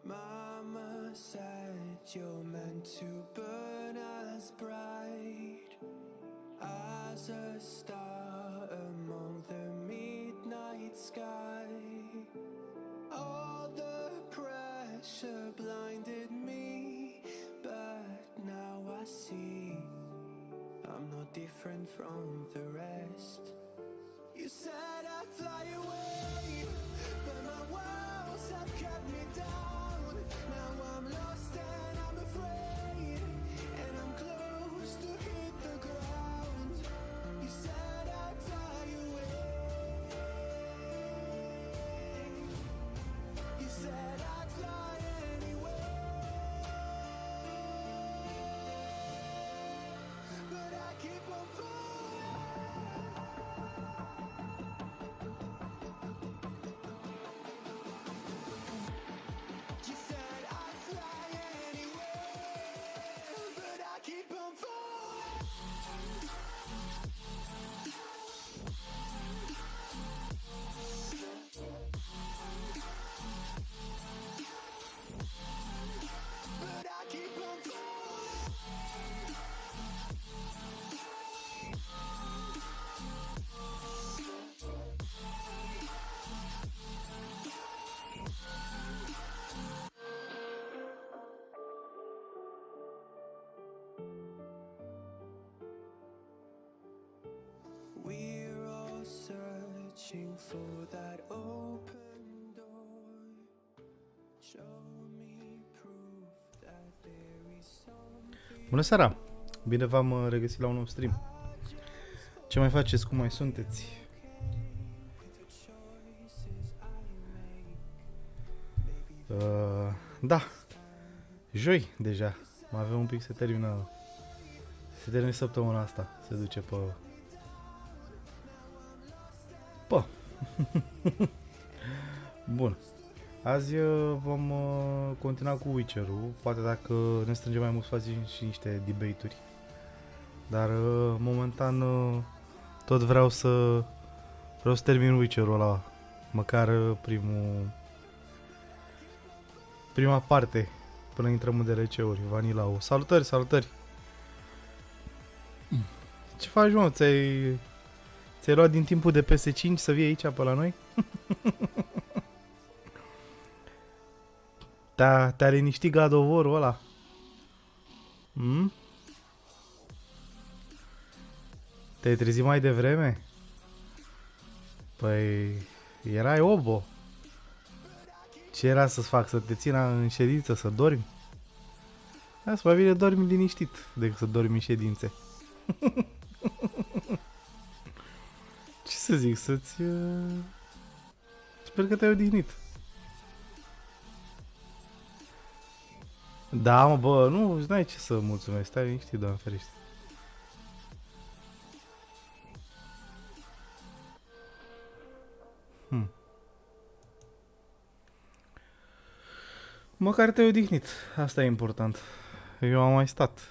Mama said you're meant to burn as bright as a star among the midnight sky. All the pressure blinded me, but now I see I'm no different from the rest. You said I'd fly away, but my walls have kept me down. Now I'm lost and I'm afraid, and I'm close to hit the ground. You said I'd fly away. You said I'd fly anyway, but I keep on falling. You said I'd fly anywhere, but I keep on falling. But I keep on falling. We're all searching for that open door. Show me proof that there is something. Bună seara! Bine v-am regăsit la un nou stream. Ce mai faceți? Cum mai sunteți? Da, joi deja. Mai avem un pic să termină. Se termină săptămâna asta. Se duce pe... Pă. Bun. Azi vom continua cu Witcher-ul. Poate dacă ne strângem mai mult să facem și niște debate-uri. Dar momentan tot vreau să termin Witcher-ul ăla. Măcar prima parte. Până intrăm în DLC-uri, Vanilla-ul. Salutări, salutări! Ce faci, mă? Ți-ai luat din timpul de PS5 să vii aici pe la noi? Te-a liniștit God of War-ul ăla? Te-ai trezit mai devreme? Păi... erai obo. Ce era să-ți fac? Să te țină în ședință, să dormi? Asta mai bine dormi liniștit decât să dormi în ședințe. Ce să zic, să-ți... Sper că te-ai odihnit. Da, mă, bă, nu, n-ai ce să mulțumesc, stai liniștit, Doamne ferește. Măcar te-ai odihnit, asta e important. Eu am mai stat.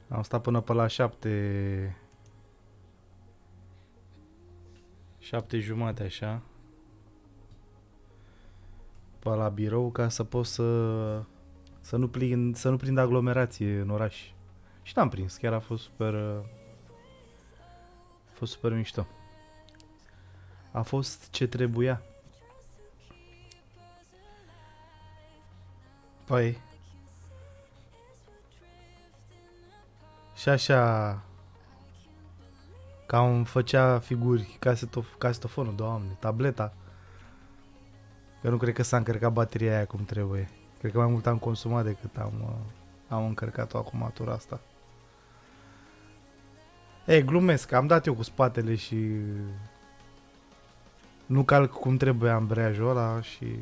Am stat până pe la 7... 7:30 așa. Pe la birou ca să pot să nu prind aglomerație în oraș. Și n-am prins, chiar a fost super mișto. A fost ce trebuia. Păi. Și așa cam făcea figuri casetofonul, Doamne, tableta. Că nu cred că s-a încărcat bateria aia cum trebuie. Cred că mai mult am consumat decât am încărcat-o acumumatura asta. Ei, glumesc, am dat eu cu spatele și nu calc cum trebuie ambreiajul ăla și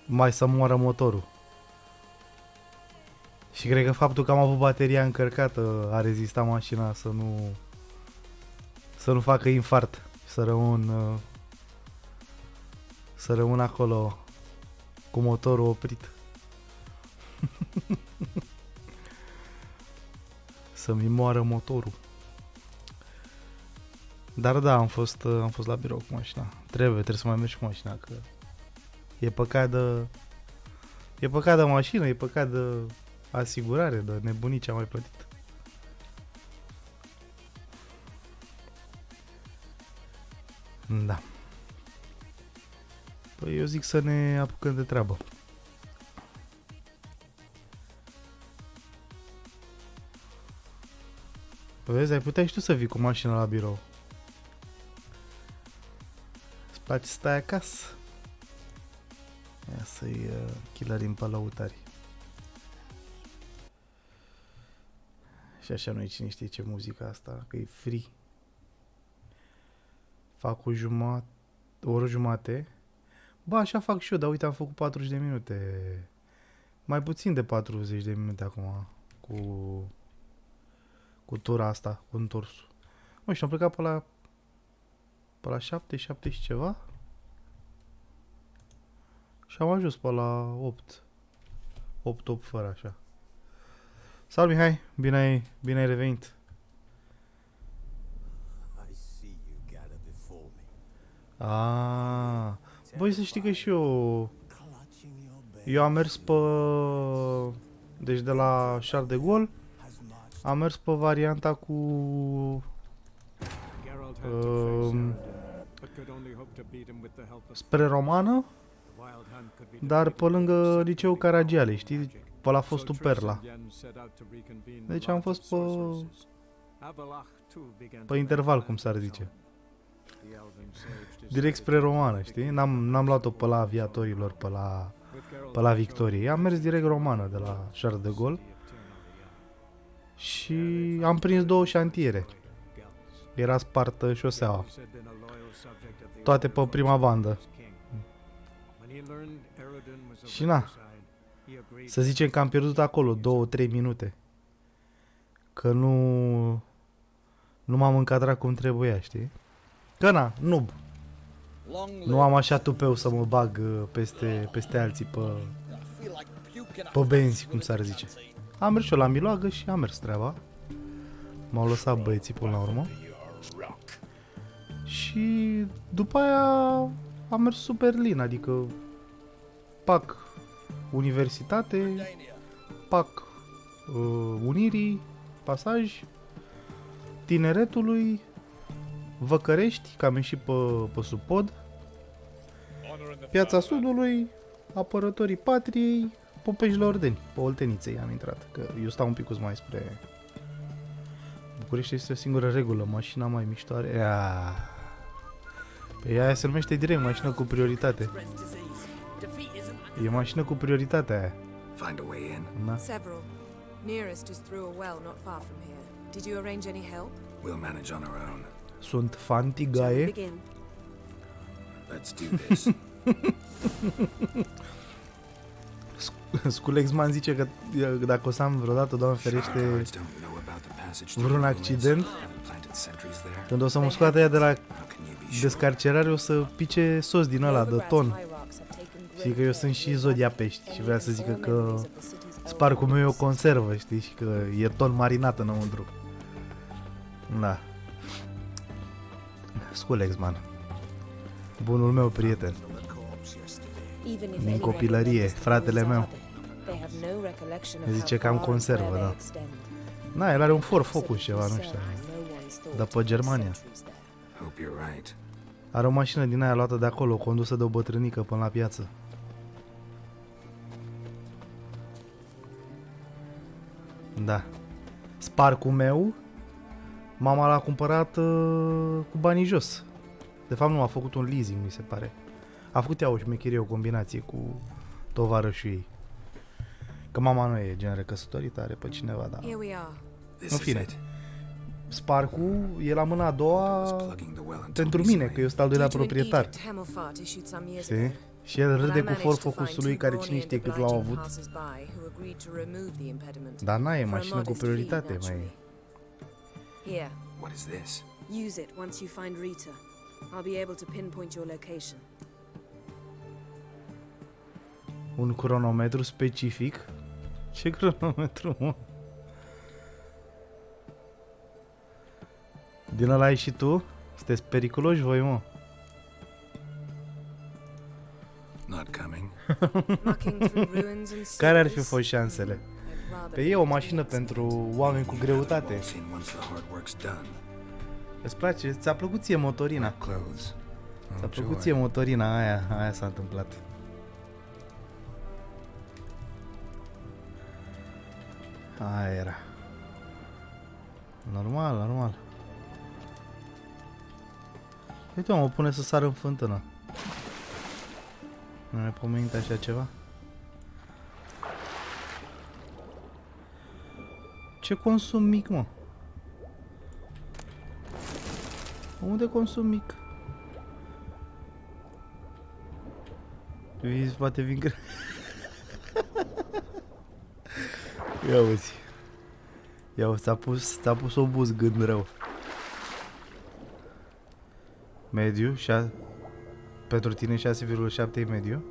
mai să moară motorul. Și cred că faptul că am avut bateria încărcată a rezistat mașina să nu facă infart, să rămân acolo cu motorul oprit. Să-mi moară motorul. Dar da, am fost la birou cu mașina. Trebuie să mai mergi cu mașina, că e păcat de mașină, e păcat de asigurare, de nebunii ce am mai plătit. Da. Păi eu zic să ne apucăm de treabă. Vezi, ai putea și tu să vii cu mașina la birou. Îți place să stai acasă? Ia să-i chilărim pe lăutari. Și așa nu e cine știe ce muzică asta, că e free. Fac o oră jumate. Ba, așa fac și eu, dar uite, am făcut 40 de minute. Mai puțin de 40 de minute acum cu tura asta, cu întorsul. Mă, și am plecat pe la 7 și ceva. Și am ajuns pe la 8 fără așa. Salut, Mihai! Bine ai revenit! Băi, să știi că și eu am mers pe... Deci de la Charles de Gaulle am mers pe varianta cu... spre Romană, dar pe lângă liceul Caragiale, știi? Pe la fostul Perla. Deci am fost pe interval, cum s-ar zice. Direct spre Romană, știi? N-am luat-o pe la aviatorilor, pe la Victoriei. Am mers direct Romană de la Charles de Gaulle. Și am prins 2 șantiere. era spartă șoseaua. Toate pe prima bandă. Și na, să zicem că am pierdut acolo 2-3 minute. Că nu m-am încadrat cum trebuia, știi? Că na, noob. Nu am așa tupeu să mă bag peste alții pe benzi, cum s-ar zice. Am mers și eu la miloagă și am mers treaba. M-au lăsat băieții până la urmă. Și după aia am mers super lin, adică pac universitate, pac Unirii, pasaj, Tineretului, Văcărești, că am ieșit pe sub pod, Piața Sudului, Apărătorii Patriei, Popești la Ordeni, pe Olteniței am intrat, că eu stau un pic mai spre București. Este o singură regulă, mașina mai miștoare. Pe aia se numește direct mașină cu prioritate. E mașină cu prioritate aia. Da. Sunt fantigaie. Sculexman zice că dacă o să am vreodată, Doamne ferește, vreun accident, când o să mă scoată ea de la descarcerare, o să pice sos din ăla de ton. Și că eu sunt și zodia pești și vrea să zică că sparcul meu e o conservă, știi, și că e ton marinat înăuntru. Da. Sculexman, bunul meu prieten din copilărie, fratele meu. Ne zice că am conservă, da. Na, el are un Ford Focus ceva, nu știu. Dar pe Germania. Are o mașină din aia luată de acolo, condusă de o bătrânică până la piață. Da. Sparcul meu, mama l-a cumpărat cu banii jos. De fapt nu, a făcut un leasing, mi se pare. A făcut ea o șmecherie, o combinație cu tovarășul ei. Că mama nu e genere căsătorită, are pe cineva, dar... În fine. Sparcul e la mâna a doua pentru mine, că eu sunt al doilea proprietar. Știi? Și el râde cu Ford Focus-ul lui, care cine știe cât l-au avut. Dar n-ai, e mașină cu prioritate, mai e. Use it once you find Rita. I'll be able to pinpoint your location. Un cronometru specific? Ce cronometru, mă? Din ăla ai și tu? Sunteți periculoși voi, mă? Care ar fi fost șansele? Pe e o mașină pentru oameni cu greutate. Îți place? Ți-a plăcut ție motorina? Ți-a plăcut ție motorina aia? Aia s-a întâmplat. Aia era. Normal, normal. Uite, mă pune să sară în fântână. Nu ne pomenit așa ceva? Ce consum mic, mă? Unde consum mic? Vii, poate vin greu. Ia uzi. Ia uzi, ți-a pus obuz gând rău. Mediu, pentru tine 6,7 e mediu?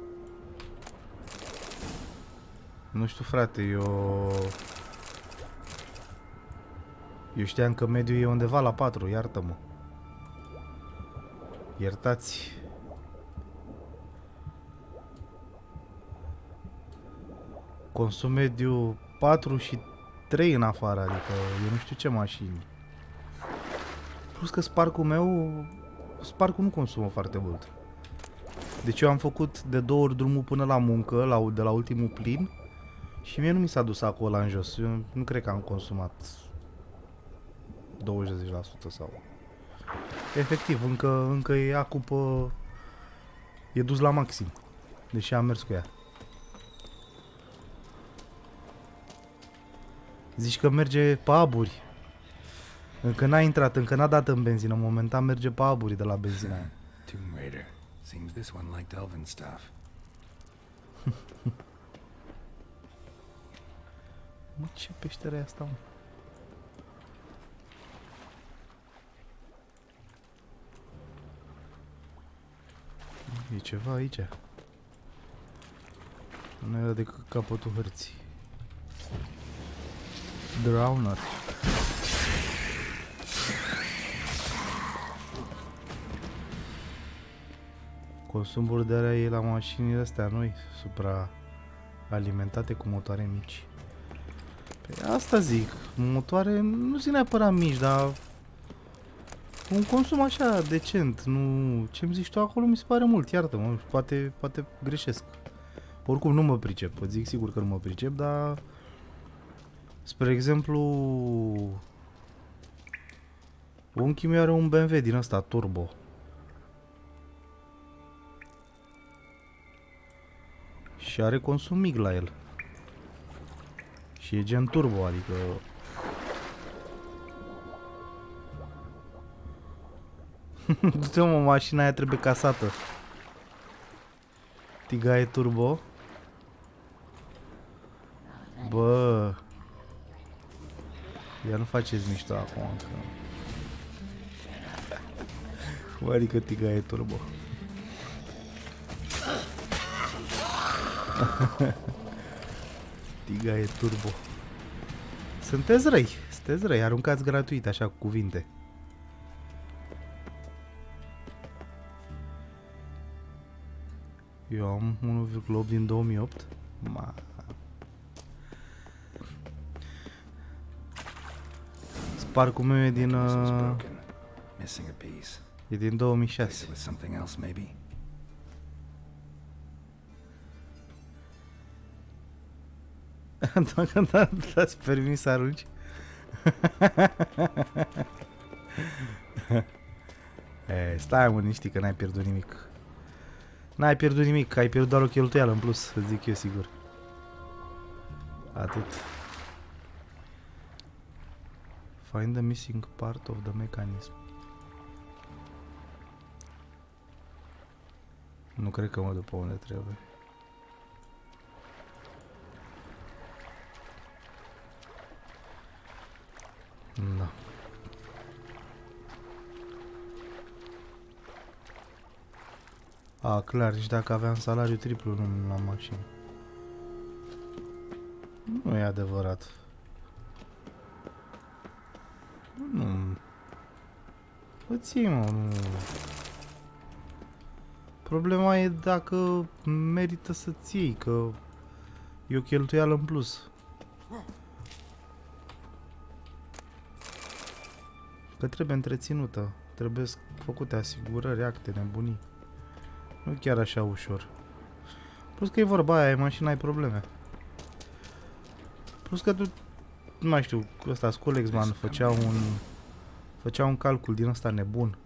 Nu știu, frate, eu știam că mediu e undeva la 4, iartă-mă. Iertați. Consum mediu 4 și 3 în afară, adică eu nu știu ce mașini. Plus că Sparcul nu consumă foarte mult. Deci eu am făcut de 2 ori drumul până la muncă, de la ultimul plin, și mie nu mi s-a dus acolo în jos. Eu nu cred că am consumat 20% sau... Efectiv, încă e acupă, e dus la maxim, deși am mers cu ea. Zici că merge pe aburi. Încă n-a intrat, încă n-a dat în benzină. Momentan merge pe aburi de la benzina aia. Tomb Raider. Seems this one liked elven stuff. Mă, ce peșteră e asta, mă? E ceva aici. Nu era decât capătul hărții. Drowner. Consumul de aer la mașinile astea noi, supraalimentate cu motoare mici. Păi asta zic, motoare nu zic neapărat mici, dar un consum așa decent, nu... Ce-mi zici tu acolo mi se pare mult, iartă-mă, poate greșesc. Oricum nu mă pricep, îți zic sigur că nu mă pricep, dar... Spre exemplu... Unchiul meu are un BMW din ăsta, turbo. Și are consum mic la el. Și e gen turbo, adică... Du-te, mă, mașina aia trebuie casată. Tigaie turbo. Bă. Ia nu faceți mișto acum că... Cum adică tigaie turbo? Tigaie turbo. Sunteți răi, aruncați gratuit așa cu cuvinte. Eu am 1,8 din 2008. Ma. Sparcul meu e din... e din 2006. Dacă dați permis să arunci. Stai, mă, niște că n-ai pierdut nimic. N-ai pierdut nimic, ai pierdut doar o cheltuială în plus, să zic eu sigur. Atât. Find the missing part of the mechanism. Nu cred că mă duc pe unde trebuie. Da. A, clar, și dacă aveam salariu triplu nu la mașină. Nu e adevărat. Nu. Îți iei, mă, nu. Problema e dacă merită să-ți iei, că e o cheltuială în plus. Că trebuie întreținută, trebuie făcute asigurări, acte, nebunii. Nu chiar așa ușor. Plus că e vorba aia, ai mașina, ai probleme. Plus că tu, nu mai știu, ăsta Sculexman făcea un calcul din ăsta nebun.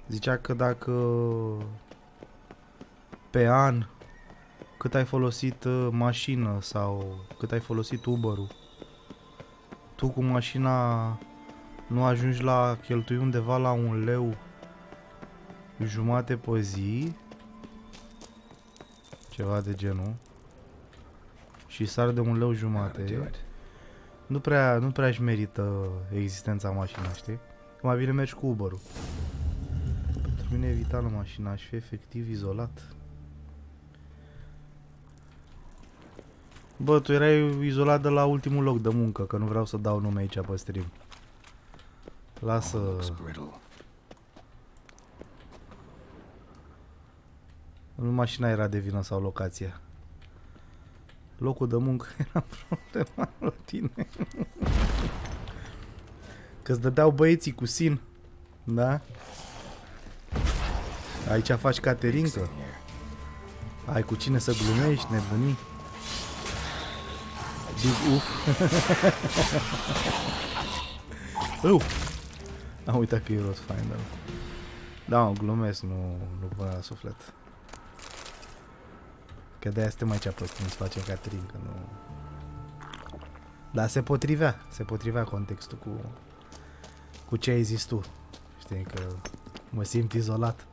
Zicea că dacă pe an cât ai folosit mașină sau cât ai folosit Uber-ul, tu cu mașina nu ajungi la cheltui undeva la 1,5 lei pe zi, ceva de genul, și sar de 1,5 lei, nu prea își merită existența mașina, știi? Că mai bine mergi cu Uber-ul. Pentru mine e vitală mașina, aș fi efectiv izolat. Bă, tu erai izolat de la ultimul loc de muncă, că nu vreau să dau nume aici pe stream. Lasă... Nu mașina era de vină sau locația. Locul de muncă era problema la tine. Că-ți dădeau băieții cu sin. Da? Aici faci caterincă. Ai cu cine să glumești, nebunii. Big uf. Am uitat că e Roadfinder. Da, glumesc, nu până la suflet. Că de-aia suntem aici pe când să facem catering, că nu... Dar se potrivea contextul cu Cu ce ai zis tu? Știi că mă simt izolat.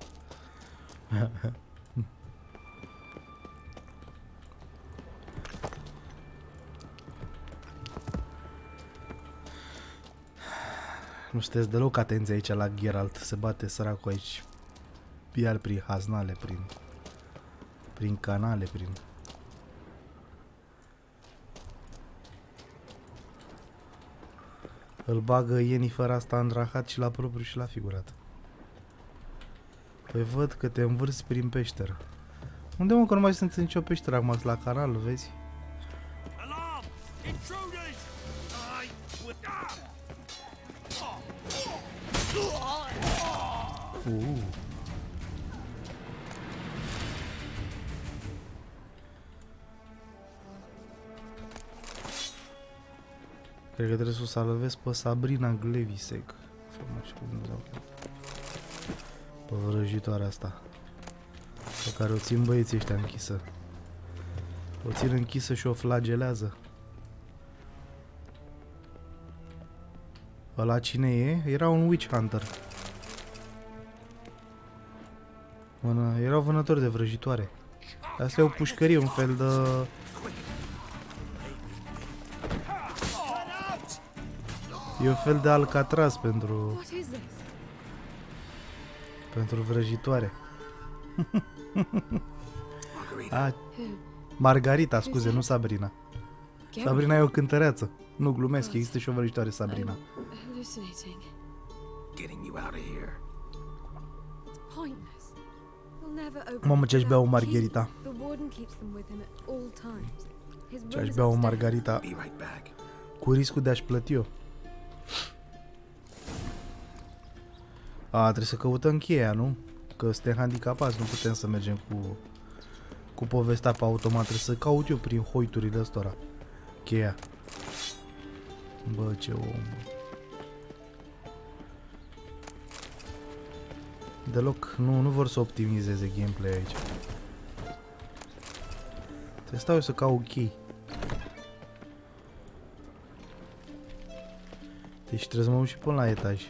Nu sunteți deloc atenți aici la Geralt. Se bate săracul aici. Iar prin haznale, prin canale, prin... Îl bagă Yennefer asta în rahat și la propriu și la figurat. Păi văd că te învârți prin peșteră. Unde mă că nu mai sunt nicio peșteră acum la canal, vezi? Cred că trebuie să o salvez pe Sabrina Glevisec. Pe vrăjitoarea asta. Pe care o țin băieții ăștia închisă. O țin închisă și o flagelează. Ăla cine e? Era un witch hunter. Erau vânători de vrăjitoare. Asta e o pușcărie, un fel de... E un fel de Alcatraz pentru vrăjitoare. Margarita, scuze, nu Sabrina. Sabrina e o cântăreață. Nu glumesc, există și o vrăjitoare Sabrina. Mamă, ce-aș bea o Margarita. Ce-aș bea o Margarita cu riscul de a-și plăti eu. Trebuie să căutăm cheia, nu? Că suntem handicapați, nu putem să mergem cu povestea pe automat. Trebuie să caut eu prin hoiturile ăstora cheia. Bă, ce om. Deloc, nu vor să optimizeze gameplay aici. Trebuie să stau eu să caut chei. Deci trebuie să mă duc și până la etaj.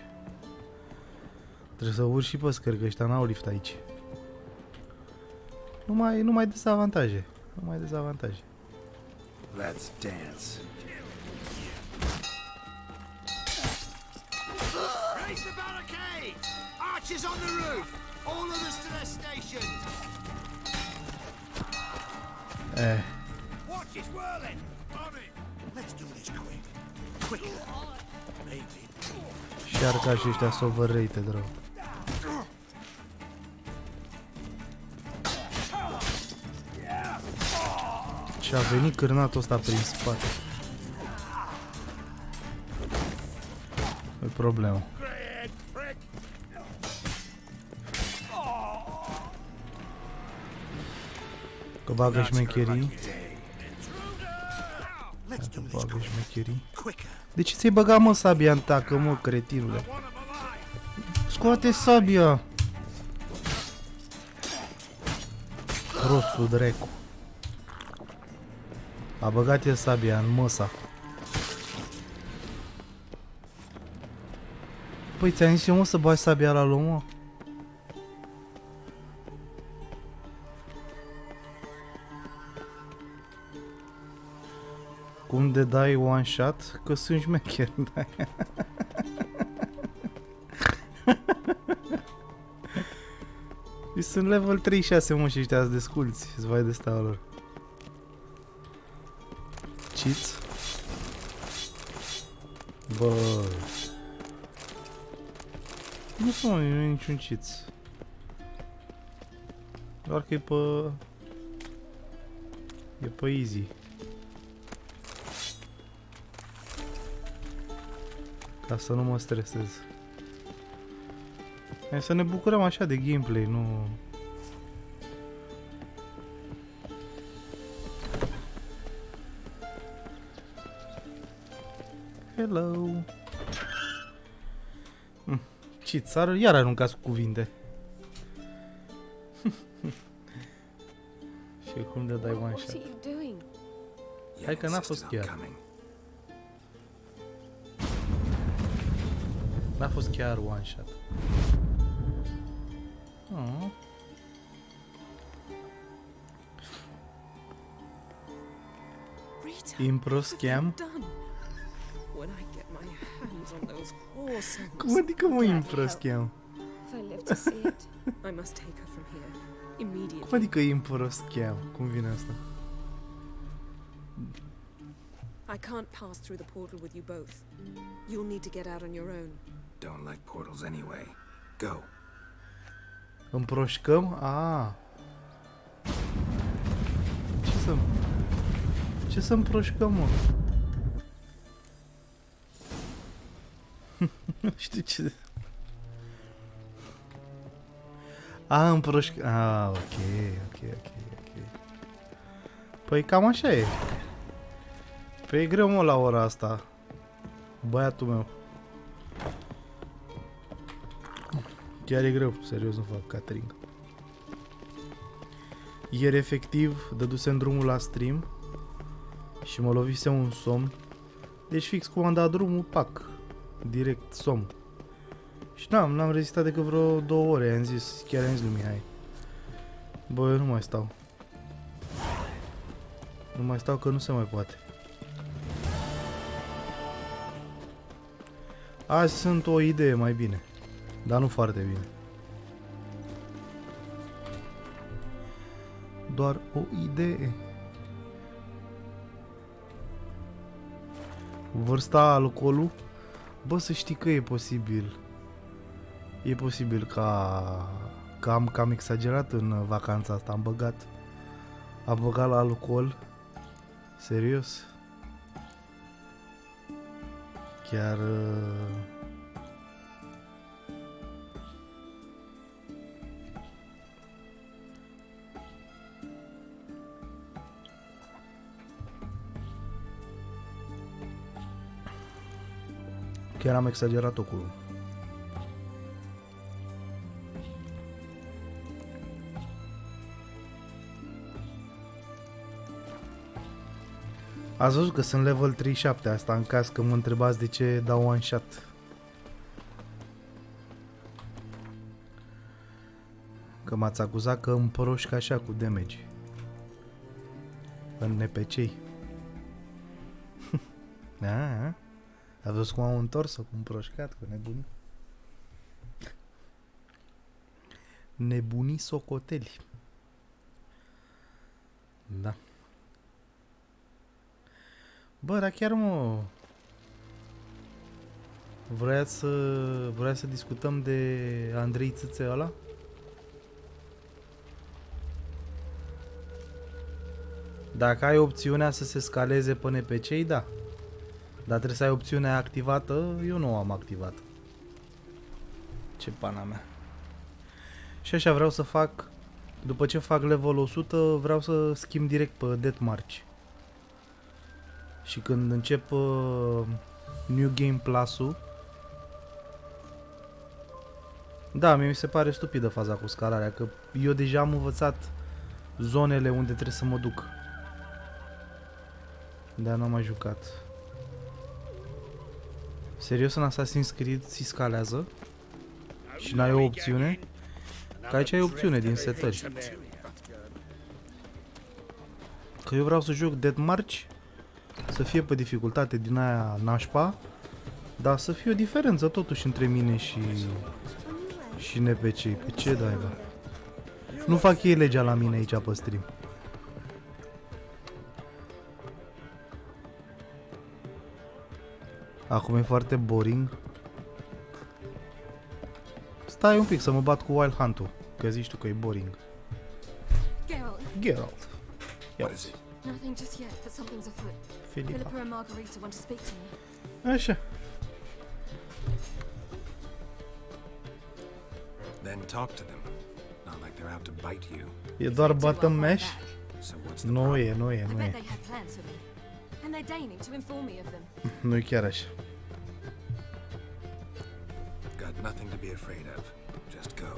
Trebuie să urc și pe scări, că ăștia n-au lift aici. Numai dezavantaje. Numai dezavantaje. Let's dance. Raise the barricade! Archers on the roof! All others to their stations! Watch is whirling! On it! Let's do this quick. Quicker. Maybe. Și arcașii ăștia s-o overrated rău. Și a venit cârnatul ăsta prin spate. E problemă. Că bagă șmecherii. Bagă șmecherii. De ce ți-ai băgat, mă, sabia în tacă, mă, cretinule? Scoate sabia! Prostul drecu. A băgat el sabia în măsa. Păi ți-am zis eu, mă, să bagi sabia la loc, mă? Cum de dai one shot? Că sunt șmecher, da. Și sunt level 36, mă, și ăștia de sculți. Îți vai de steaua lor. Cheats? Bă. Nu sunt, nu e niciun cheats. Doar că e pe... E pe easy. Ca să nu mă stresez. Hai să ne bucurăm așa de gameplay, nu... Hello! Cheat, iar aruncați cu cuvinte. Și cum de dai one shot? Hai că n-a fost chiar. N-a fost chiar one shot. Oh. Rita, Impro what have scam? you done? When I get my hands on those horses. Cum adică mă impro scam? If I live to see it, I must take her from here immediately. Cum adică impro scam? Cum vine asta? I can't pass through the portal with you both. You'll need to get out on your own. Don't like portals anyway. Go. Împroșcăm? Ce să împroșcăm, mă? Nu știu ce... împroșcăm... ok. Păi cam așa e. Păi e greu, mă, la ora asta. Băiatul meu. Chiar e greu, serios, nu fac catering. Ieri efectiv dădusem drumul la stream și mă lovise un somn. Deci fix cum am dat drumul, pac, direct somn. Și n-am rezistat decât vreo 2 ore, am zis lui Mihai. Bă, eu nu mai stau. Nu mai stau că nu se mai poate. Azi sunt o idee mai bine, dar nu foarte bine. Doar o idee. Vârsta, alcoolul. Bă, să știi că e posibil. E posibil că am exagerat în vacanța asta. Am băgat la alcool. Serios. Chiar... Chiar am exagerat-o cu... Ați văzut că sunt level 37, asta în caz că mă întrebați de ce dau one shot. Că m-ați acuzat că împroșc așa cu damage. În NPC-i. A văzut cum am întors-o, cum împroșcat, cu nebunii. Nebunii socoteli. Da. Bă, dar chiar mă... Vrea să discutăm de Andrei Țâțe ăla? Dacă ai opțiunea să se scaleze pe NPC, da. Dar trebuie să ai opțiunea activată, eu nu o am activat. Ce pana mea. Și așa vreau să fac, după ce fac level 100, vreau să schimb direct pe Deathmarch. Și când încep New Game Plus-ul, da, mi se pare stupidă faza cu scalarea, că eu deja am învățat zonele unde trebuie să mă duc. Dar n-am mai jucat. Serios, în Assassin's Creed ți scalează? Și n-ai o opțiune? Că aici ai opțiune din setări. Că eu vreau să joc Deathmarch, să fie pe dificultate din aia nașpa, dar să fie o diferență totuși între mine și NPC. Pe ce dai, bă? Nu fac ei legea la mine aici pe stream. Acum e foarte boring. Stai un pic să mă bat cu Wild Hunt-ul, că zici tu că e boring. Geralt. What is it? Nothing just yet, but something's afoot. Philippa. Philippa and Margarita want to speak to me. Așa. Then talk to them. Not like they're out to bite you. E doar button mash? So what's the Nu problem? e, nu e, I nu bet e. they had plans for me. And they're deigning to inform me of them. Nu e chiar așa. Got nothing to be afraid of. Just go.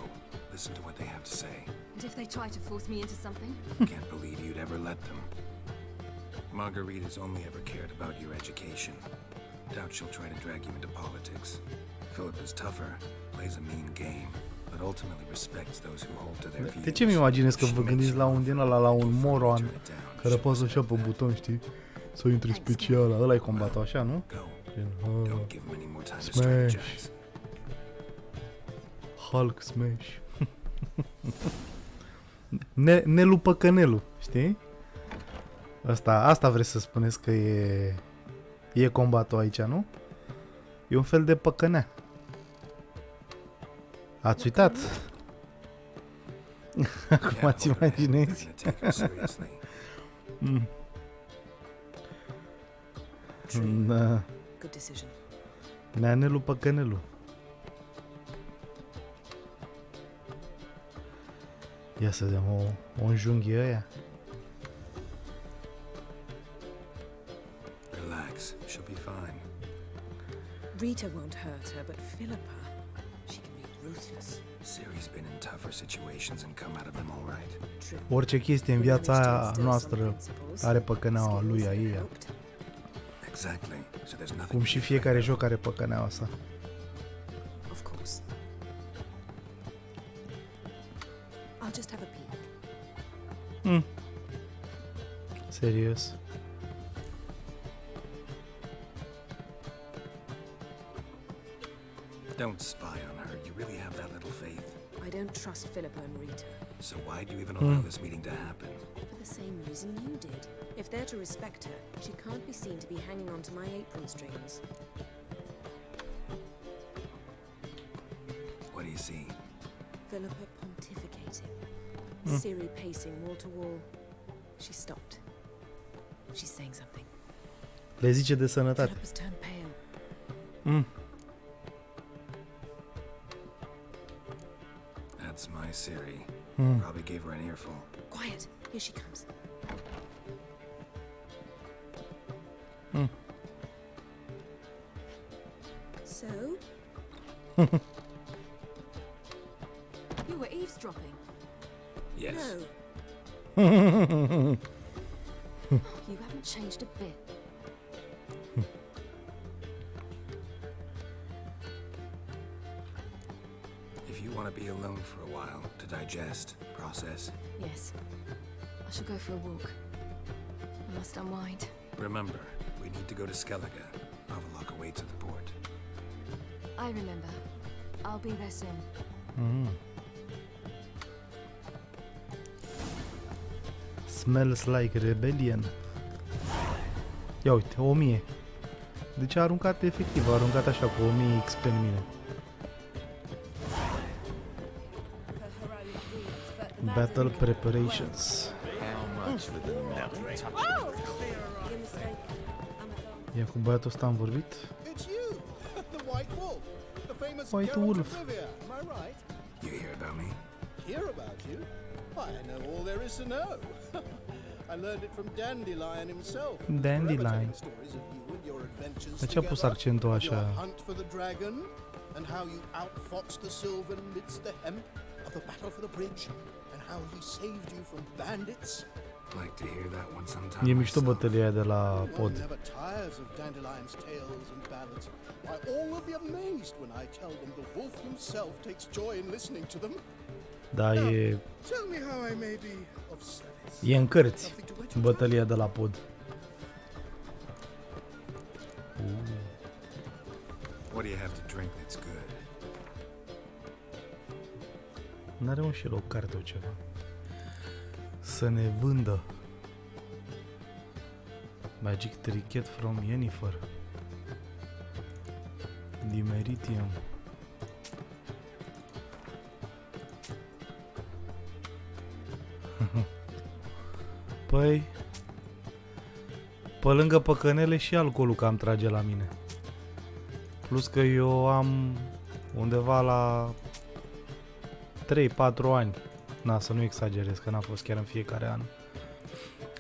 Listen to what they have to say. And if they try to force me into something? Can't believe you'd ever let them. Margarita's only ever cared about your education. Doubt she'll try to drag you into politics. Philippa is tougher, plays a mean game, but ultimately respects those who hold to their views. De ce mi imaginez că vă gândiți la un din ăla, la un moron care apasă așa pe buton, știi? Să intri special, ăla-i combatul așa, nu? Don't give him any more time to strategize. Hulk smash. Nelu păcănelu, știi? Asta vreți să spuneți că e combatul aici, nu? E un fel de păcănea. Ați uitat? Acum ați imaginezi? Da. Good decision. Neanelu păcănelu. Ia să vedem o înjunghi ăia. Relax, she'll be fine. Rita won't hurt her, but Philippa, she can be ruthless. Ciri's been in tougher situations and come out of them all right. True. Orice chestie în viața aia noastră are păcăneaua lui, a ei. Exactly. So there's nothing. Cum și fiecare joc are păcăneaua sa. Of course. I'll just have a peek. Serios. Don't spy on her. You really have that little faith. I don't trust Philippa and Rita. So why do you even allow this meeting to happen? For the same reason you did. If they're to respect her, she can't be seen to be hanging onto my apron strings. What do you see? Philippa pontificating. Ciri pacing wall to wall. She stopped. She's saying something. Le zice de sănătate. Philippa's turned pale. That's my Ciri. Probably gave her an earful. Quiet. Here she comes. So? You were eavesdropping. Yes. No. You haven't changed a bit. If you want to be alone for a while to digest, process, Yes. I shall go for a walk. I must unwind. remember, we need to go to Skellige. Avalock awaits at the port. I remember. I'll be there soon. Smells like rebellion. Ia uite, 1000. Deci a aruncat efectiv, a aruncat așa cu 1000 XP în mine. Battle preparations. Ia cu băiatul ăsta am vorbit. It's you, the White Wolf, the famous White Geralt of Wolf. Rivia. Am I right? You hear about me? Hear about you? I know all there is to know. I learned it from Dandelion himself. who's Dandelion. forever telling stories of you and your adventures De ce a pus together, accentul of your așa? hunt for the dragon, and how you outfoxed the Sylvan midst the hemp, of the battle for the bridge, and how he saved you from bandits. Like to hear that one sometime. E mișto myself. bătălia de la One pod. never tires of Dandelion's tales and ballads. Why, all will be amazed when I tell them the wolf himself takes joy in listening to them. Da, e Tell me how I may be of service. în cărți Something to whet your bătălia de la pod. What do you have to drink that's good? N-are un și el o carte o ceva. Să ne vândă. Magic Trinket from Yennefer. Dimeritium. Păi, pe lângă păcănele și alcoolul cam trage la mine. Plus că eu am undeva la 3-4 ani. Na, să nu exagerez, că n-am fost chiar în fiecare an.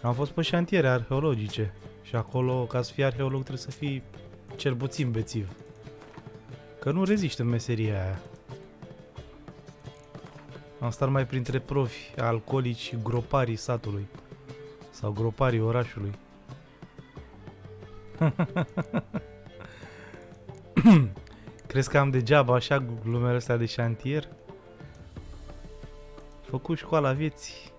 Am fost pe șantiere arheologice și acolo, ca să fii arheolog, trebuie să fii cel puțin bețiv. Că nu reziști în meseria aia. Am stat mai printre profi, alcoolici și groparii satului. Sau groparii orașului. Crezi că am degeaba așa glumele astea de șantier? Făcut școala vieții.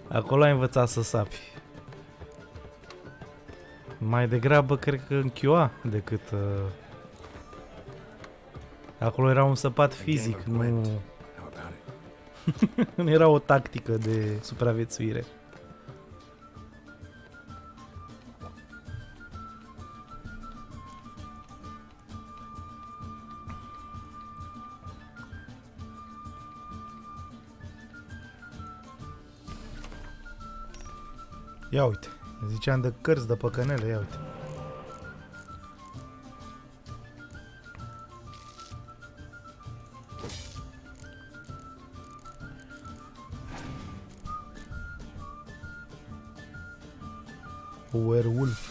Acolo ai învățat să sapi. Mai degrabă cred că în QA decât... Acolo era un săpat fizic, nu... Nu era o tactică de supraviețuire. Ia uite, ziceam de cărți, de păcănele, ia uite. Werewolf.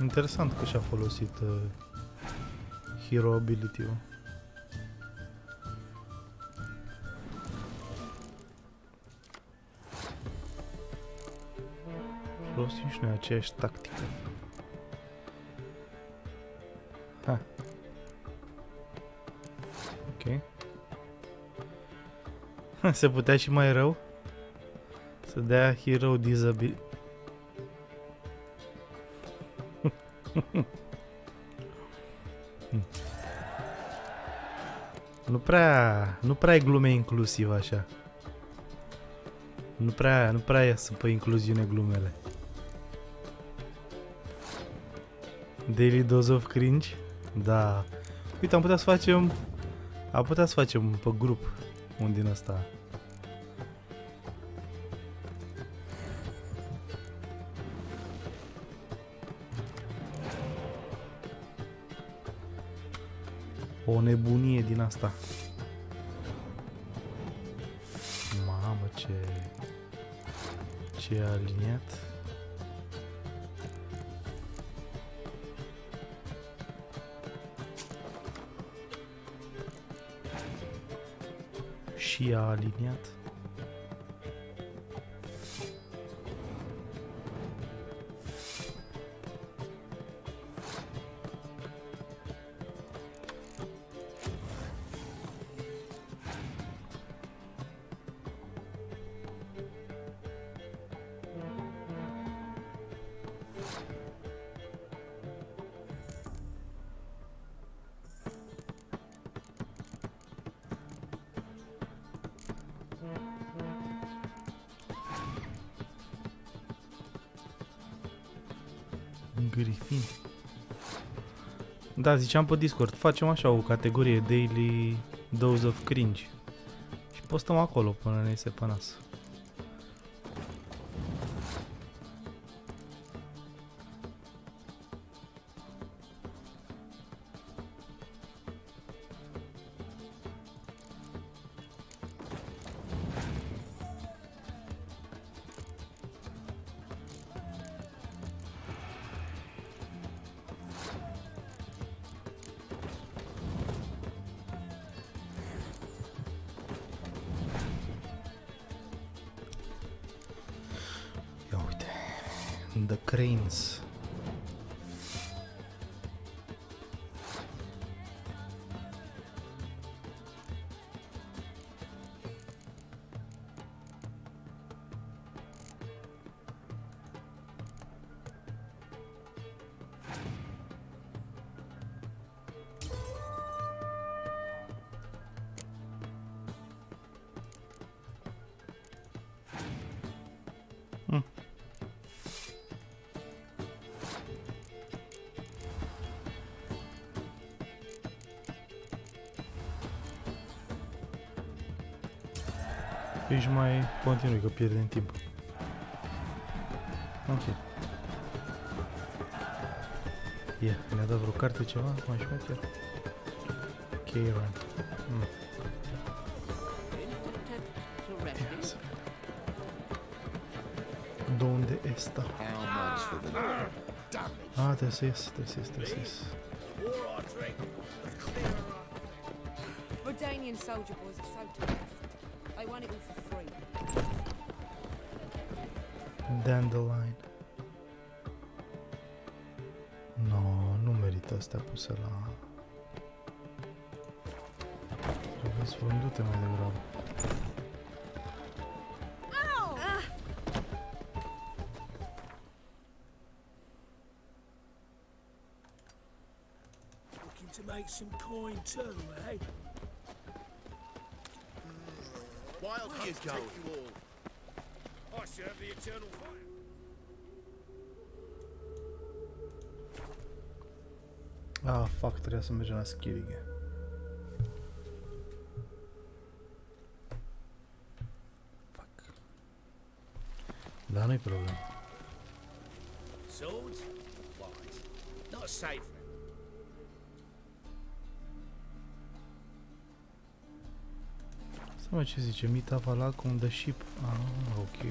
Interesant că și-a folosit hero ability-ul. Folosim și noi aceeași tactică. Ha. Ok. Se putea și mai rău? Să dea hero disability. Nu prea e glume inclusiv așa. Nu prea sunt pe incluziune glumele. Daily dose of cringe? Da. Uite, am putea să facem pe grup un din ăsta. O nebunie din asta. Mamă, ce aliniat. Și a aliniat. Grifin. Da, ziceam pe Discord, facem așa o categorie Daily Dose of Cringe și postăm acolo până ne iese pe nas. The cranes. Deci mai continui că pierdem timp. Ok. Le-a dat vreo carte ceva? Mai șmecher? Kieran. Ia să vedem. Donde está? Trebuie să ies. Rodanian soldier boys are so tough. I want it all for free. Dandelion. No, nu merită astea puse la... Trebuie-s vândute mai degrabă. Looking to make some coin too, eh? Wild hunts take you all. I serve the eternal fire. Ah, fuck, trebuia să mergem la skilling. Fuck. Da, nu-i problemă. Swords? Wise. Not safe. Să mă, ce zice? Meet up on the ship. Ah, ok.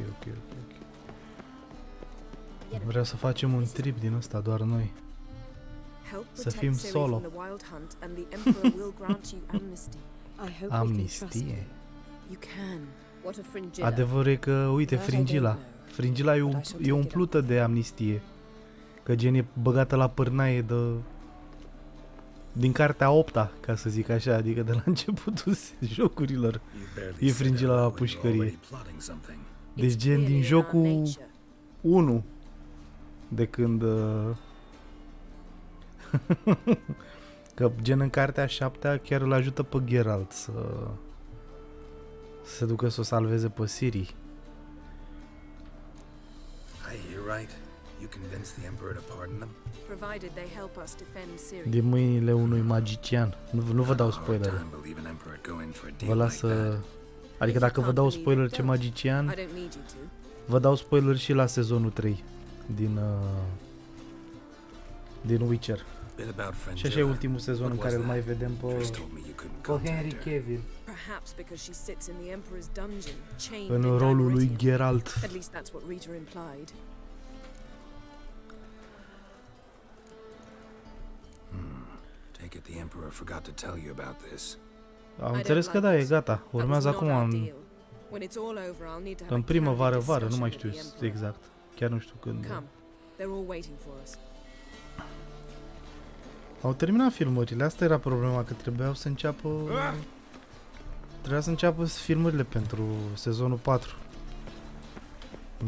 Vreau să facem un trip din ăsta, doar noi. Să fim solo. Amnistie. Adevărul e că, uite, Fringila e umplută de amnistie. Că gen e băgată la pârnaie din cartea 8-a, ca să zic așa, adică de la începutul jocurilor. E Fringila la pușcărie. Deci gen din jocul 1. De când... Că gen în cartea 7-a chiar îl ajută pe Geralt să se ducă să o salveze pe Ciri. Din mâinile unui magician. Nu vă dau spoiler. Vă las să... Adică dacă vă dau spoiler ce magician, vă dau spoiler și la sezonul 3 din Witcher. Și așa e ultimul sezon în care îl mai vedem pe Henry Cavill în rolul lui Geralt. Am înțeles că da, e gata. Urmează acum în primăvară, nu mai știu exact. Chiar nu știu când. Au terminat filmările, asta era problema, că trebuia să înceapă filmările pentru sezonul 4.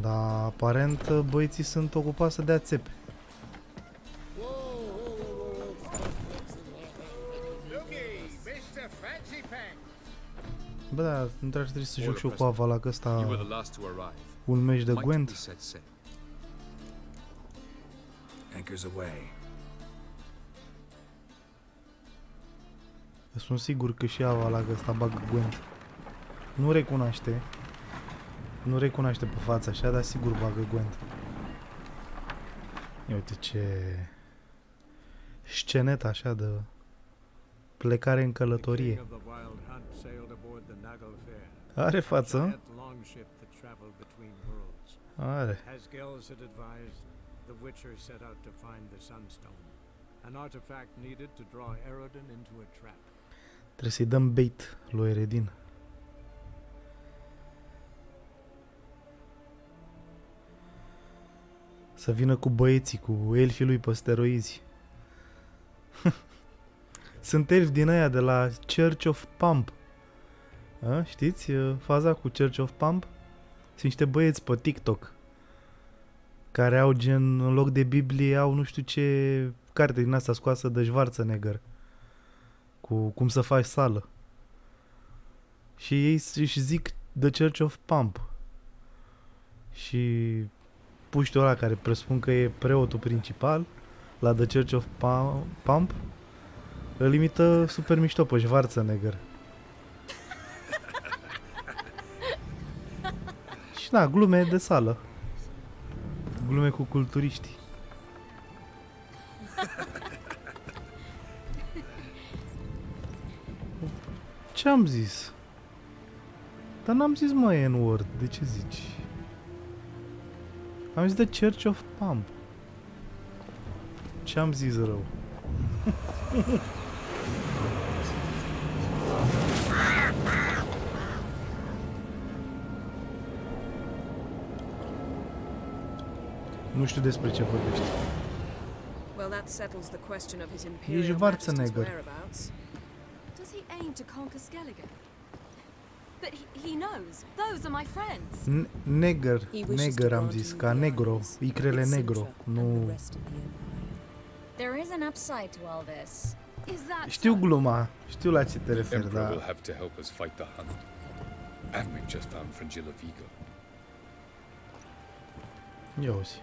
Dar aparent băieții sunt ocupați să dea țepe. Bă, da, nu trebuie să joc și eu cu Avala, că ăsta un meci de Gwent. Sunt sigur că și Avala ăsta bagă Gwent. Nu recunoaște pe față așa, dar sigur bagă Gwent. Ia uite ce scenetă așa de plecare în călătorie. Are față? Are. Trebuie să-i dăm bait lui Eredin. Să vină cu băieții, cu elfii lui pe steroizi. Sunt elfi din aia de la Church of Pump. A, știți faza cu Church of Pump? Sunt niște băieți pe TikTok care au gen, în loc de Biblie, au nu știu ce carte din asta scoasă de Schwarzenegger cu cum să faci sală. Și ei își zic The Church of Pump. Și puștiul ăla care presupun că e preotul principal la The Church of Pump îl imită super mișto pe Schwarzenegger. Și da, glume de sală. Glume cu culturiști. Ce am zis? Dar n-am zis mă N-word, de ce zici? Am zis The Church of Pump. Ce am zis rău? Nu știu despre ce vorbești. Well, that settles the question of his imperial Ești varță majesty's negăr. whereabouts. Does he aim to conquer Skellige? But he knows. Those are my friends. Neger, He wishes to neger am grant zis, you ca the negro, islands, icrele its negro, centre, and nu... the rest of the empire. There is an upside to all this. Is that Știu so? gluma, știu la ce te referi, Emperor will dar... have to help us fight the Hunt. And we've just found Fringilla Vigo. Ia uzi.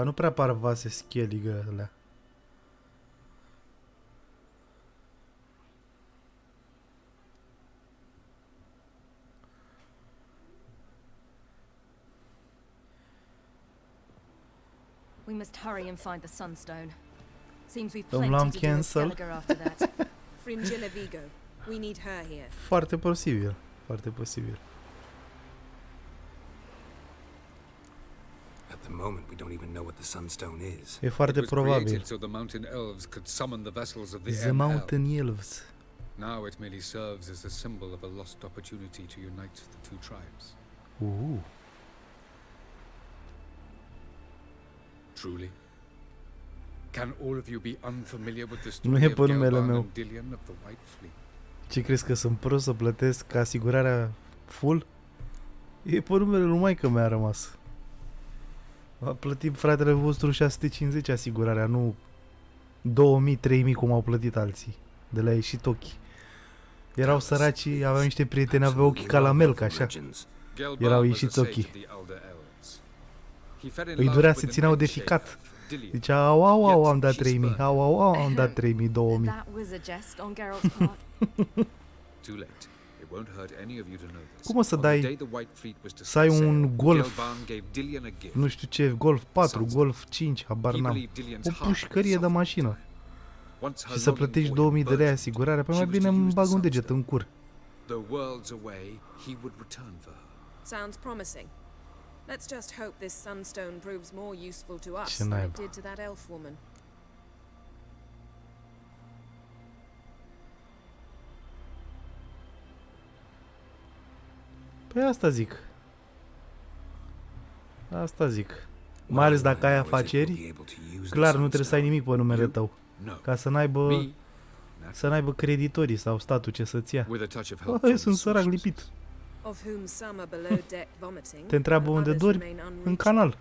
Nu prea par vase Skellige alea. We must hurry and find the Sunstone. Seems we've Domnul plenty am to do in cancel. Skellige after that. Fringilla Vigo. We need her here. Foarte posibil, foarte posibil. At the moment, we don't even know what the Sunstone is. E It foarte was probabil. created so the mountain elves could summon the vessels of the The ML. Mountain Elves. Now it merely serves as a symbol of a lost opportunity to unite the two tribes. Truly? Can all of you be unfamiliar with the Nu e story pe of numele Gelban meu. and Dillion of the White Fleet? Ce crezi că sunt prost să plătesc asigurarea full? E pe numele lui maică mi-a rămas. A plătit fratele vostru 650 asigurarea, nu 2000-3000 cum au plătit alții. De la ieșit ochii. Erau săraci, aveau niște prieteni, aveau ochii ca la melc, așa. Gelban Erau was a ieșiți sage ochii. of the elder elves. He fell in Îi love durea, with se an țineau de ancient ficat. elf, Dillion. Zicea, au, am dat 3000, au, am dat 3000, 2000. That was a jest on Geralt's part. Too late. It won't hurt any of you to know this. Cum o să On the dai- day the White Fleet was to să ai set sail, un Golf, Gelban gave Dillion a gift. nu știu ce, Golf 4, Golf 5, habar He n-am. believed Dillion's O heart pușcărie de would mașină. soften. Once her Și să longing plătești for 2000 de lei burst, asigurare, pe she mai was bine to îmi use bag the un deget sunstone. în cur. Though worlds away, he would return for her. Sounds promising. Let's just hope this sunstone proves more useful to us Ce than naiba. it did to that elf woman. Păi asta zic. Asta zic. Mai ales dacă ai afaceri, clar nu trebuie să ai nimic pe numele tău. No. Ca să n-aibă, Me, să n-aibă creditorii sau statul ce să-ți ia. with a touch of help Băi, from sunt the sărac sources. lipit. Of whom some are below deck vomiting. Te întreabă and unde others dormi? remain În unreachable. canal.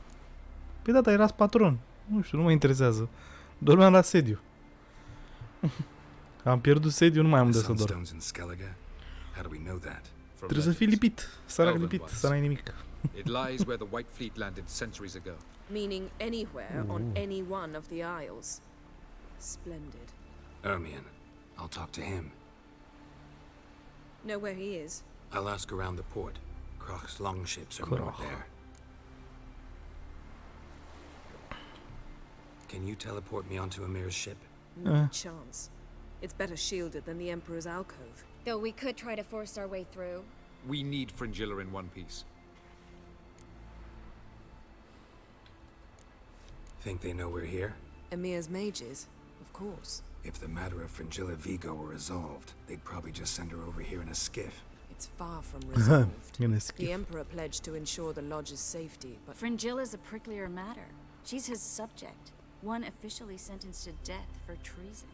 Păi da, erați patron. Nu știu, nu mă interesează. Dormeam la sediu. Am pierdut sediu, nu mai am unde The să dorm. Sunstone's in Skellige? How do we know that? From Trebuie să fii legends. lipit. Sărac Elven lipit, ones. să n-ai nimic. It lies where the White Fleet landed centuries ago. Meaning anywhere on Ooh. any one of the isles. Splendid. Ermion. I'll talk to him. Know where he is? I'll ask around the port. Krach's longships are moored Krach. there. Can you teleport me onto Amir's ship? No Eh. chance. It's better shielded than the Emperor's alcove. Though we could try to force our way through. We need Fringilla in one piece. Think they know we're here? Emir's mages, of course. If the matter of Fringilla Vigo were resolved, they'd probably just send her over here in a skiff. It's far from resolved. Gonna The skip. Emperor pledged to ensure the lodge's safety, but Fringilla's a pricklier matter. She's his subject, one officially sentenced to death for treason.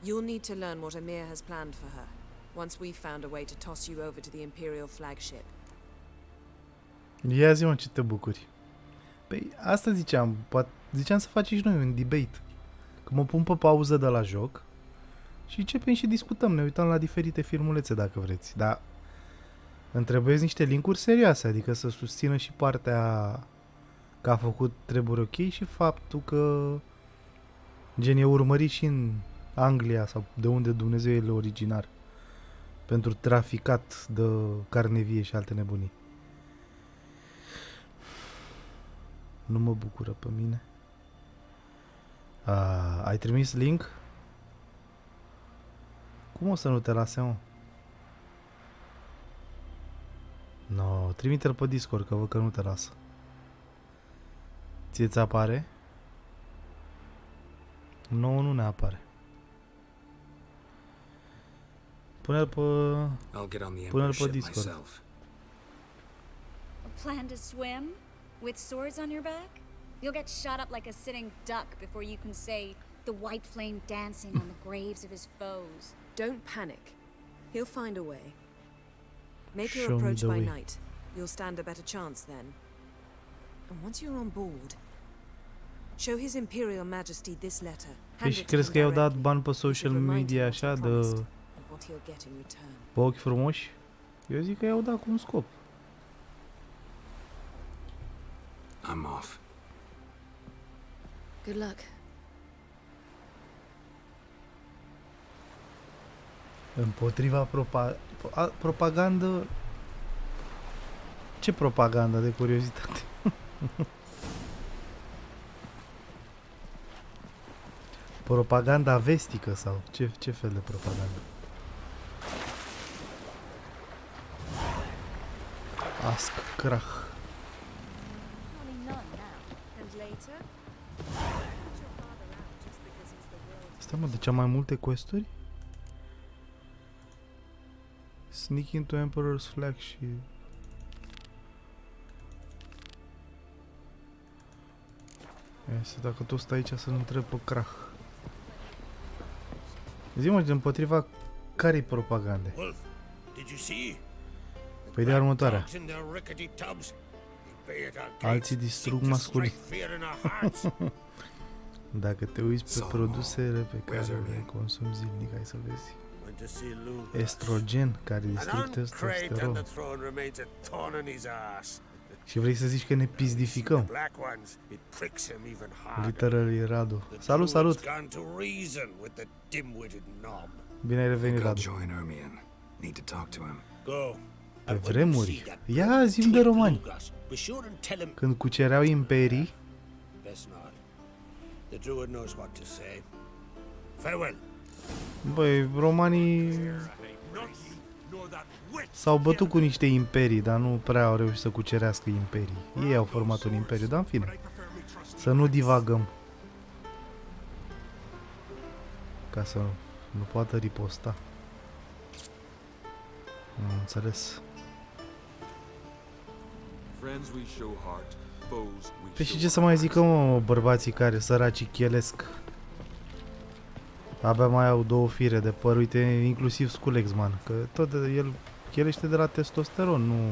you'll need to learn what Emir has planned for her. Once we've found a way to toss you over to the Imperial flagship. Ia zi-mă ce te bucuri. Păi asta ziceam, ziceam să facem și noi un debate. Că mă pun pe pauză de la joc și începem și discutăm, ne uităm la diferite filmulețe dacă vreți. Dar îmi trebuie niște linkuri serioase, adică să susțină și partea că a făcut treburi ok și faptul că gen e urmărit și în Anglia sau de unde Dumnezeu e originar pentru traficat de carne vie și alte nebunii. Nu mă bucură pe mine. Ai trimis link? Cum o să nu te lase, mă? No, trimite-l pe Discord, că văd că nu te lasă. Ție ți apare? No, nu ne apare. Pune-l pe... Pune-l pe Discord. A plan to swim? With swords on your back? You'll get shot up like a sitting duck before you can say the white flame dancing on the graves of his foes. Don't panic. He'll find a way. Make your Show me approach the by way. night. You'll stand a better chance then. And once you're on board, show His Imperial Majesty this letter. Păi și crezi că i-au dat bani pe social media așa de... What he'll get in return. pe ochi frumoși? Eu zic că i-au dat cu un scop. I'm off. Good luck. Împotriva propagandă... Ce propagandă de curiozitate? Propaganda vestică sau ce fel de propagandă? Ask Krach. And later, Stai mă, deci am mai multe questuri? Sneak into Emperor's Flag și... Este, dacă tu stai aici să-l întreb pe Krach. Zi-mă, împotriva care-i propagande? Wolf, did you see? Păi de următoarea. Dogs in their rickety tubs. They bay at our gates, Alții distrug seek to masculini. strike fear in our hearts. Dacă te uiți pe Solomon, produsele pe care where's le Ernie? consumi zilnic, hai să vezi. Went to see Lucas. Estrogen care An distrug uncrate on testosteron. the throne remains a thorn in his ass. Și vrei să zici că ne pizdificăm? Black ones, it pricks him even harder. Literally Radu. The Salut, druid's salut! gone to reason with the dim-witted knob. Bine ai revenit, Go Radu. join Ermion. Need to talk to him. Go. Pe vremuri. Ia zi-mi de romani. Be sure and tell him. Când cucereau imperii, Best not. The druid knows what to say. Farewell. băi, romanii s-au bătut cu niște imperii, dar nu prea au reușit să cucerească imperii. Ei au format un imperiu, dar în fine. Să nu divagăm. Ca să nu poată riposta. Am înțeles. Păi și ce să mai zică, mă, bărbații care săracii chelesc? Abia mai au două fire de păr, uite, inclusiv Sculexman, că tot el chelește de la testosteron,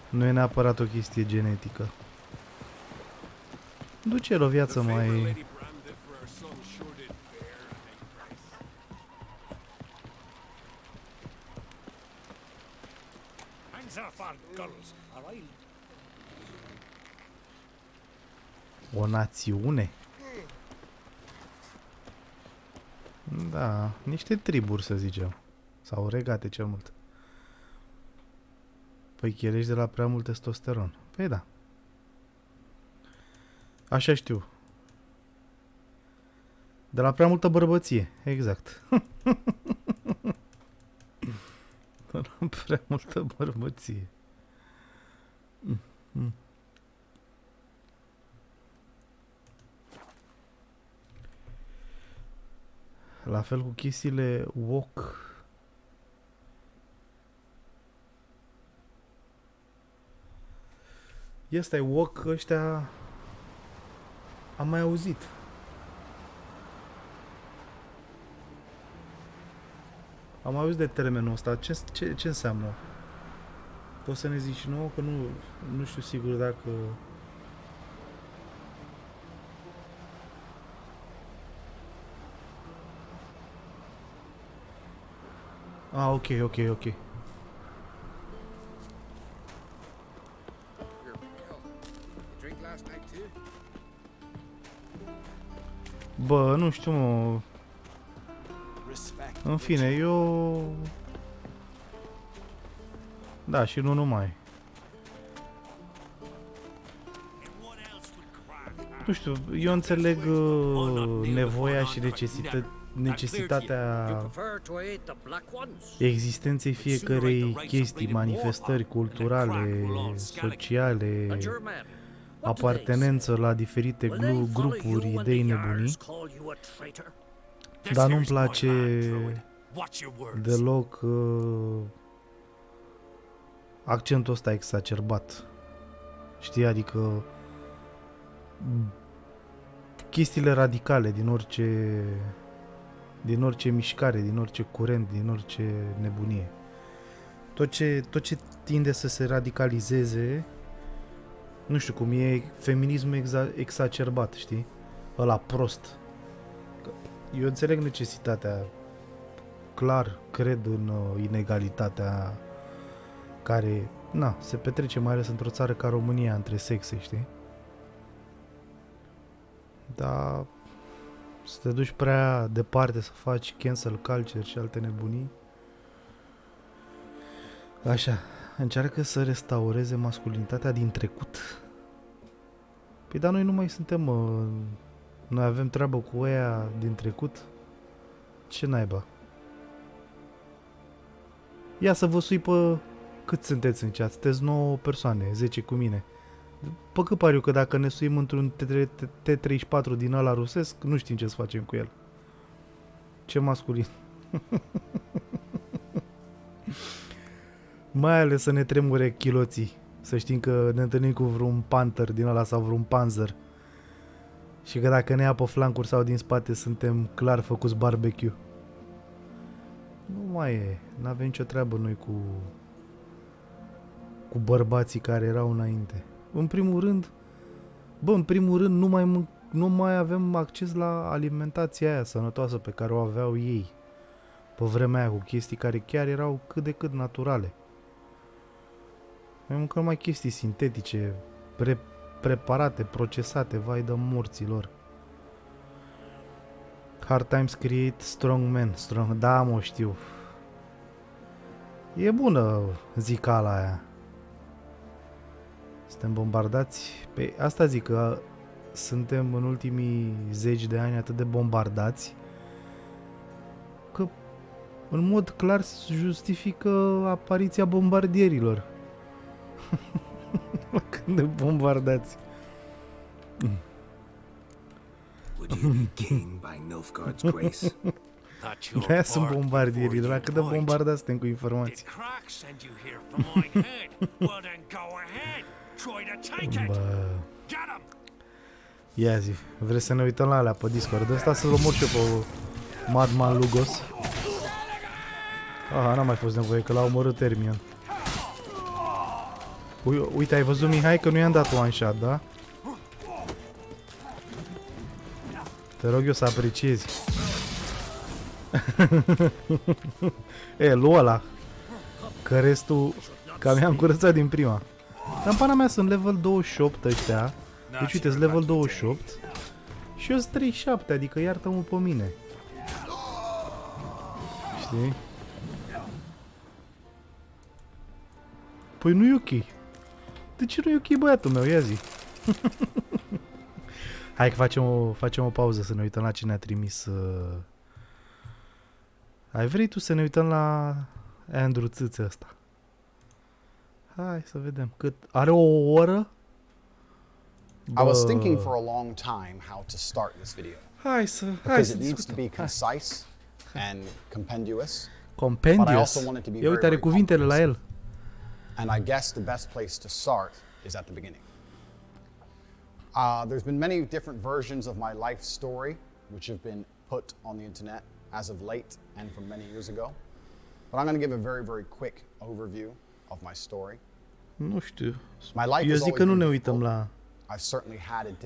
nu e neapărat o chestie genetică. Duce el o viață mai... O națiune? Da, niște triburi, să zicem. Sau regate, cel mult. Păi chelești de la prea mult testosteron. Păi da. Așa știu. De la prea multă bărbăție, exact. De la prea multă bărbăție. La fel cu chestiile wok. Este wok, ăștia am mai auzit. Am mai auzit de termenul ăsta. Ce înseamnă? Poți să ne zici și nouă? Că nu știu sigur dacă... Ah, ok. Bă, nu știu, mă. În fine, eu... Da, și nu numai. Nu știu, eu înțeleg nevoia și necesitatea existenței fiecărei chestii, manifestări culturale, sociale, apartenență la diferite grupuri, idei, nebunii, dar nu-mi place deloc accentul ăsta exacerbat. Știi, adică chestiile radicale din orice mișcare, din orice curent, din orice nebunie. Tot ce tinde să se radicalizeze, nu știu cum e feminismul exacerbat, știi? Ăla prost. Eu înțeleg necesitatea, clar, cred în inegalitatea care, se petrece mai ales într-o țară ca România între sexe, știi? Dar să te duci prea departe să faci cancel culture și alte nebunii. Așa, încearcă să restaureze masculinitatea din trecut. Păi dar noi nu mai suntem, noi avem treabă cu ăia din trecut. Ce naiba? Ia să vă sui pe cât sunteți în chat. Sunteți 9 persoane, 10 cu mine. Pe cât pariu că dacă ne suim într-un T34 din ăla rusesc, nu știm ce să facem cu el. Ce masculin. Mai ales să ne tremure chiloții. Să știm că ne întâlnim cu vreun panther din ăla sau vreun panzer. Și că dacă ne ia pe flancuri sau din spate suntem clar făcuți barbecue. Nu mai e. N-avem nicio treabă noi cu bărbații care erau înainte. În primul rând, nu mai avem acces la alimentația aia sănătoasă pe care o aveau ei pe vremea aia, cu chestii care chiar erau cât de cât naturale. Mai mâncăm numai chestii sintetice, preparate, procesate, vai de morților. Hard times create strong men. Da, mă, știu. E bună zicala aia. Suntem bombardați. Pe asta zic, că suntem în ultimii 10 de ani atât de bombardați că în mod clar se justifică apariția bombardierilor. Când de bombardați. De-aia sunt bombardierii, de la cât de bombardați suntem cu informații. Bă. Ia zi, vrei să ne uităm la alea pe Discord? Ăsta să-l omor și eu pe Madman Lugos. Aha, n-a mai fost nevoie, că l-a omorât Termion. Uite, ai văzut, Mihai, că nu i-am dat one shot, da? Te rog eu să apreciezi. Lua ăla. Că restul, că mi-am curățat din prima. Dar în pana mea sunt level 28 ăștia. Deci uite, sunt level 28. Și eu sunt 37, adică iartă-mă pe mine. Știi? Păi nu e ok. De ce nu e ok, băiatul meu? Ia zi. Hai că facem o pauză să ne uităm la ce ne-a trimis. Ai vrei tu să ne uităm la Andrew Țâță ăsta? Hai să vedem. Cât are o oră? I was thinking for a long time how to start this video. Hai să because it needs to be concise and compendious. Compendious. Ia uite, are cuvintele la el. And I guess the best place to start is at the beginning. There's been many different versions of my life story which have been put on the internet as of late and from many years ago. But I'm going to give a very, very quick overview of my story. Nu știu. My life Eu zic că nu ne uităm la...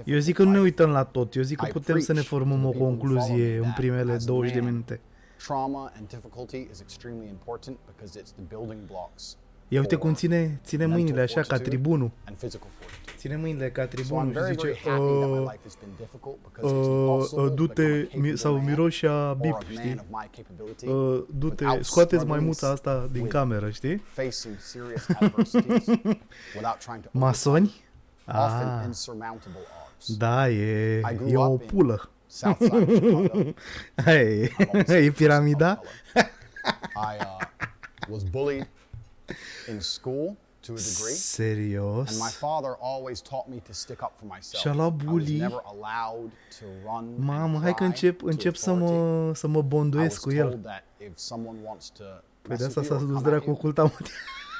Eu zic că nu ne uităm la tot. Eu zic că putem să ne formăm o concluzie în primele 20 de minute. Trauma and difficulty is extremely important because it's the building blocks. Ia uite cum ține mâinile așa ca tribunul. Ține mâinile ca tribunul și zice du-te sau miroșea bip, știi? Du-te, scoateți maimuța asta din cameră, știi? Masoni? often insurmountable odds. Da, e o pulă. South side of Chicago. E piramida? I was bullied in school to a degree. Serios? And my father always taught me to stick up for myself. Și-a luat I was bully. never allowed to run Mamă, and hai că cry încep to să authority. mă bonduiesc I cu was el. told that if someone wants to Păi de mess asta with s-a you or dus come at dracu you, oculta, mă.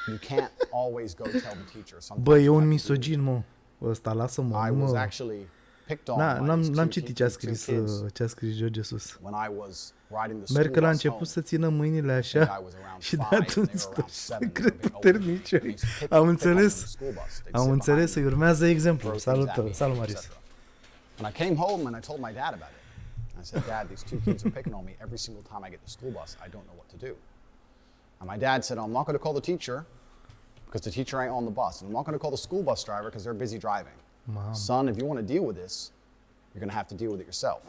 you can't always go tell the teacher. Sometimes Bă, e you un have to do it. misogin, mă. Ăsta, lasă-mă, I was mă. actually picked on by N-am these citit two kids ce a scris George sus. when I was riding the Merg school că la bus început home. să țină mâinile I așa think I was around și de 5 and atunci they were around se 7. They cred were a bit older. puternici. And they used to pick Am on me in the înțeles. school bus. They'd Am sit înțeles, behind îi me, urmează exemplu. throw things at Salut, me, salut, etc. Marius. And I came home and I told my dad about it. I said, Dad, these two kids are picking on me every single time I get the school bus. I don't know what to do. And my dad said, I'm not going to call the teacher because the teacher ain't on the bus. And I'm not going to call the school bus driver because they're busy driving. Mom. Son, if you want to deal with this, you're going to have to deal with it yourself.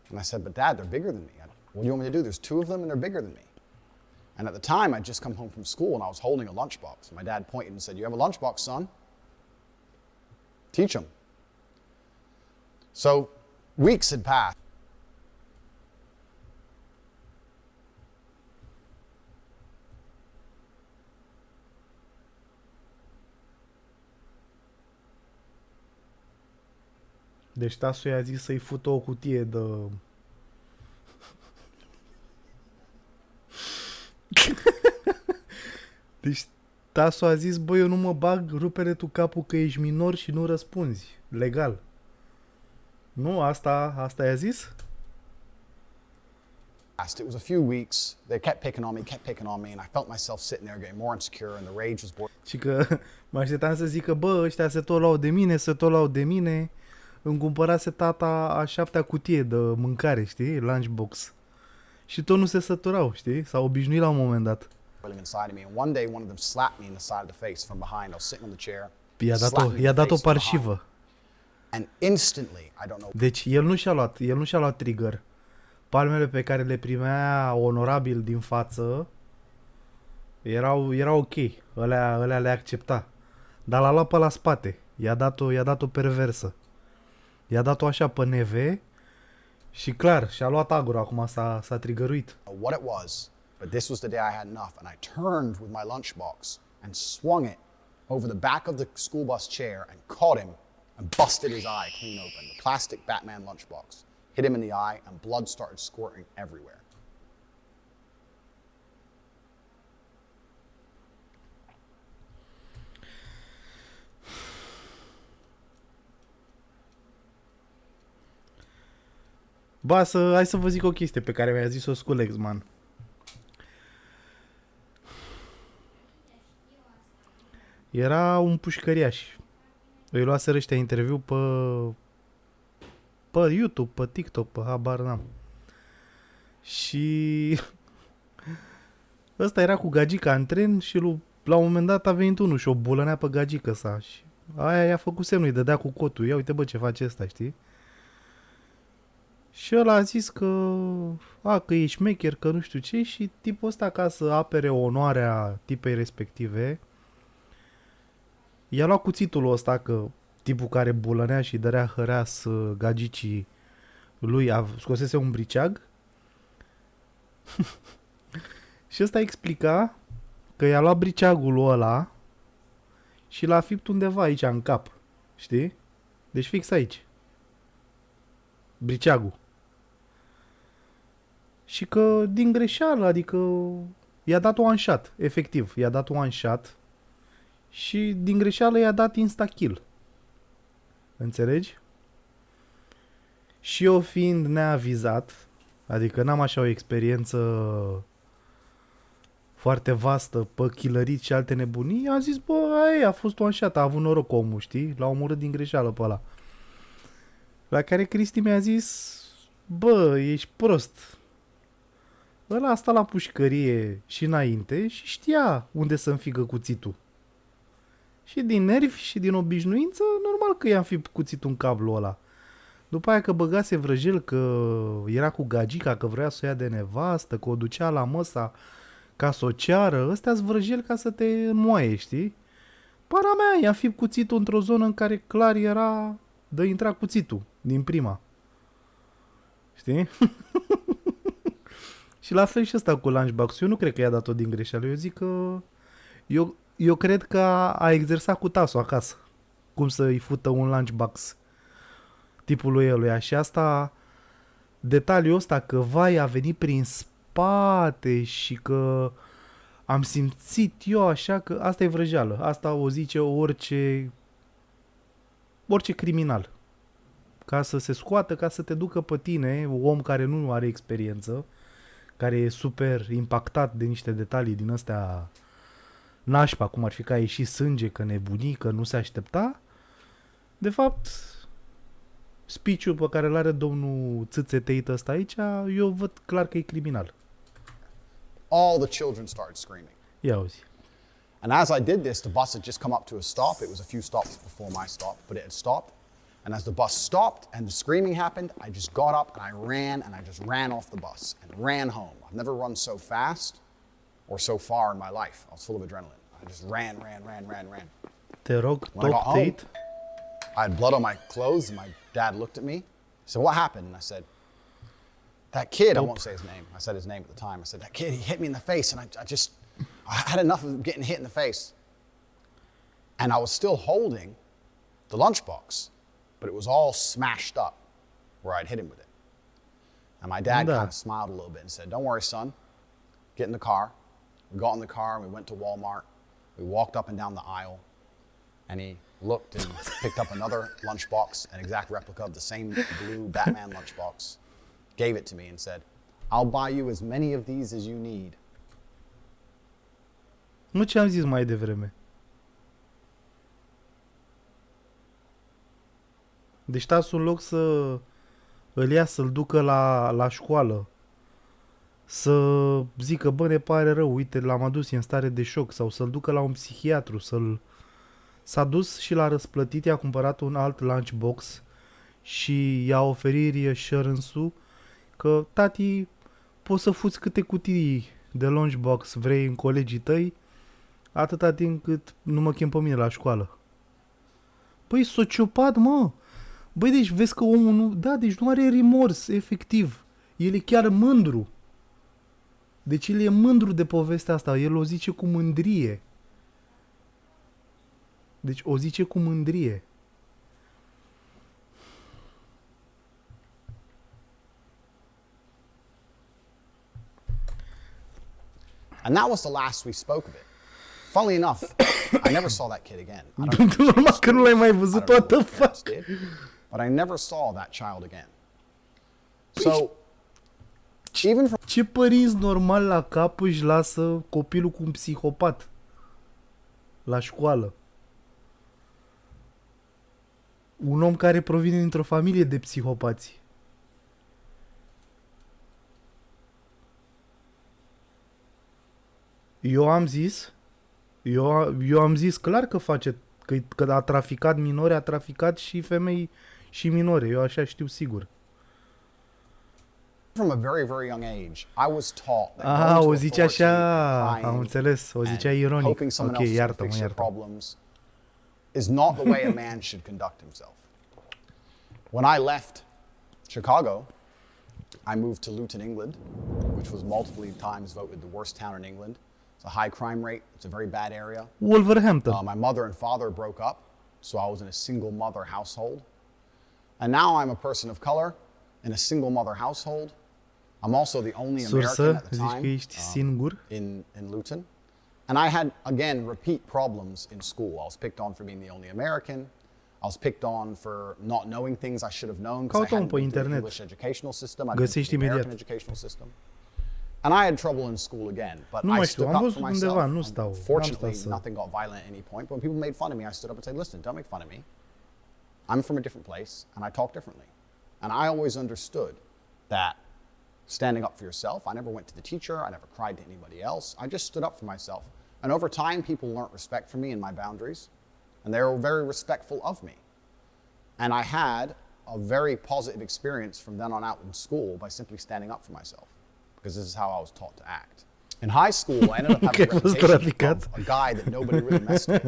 And I said, but Dad, they're bigger than me. What do you want me to do? There's two of them and they're bigger than me. And at the time, I'd just come home from school and I was holding a lunchbox. And my dad pointed and said, you have a lunchbox, son? Teach them. So weeks had passed. Deci tasul i-a zis să-i fută o cutie de... Deci tasul a zis, băi, eu nu mă bag, rupere tu capul că ești minor și nu răspunzi. Legal. Nu? Asta i-a zis? It was a few weeks. They kept picking on me, and I felt myself sitting there getting more insecure, and the rage was born. Și că mă așteptam să zică, bă, ăștia se tot luau de mine, îmi cumpărase tata a 7-a cutie de mâncare, știi, lunchbox. Și tot nu se săturau, știi, s-au obișnuit la un moment dat. Inside of me, and one day one of them slapped me in the side of the face from behind. I was sitting on the chair. I-a dat o parșivă. And instantly, I don't know. Deci el nu și-a luat trigger. Palmele pe care le primea onorabil din față erau ok. Ălea le accepta. Dar l-a luat pe la spate. I-a dat-o perversă. I-a dat-o așa pe neve și clar, și-a luat agro, acum s-a trigăruit. What it was, but this was the day I had enough, and I turned with my lunchbox and swung it over the back of the school bus chair and caught him and busted his eye clean open. The plastic Batman lunchbox hit him in the eye and blood started squirting everywhere. Ba, hai să vă zic o chestie pe care mi-a zis-o Sculex, man. Era un pușcăriaș. Îi luaseră ăștia interviu pe YouTube, pe TikTok, pe habar n-am. Și ăsta era cu gagica în tren și la un moment dat a venit unul și o bulănea pe gagică sa. Și aia i-a făcut semnul, îi dădea cu cotul. Ia uite, bă, ce face ăsta, știi? Și ăla a zis că e șmecher, că nu știu ce, și tipul ăsta, ca să apere onoarea tipei respective, i-a luat cuțitul ăsta, că tipul care bulănea și dărea hăreas gagicii lui scosese un briceag. Și ăsta explica că i-a luat briceagul ăla și l-a fipt undeva aici în cap, știi? Deci fix aici. Briceagul. Și că din greșeală, adică i-a dat one shot, efectiv, i-a dat one shot și din greșeală i-a dat insta-kill. Înțelegi? Și eu fiind neavizat, adică n-am așa o experiență foarte vastă pe killărit și alte nebunii, am zis, bă, a fost one shot, a avut noroc omul, știi? L-a omorât din greșeală pe ăla. La care Cristi mi-a zis, bă, ești prost. Ăla a stat la pușcărie și înainte și știa unde să înfigă cuțitul. Și din nervi și din obișnuință, normal că i-a înfipt cuțitul în cablul ăla. După aia că băgase vrăjel, că era cu gagica, că vrea să o ia de nevastă, că o ducea la măsa ca să o ceară, ăstea-s vrăjel ca să te înmoaie, știi? Pana mea, i-am fi cuțitul într-o zonă în care clar era de intra cuțitul din prima. Știi? Și la fel și ăsta cu lunchbox. Eu nu cred că i-a dat-o din greșeală. Eu zic că... Eu cred că a exersat cu tasul acasă. Cum să-i fută un lunchbox tipului eluia. Și asta... Detaliul ăsta că vai a venit prin spate și că am simțit eu așa că asta e vrăjeală. Asta o zice orice criminal. Ca să se scoată, ca să te ducă pe tine, om care nu are experiență, care e super impactat de niște detalii din astea nașpa, cum ar fi că a ieșit sânge, că nebunii, că nu se aștepta. De fapt, speech-ul pe care îl are domnul țâțeteit ăsta aici, eu văd clar că e criminal. All the children started screaming. Ia auzi. And as I did this, the bus had just come up to a stop. It was a few stops before my stop, but it had stopped. And as the bus stopped and the screaming happened, I just got up and I just ran off the bus and ran home. I've never run so fast or so far in my life. I was full of adrenaline. I just ran. Te rog, When I got top home, date. I had blood on my clothes and my dad looked at me. He said, "What happened?" And I said, "That kid," I won't say his name. I said his name at the time. I said, "That kid, he hit me in the face and I had enough of getting hit in the face." And I was still holding the lunchbox, but it was all smashed up where I'd hit him with it. And my dad kind of smiled a little bit and said, "Don't worry, son. Get in the car." We got in the car and we went to Walmart. We walked up and down the aisle and he looked and picked up another lunchbox, an exact replica of the same blue Batman lunchbox, gave it to me and said, "I'll buy you as many of these as you need." Nu ce am zis mai devreme. Deci tasul în loc să îl ia să-l ducă la școală, să zică, bă, ne pare rău, uite, l-am adus, e în stare de șoc, sau să-l ducă la un psihiatru, s-a dus și l-a răsplătit, i-a cumpărat un alt lunchbox și i-a oferit reassurance-ul că, tati, poți să fuți câte cutii de lunchbox vrei în colegii tăi, atâta timp cât nu mă chem pe mine la școală. Păi, sociopat, mă! Băi, deci vezi că omul nu... Da, deci nu are remors, efectiv. El e chiar mândru. Deci el e mândru de povestea asta. El o zice cu mândrie. Deci o zice cu mândrie. And that was the last we spoke of it. Funnily enough, I never saw that kid again. I don't know Normal că nu l-ai mai văzut toată fac. But I never saw that child again. So, even from... Ce părinți normal la cap își lasă copilul cu un psihopat la școală? Un om care provine dintr-o familie de psihopați. Eu am zis clar că că a traficat minori, a traficat și femei și minore. Eu așa știu sigur. From a very, very young age, I was taught that o zice așa, am înțeles, o zicea ironic. Ok, iartă-mă. Problems is not the way a man should conduct himself. When I left Chicago, I moved to Luton, England, which was multiple times voted the worst town in England. It's a high crime rate. It's a very bad area. Wolverhampton. My mother and father broke up, so I was in a single mother household. And now I'm a person of color in a single mother household. I'm also the only American at the time in Luton. And I had, again, repeat problems in school. I was picked on for being the only American. I was picked on for not knowing things I should have known because I hadn't been through the English educational system. I didn't the American educational system. And I had trouble in school again, but I stood up for myself. Fortunately, nothing got violent at any point. But when people made fun of me, I stood up and said, "Listen, don't make fun of me. I'm from a different place, and I talk differently." And I always understood that standing up for yourself, I never went to the teacher, I never cried to anybody else. I just stood up for myself. And over time, people learned respect for me and my boundaries, and they were very respectful of me. And I had a very positive experience from then on out in school by simply standing up for myself, because this is how I was taught to act. In high school, I ended up having Okay, a fost reputation traficat. of a guy that nobody really messed with.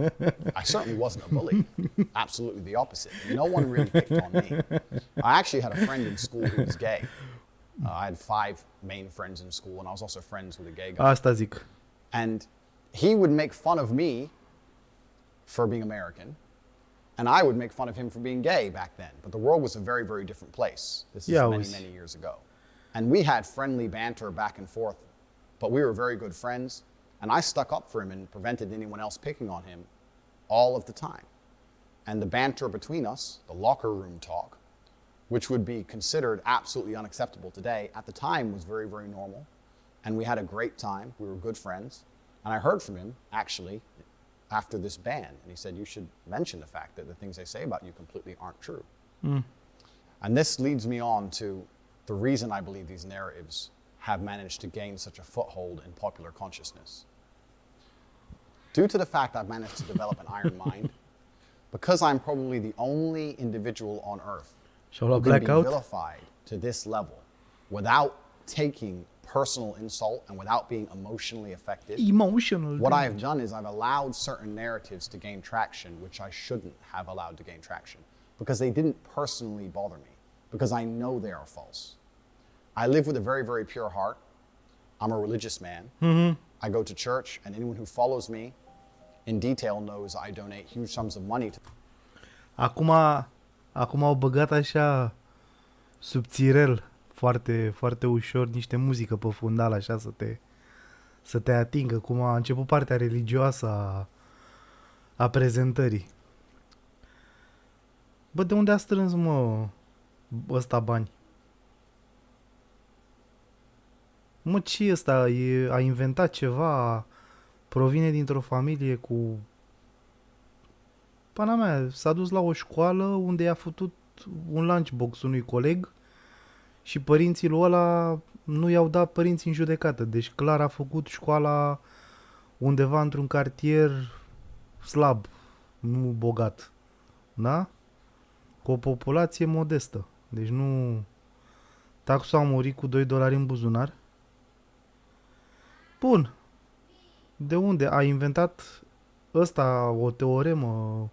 I certainly wasn't a bully. Absolutely the opposite. No one really picked on me. I actually had a friend in school who was gay. I had 5 main friends in school, and I was also friends with a gay guy. Asta zic. And he would make fun of me for being American, and I would make fun of him for being gay back then. But the world was a very, very different place. This is many, many years ago. And we had friendly banter back and forth, but we were very good friends, and I stuck up for him and prevented anyone else picking on him all of the time. And the banter between us, the locker room talk, which would be considered absolutely unacceptable today, at the time was very, very normal. And we had a great time. We were good friends. And I heard from him, actually, after this ban. And he said, you should mention the fact that the things they say about you completely aren't true. And this leads me on to the reason I believe these narratives have managed to gain such a foothold in popular consciousness. Due to the fact I've managed to develop an iron mind, because I'm probably the only individual on earth who can be vilified to this level without taking personal insult and without being emotionally affected. What I've done is I've allowed certain narratives to gain traction, which I shouldn't have allowed to gain traction, because they didn't personally bother me, because I know they are false. I live with a very, very pure heart. I'm a religious man. I go to church, and anyone who follows me in detail knows I donate huge sums of money to... Acum au băgat așa subțirel, foarte, foarte ușor, niște muzică pe fundal, așa, să te atingă, cum a început partea religioasă a prezentării. Bă, de unde a strâns, mă, ăsta bani? Mă, ce e ăsta? A inventat ceva? Provine dintr-o familie cu... Pana mea, s-a dus la o școală unde i-a făcut un lunchbox unui coleg și părinții lui ăla nu i-au dat părinții în judecată. Deci clar a făcut școala undeva într-un cartier slab, nu bogat. Da? Cu o populație modestă. Deci nu... Taxul a murit cu $2 în buzunar. Bun. De unde? A inventat ăsta o teoremă.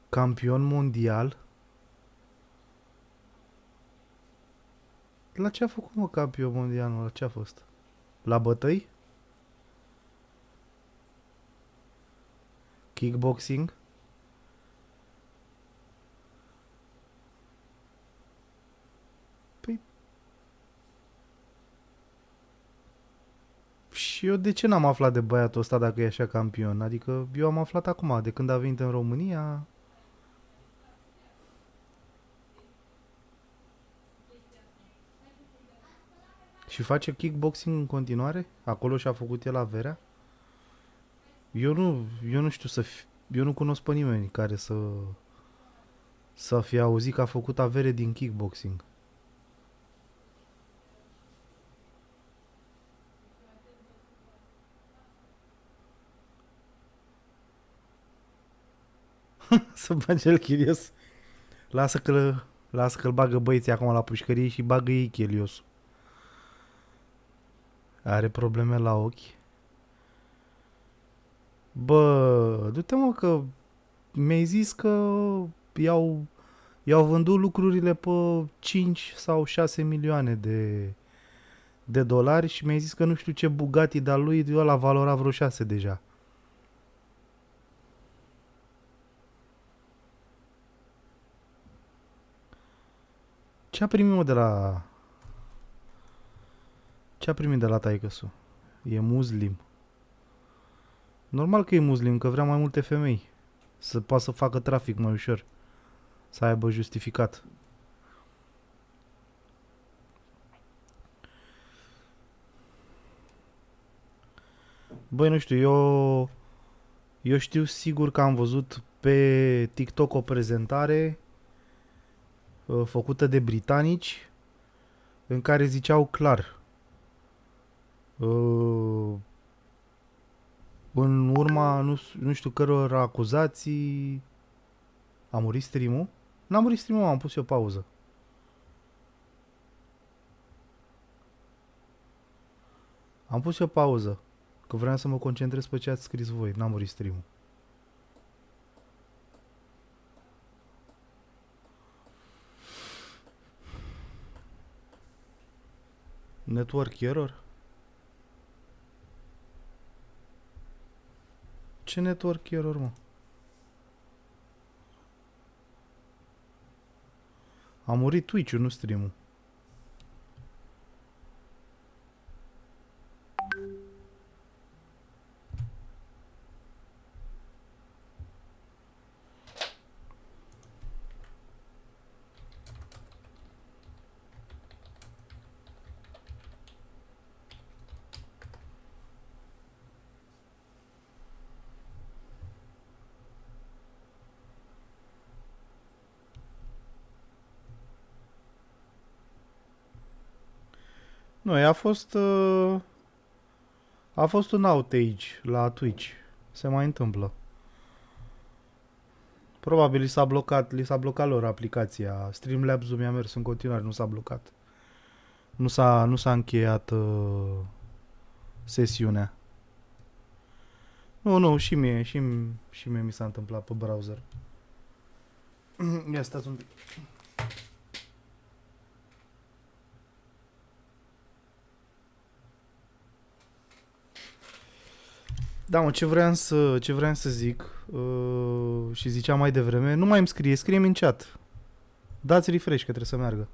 Campion mondial. La ce a făcut, mă, campion mondial? La ce a fost? La bătăi? Kickboxing? Păi... Și eu de ce n-am aflat de băiatul ăsta dacă e așa campion? Adică eu am aflat acum, de când a venit în România... Și face kickboxing în continuare? Acolo și-a făcut el averea? Eu nu știu eu nu cunosc pe nimeni care să fie auzit că a făcut avere din kickboxing. Să bage el chilios. Lasă că-l bagă băieții acum la pușcărie și bagă ei chiliosul. Are probleme la ochi. Bă, du-te, mă, că mi-ai zis că i-au vândut lucrurile pe 5 sau 6 milioane de dolari și mi-ai zis că nu știu ce Bugatti de-a lui, ăla valora vreo 6 deja. Ce a primit, mă, de la... Ce a primit de la taică-su? E muslim. Normal că e muslim, că vrea mai multe femei. Să poată să facă trafic mai ușor. Să aibă justificat. Băi, nu știu, eu știu sigur că am văzut pe TikTok o prezentare făcută de britanici în care ziceau clar în urma nu știu căror acuzații a murit stream-ul? N-a murit stream-ul, am pus eu pauză. Am pus eu pauză, că vreau să mă concentrez pe ce ați scris voi. N-am murit stream-ul. Network error? Ce network error, mă? A murit Twitch-ul, nu stream-ul. Nu, a fost un outage la Twitch. Se mai întâmplă. Probabil li s-a blocat lor aplicația. Streamlabs-ul mi-a mers în continuare, nu s-a blocat. Nu s-a încheiat sesiunea. Nu, și mie mi s-a întâmplat pe browser. Ia stați un pic. Da, mă, ce vreau să zic și ziceam mai devreme, nu mai îmi scrie-mi în chat. Dați refresh că trebuie să meargă.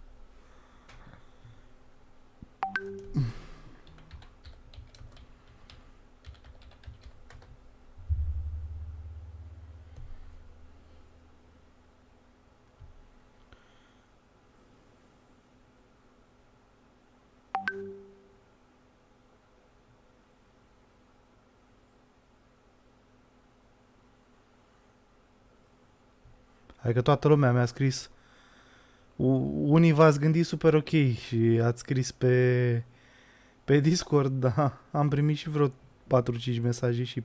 Adică toată lumea mi-a scris. Unii v-ați gândit super ok și ați scris pe Discord, da, am primit și vreo 4-5 mesaje și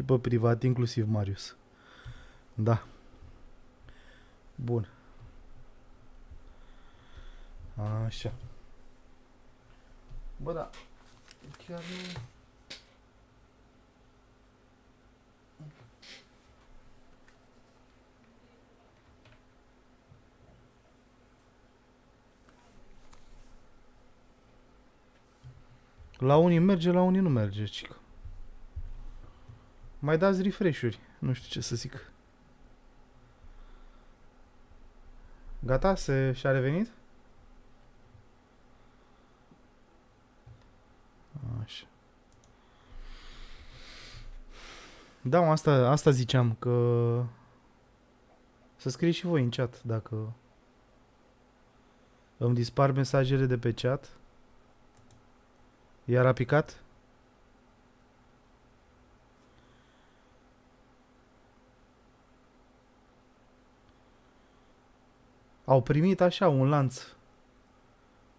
pe privat, inclusiv Marius. Da. Bun. Așa. Bă, da. Chiar nu... La unii merge, la unii nu merge, cică. Mai dați refresh-uri. Nu știu ce să zic. Gata? Și-a revenit? Așa. Da, asta ziceam, că să scrieți și voi în chat dacă îmi dispar mesajele de pe chat. Iar a picat? Au primit așa un lanț.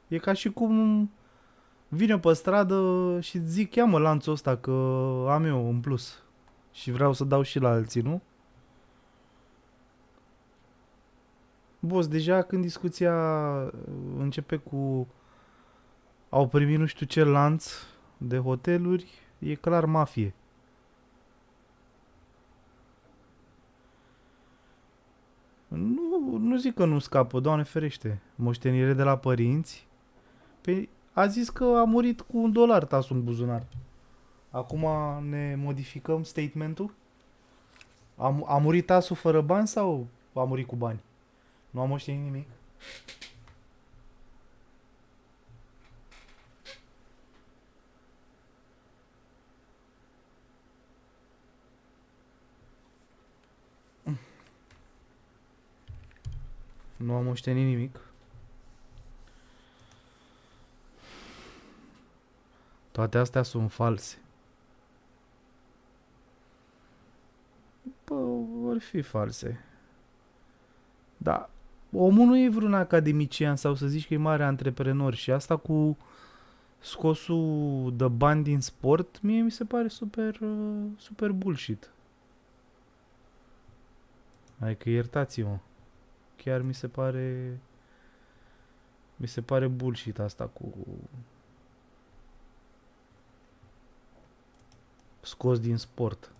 E ca și cum vine pe stradă și zic, ia mă lanțul ăsta că am eu în plus. Și vreau să dau și la alții, nu? Boss, deja când discuția începe cu au primit nu știu ce lanț de hoteluri, e clar mafie. Nu zic că nu scapă, Doamne ferește. Moștenire de la părinți. Păi a zis că a murit cu $1 tasul în buzunar. Acum ne modificăm statementul? A murit tasul fără bani sau a murit cu bani? Nu am moștenit nimic. Nu am moștenit nimic. Toate astea sunt false. Bă, vor fi false. Da, omul nu e vreun academician sau să zici că e mare antreprenor și asta cu scosul de bani din sport, mie mi se pare super bullshit. Adică iertați-mă. Chiar mi se pare bullshit asta cu scos din sport.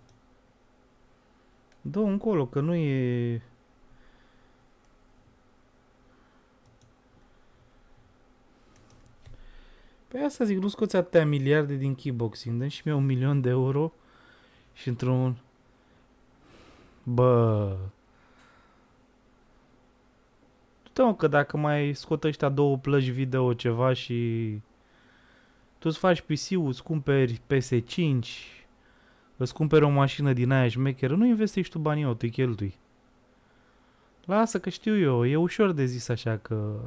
Dă încolo, că nu e... Păi asta zic, nu scoți atâtea miliarde din kickboxing, dă și mie 1.000.000 de euro și într-un... Bă... Du-te, că dacă mai scot ăștia 2 plăci video ceva și... Tu îți faci PC-ul, îți cumperi PS5, îți cumperi o mașină din aia șmecheră, nu investești tu banii, tu îi cheltui. Lasă că știu eu, e ușor de zis așa că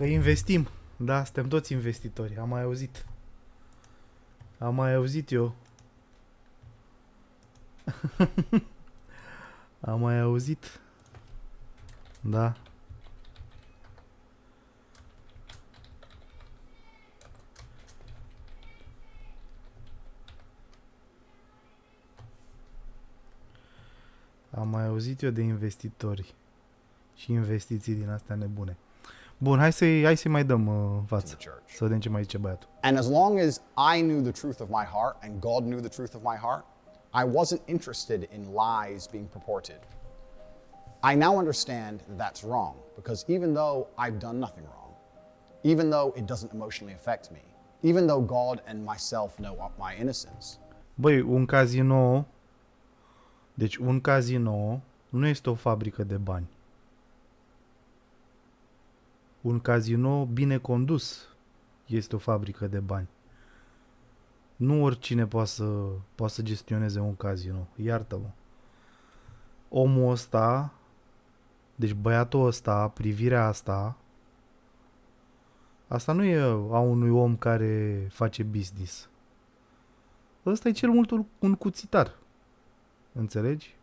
investim. Da, suntem toți investitori, am mai auzit. Am mai auzit eu. Am mai auzit. Da. Am mai auzit eu de investitori și investiții din astea nebune. Bun, hai să-i mai dăm față. Să vedem ce mai zice băiatul. And as long as I knew the truth of my heart and God knew the truth of my heart, I wasn't interested in lies being purported. I now understand that that's wrong because even though I've done nothing wrong, even though it doesn't emotionally affect me, even though God and myself know my innocence. Băi, un casino... Deci un casino nu este o fabrică de bani. Un casino bine condus este o fabrică de bani. Nu oricine poate să gestioneze un casino. Iartă-mă. Omul ăsta, deci băiatul ăsta, privirea asta, asta nu e a unui om care face business. Ăsta e cel mult un cuțitar. Înțelegi?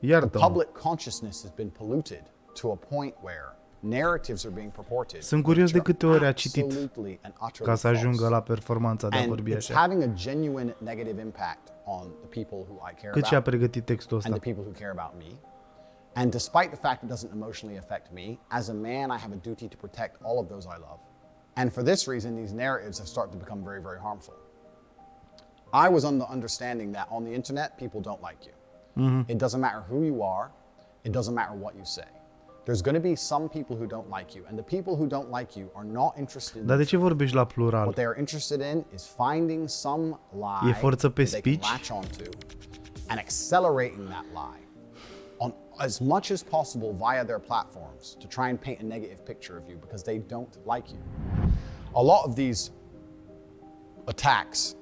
Iartă-mă. Public consciousness has been polluted to a point where narratives are being purported. Sunt curios de câte ori a citit ca să ajungă la performanța de a vorbi așa. Having a genuine negative impact on the people who I care Cât și-a about pregătit textul ăsta. and the people who care about me. And despite the fact it doesn't emotionally affect me, as a man I have a duty to protect all of those I love. And for this reason, these narratives have started to become very, very harmful. I was on the understanding that on the internet, people don't like you. It doesn't matter who you are. It doesn't matter what you say. There's going to be some people who don't like you. And the people who don't like you are not interested in... Dar de ce vorbești la plural? What they are interested in is finding some lie E forță pe that they can speech? latch onto and accelerating that lie on as much as possible via their platforms to try and paint a negative picture of you because they don't like you. A lot of these attacks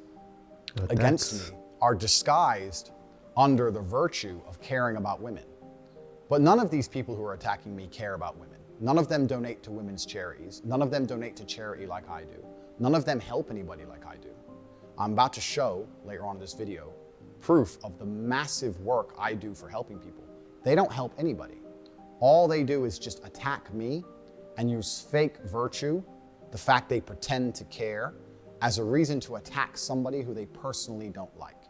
against me are disguised under the virtue of caring about women. But none of these people who are attacking me care about women. None of them donate to women's charities. None of them donate to charity like I do. None of them help anybody like I do. I'm about to show, later on in this video, proof of the massive work I do for helping people. They don't help anybody. All they do is just attack me and use fake virtue, the fact they pretend to care, as a reason to attack somebody who they personally don't like.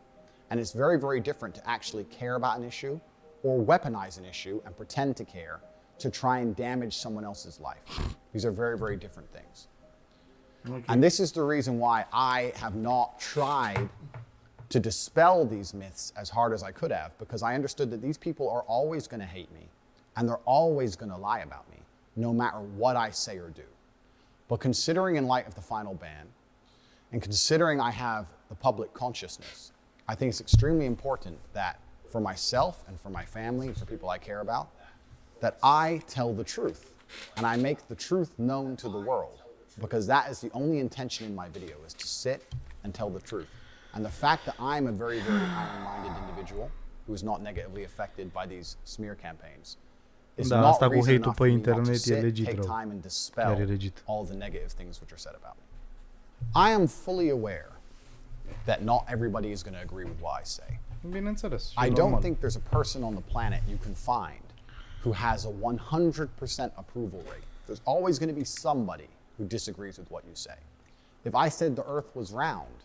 And it's very, very different to actually care about an issue or weaponize an issue and pretend to care to try and damage someone else's life. These are very, very different things. Okay. And this is the reason why I have not tried to dispel these myths as hard as I could have, because I understood that these people are always going to hate me and they're always going to lie about me, no matter what I say or do. But considering in light of the final ban, and considering I have the public consciousness, I think it's extremely important that for myself and for my family and for people I care about, that I tell the truth and I make the truth known to the world, because that is the only intention in my video, is to sit and tell the truth. And the fact that I'm a very, very iron-minded individual who is not negatively affected by these smear campaigns is not reason enough for me not to sit, take time and dispel all the negative things which are said about me. I am fully aware that not everybody is going to agree with what I say. I don't think there's a person on the planet you can find who has a 100% approval rate. There's always going to be somebody who disagrees with what you say. If I said the earth was round,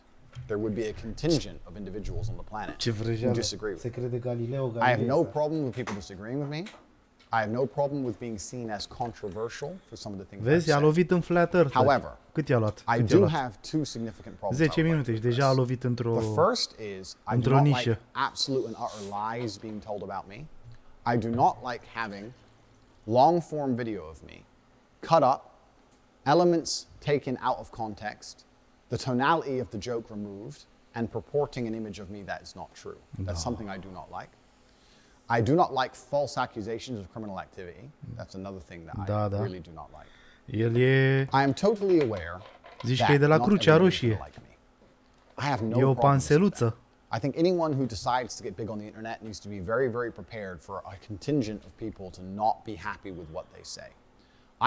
there would be a contingent of individuals on the planet who disagree with me. I have no problem with people disagreeing with me. I have no problem with being seen as controversial for some of the things Vezi, I've a said. lovit în Flat Earth. However, Cât i-a luat? I Cât i-a do luat? have two significant problems. 10 minute și deja a lovit într-o... The first is I do într-o not nișă. like absolute and utter lies being told about me. I do not like having long form video of me, cut up, elements taken out of context, the tonality of the joke removed, and purporting an image of me that is not true. That's something I do not like. I do not like false accusations of criminal activity. That's another thing that I really do not like. El e... I am totally aware Zici that că e de la not Crucea everybody Roșie. can like me. I have no E o problems with panseluță. that. I think anyone who decides to get big on the internet needs to be very, very prepared for a contingent of people to not be happy with what they say.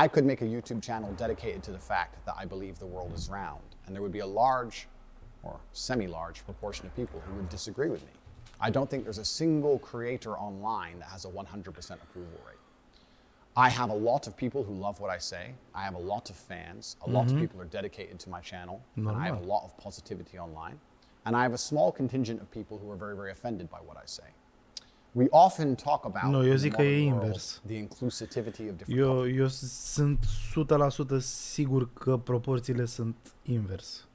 I could make a YouTube channel dedicated to the fact that I believe the world is round, and there would be a large or semi-large proportion of people who would disagree with me. I don't think there's a single creator online that has a 100% approval rate. I have a lot of people who love what I say. I have a lot of fans. A lot of people are dedicated to my channel. And I have a lot of positivity online. And I have a small contingent of people who are very, very offended by what I say. We often talk about No, eu zic că e in the modern invers. world, the inclusivity of different cultures. Eu sunt 100% sigur că proporțiile sunt invers.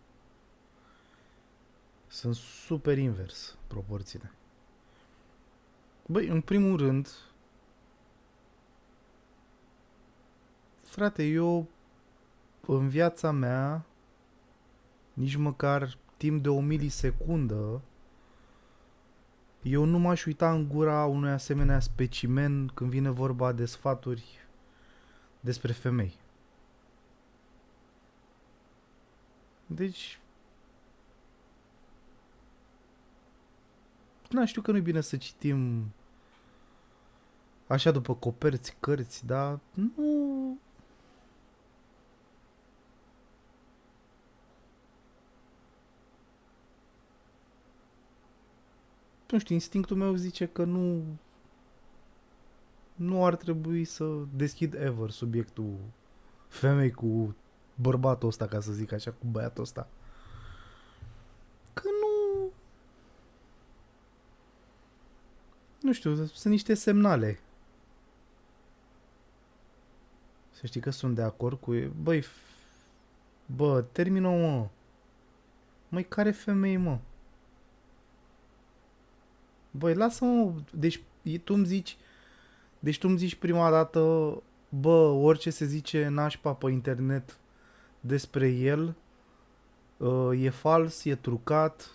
Sunt super invers proporțiile. Băi, în primul rând, frate, eu în viața mea nici măcar timp de o milisecundă eu nu m-aș uita în gura unui asemenea specimen când vine vorba de sfaturi despre femei. Deci, știu că nu e bine să citim așa după coperți, cărți, dar nu... Nu știu, instinctul meu zice că nu ar trebui să deschid ever subiectul femei cu bărbatul ăsta, ca să zic așa, cu băiatul ăsta. Că nu știu, sunt niște semnale. Să știi că sunt de acord cu ei. Băi, termină, mă. Măi, care femei, mă? Băi, lasă-mă, deci tu îmi zici prima dată, orice se zice nașpa pe internet despre el, e fals, e trucat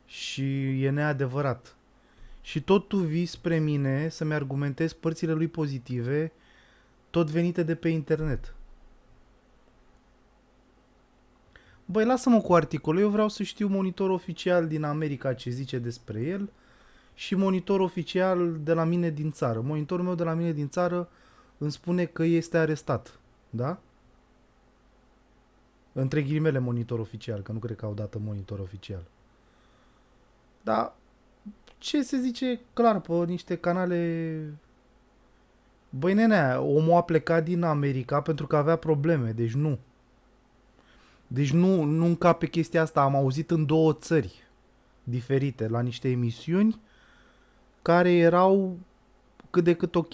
și e neadevărat. Și tot tu vii spre mine să-mi argumentezi părțile lui pozitive, tot venite de pe internet. Băi, lasă-mă cu articolul, eu vreau să știu monitorul oficial din America ce zice despre el și monitorul oficial de la mine din țară. Monitorul meu de la mine din țară îmi spune că este arestat. Da? Între ghilimele monitor oficial, că nu cred că au dat monitor oficial. Dar ce se zice clar pe niște canale... Băi, nenea, omul a plecat din America pentru că avea probleme, deci nu. Deci nu încape chestia asta. Am auzit în 2 țări diferite la niște emisiuni care erau cât de cât ok.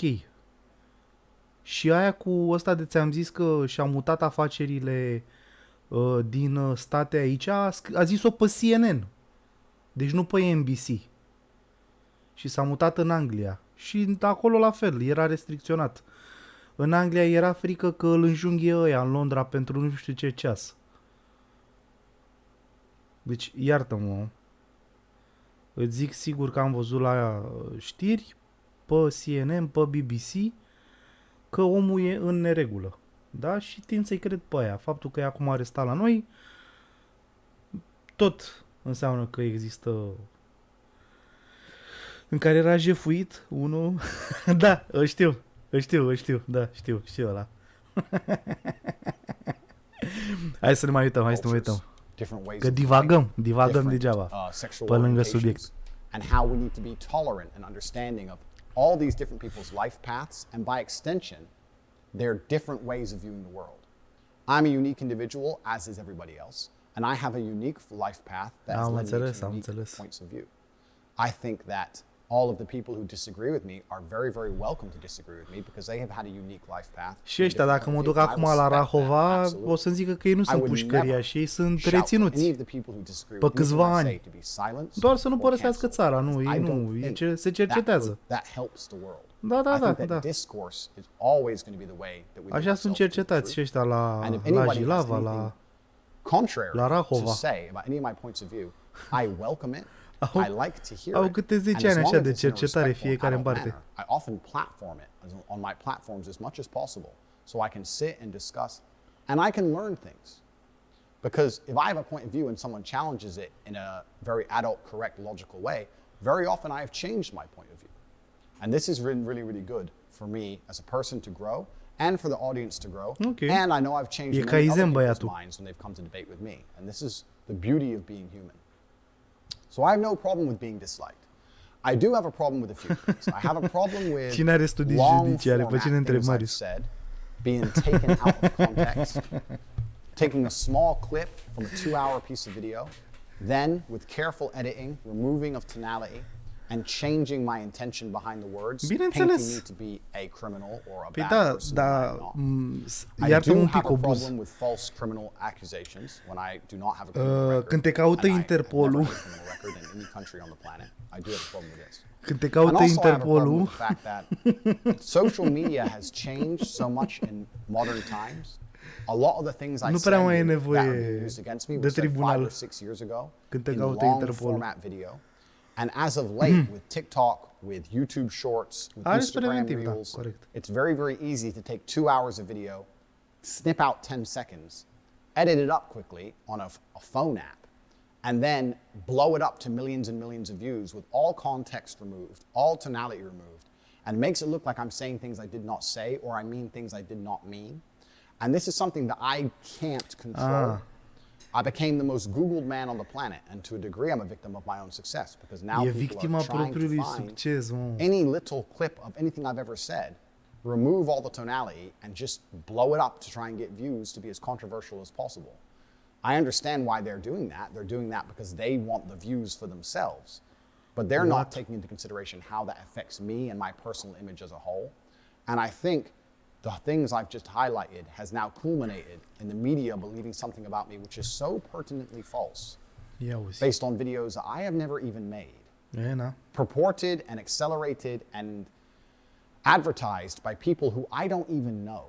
Și aia cu ăsta de ți-am zis că și-a mutat afacerile din state aici, a zis-o pe CNN. Deci nu pe NBC. Și s-a mutat în Anglia. Și acolo la fel, era restricționat. În Anglia era frică că îl înjunghe ăia în Londra pentru nu știu ce ceas. Deci, iartă-mă, îți zic sigur că am văzut la știri, pe CNN, pe BBC, că omul e în neregulă. Da? Și tind să-i cred pe aia. Faptul că e acum arestat la noi, tot înseamnă că există... În care era jefuit unul... Da, îl știu, da, știu ăla. Hai să ne mai uităm, Că divagăm degeaba pe lângă subiect. And how we need to be tolerant and understanding of all these different people's life paths, and by extension, their different ways of viewing the world. I'm a unique individual, as is everybody else, and I have a unique life path that has led me to unique points of view. I think that all of the people who disagree with me are very, very welcome to disagree with me because they have had a unique life path. Și ăștia, dacă mă duc acum la Rahova, o să-mi zică că ei nu sunt pușcăriași, ei sunt reținuți pe câțiva ani. Doar să nu părăsească țara, nu, ei nu, ei se cercetează. Da. Așa sunt cercetați și ăștia la Jilava, la Rahova. Au câte 10 ani așa de cercetare fiecare în parte. I often platform it on my platforms as much as possible so I can sit and discuss and I can learn things. Because if I have a point of view and someone challenges it in a very adult, correct, logical way, very often I have changed my point of view. And this has been really, really good for me as a person to grow and for the audience to grow. Okay. And I know I've changed many other people's minds when they've come to debate with me. And this is the beauty of being human. So I have no problem with being disliked. I do have a problem with a few things. I have a problem with long format things I've said being taken out of context, taking a small clip from a 2-hour piece of video, then with careful editing, removing of tonality, and changing my intention behind the words, painting me to be a criminal or a bad person when I'm not. I do have a problem with false criminal accusations when I do not have a criminal record. Când te caută Interpolul, I do have a problem with this. Când te caută Interpolul, the fact that social media has changed so much in modern times. A lot of the things I said that were used against me were said 5 or 6 years ago in long format video. And as of late, with TikTok, with YouTube Shorts, with Instagram Reels, it's very, very easy to take 2 hours of video, snip out 10 seconds, edit it up quickly on a phone app, and then blow it up to millions and millions of views with all context removed, all tonality removed, and makes it look like I'm saying things I did not say or I mean things I did not mean. And this is something that I can't control. I became the most Googled man on the planet, and to a degree, I'm a victim of my own success because now people are trying to find any little clip of anything I've ever said, remove all the tonality, and just blow it up to try and get views to be as controversial as possible. I understand why they're doing that. They're doing that because they want the views for themselves, but they're not taking into consideration how that affects me and my personal image as a whole. And I think the things I've just highlighted has now culminated in the media believing something about me which is so pertinently false, based on videos that I have never even made, purported and accelerated and advertised by people who I don't even know,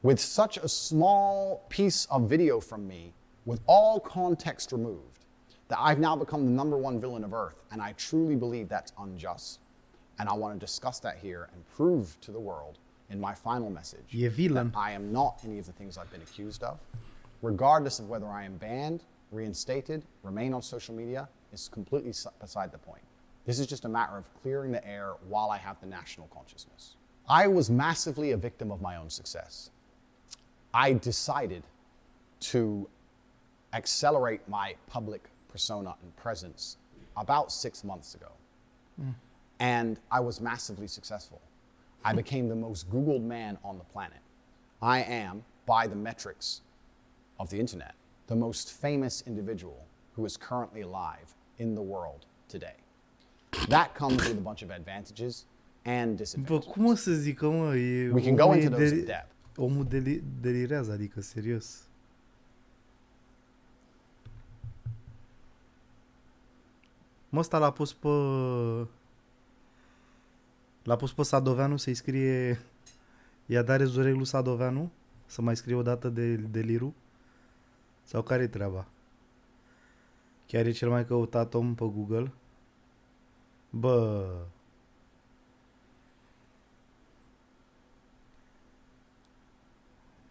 with such a small piece of video from me, with all context removed, that I've now become the #1 villain of Earth, and I truly believe that's unjust. And I want to discuss that here and prove to the world in my final message that I am not any of the things I've been accused of, regardless of whether I am banned, reinstated, remain on social media, is completely beside the point. This is just a matter of clearing the air while I have the national consciousness. I was massively a victim of my own success. I decided to accelerate my public persona and presence about 6 months ago. And I was massively successful. I became the most Googled man on the planet. I am, by the metrics of the internet, the most famous individual who is currently alive in the world today. That comes with a bunch of advantages and disadvantages. Cum o să zică, mă, we can go into those in depth. Omul delirează, adică serios. Mă, ăsta l-a pus pe Sadoveanu să-i scrie i-a dat rezureglu Sadoveanu să mai scrie o dată de Liru? Sau care-i treaba? Chiar e cel mai căutat om pe Google? Bă...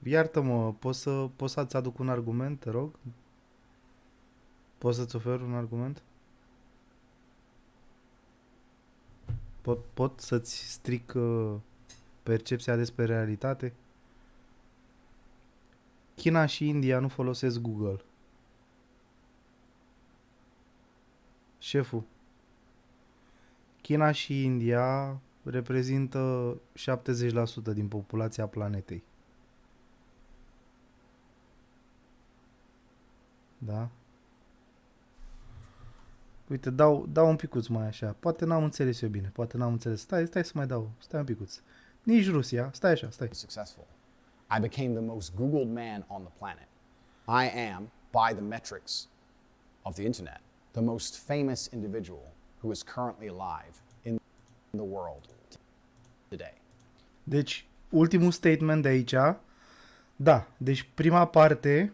Iartă-mă, poți să-ți aduc un argument, te rog? Poți să-ți ofer un argument? Pot să-ți stric percepția despre realitate? China și India nu folosesc Google. Șeful. China și India reprezintă 70% din populația planetei. Da? Uite, dau un picuț mai așa. Poate n-am înțeles eu bine. Poate n-am înțeles. Stai să mai dau. Stai un picuț. Nici Rusia. Stai așa, stai. Successful. I became the most Googled man on the planet. I am, by the metrics of the internet, the most famous individual who is currently alive in the world today. Deci, ultimul statement de aici, da, deci prima parte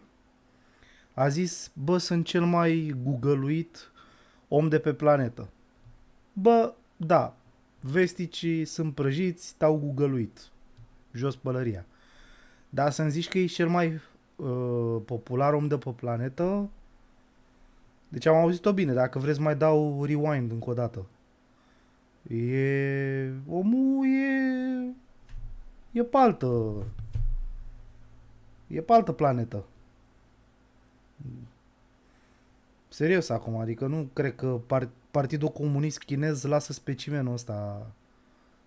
a zis, bă, sunt cel mai googăluit om de pe planetă. Bă, da, vesticii sunt prăjiți, t-au googăluit. Jos pălăria. Dar să-mi zici că e cel mai popular om de pe planetă, deci am auzit-o bine, dacă vreți mai dau rewind încă o dată. Omul e pe altă planetă. Serios acum, adică nu cred că Partidul Comunist Chinez lasă specimenul ăsta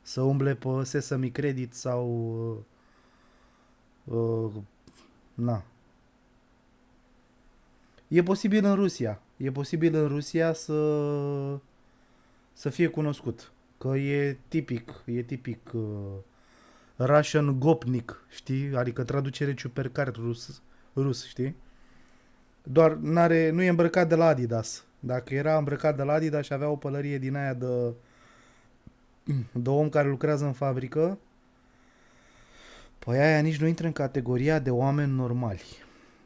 să umble pe Sesame Credit sau na. E posibil în Rusia. E posibil în Rusia să fie cunoscut. Că e tipic Russian gopnik, știi? Adică traducere ciupercar rus, știi? Doar nu e îmbrăcat de la Adidas. Dacă era îmbrăcat de la Adidas și avea o pălărie din aia de om care lucrează în fabrică, păi aia nici nu intră în categoria de oameni normali.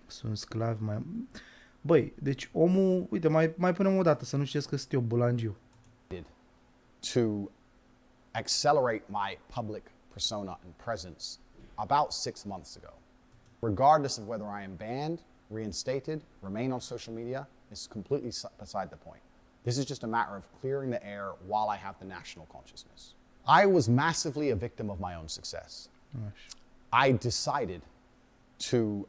Sunt sclavi mai... Băi, deci omul... Uite, mai punem o dată, să nu știți că sunt eu bulangiu. To accelerate my public persona and presence about 6 months ago. Regardless of whether I am banned, reinstated, remain on social media, is completely beside the point. This is just a matter of clearing the air while I have the national consciousness. I was massively a victim of my own success. I decided to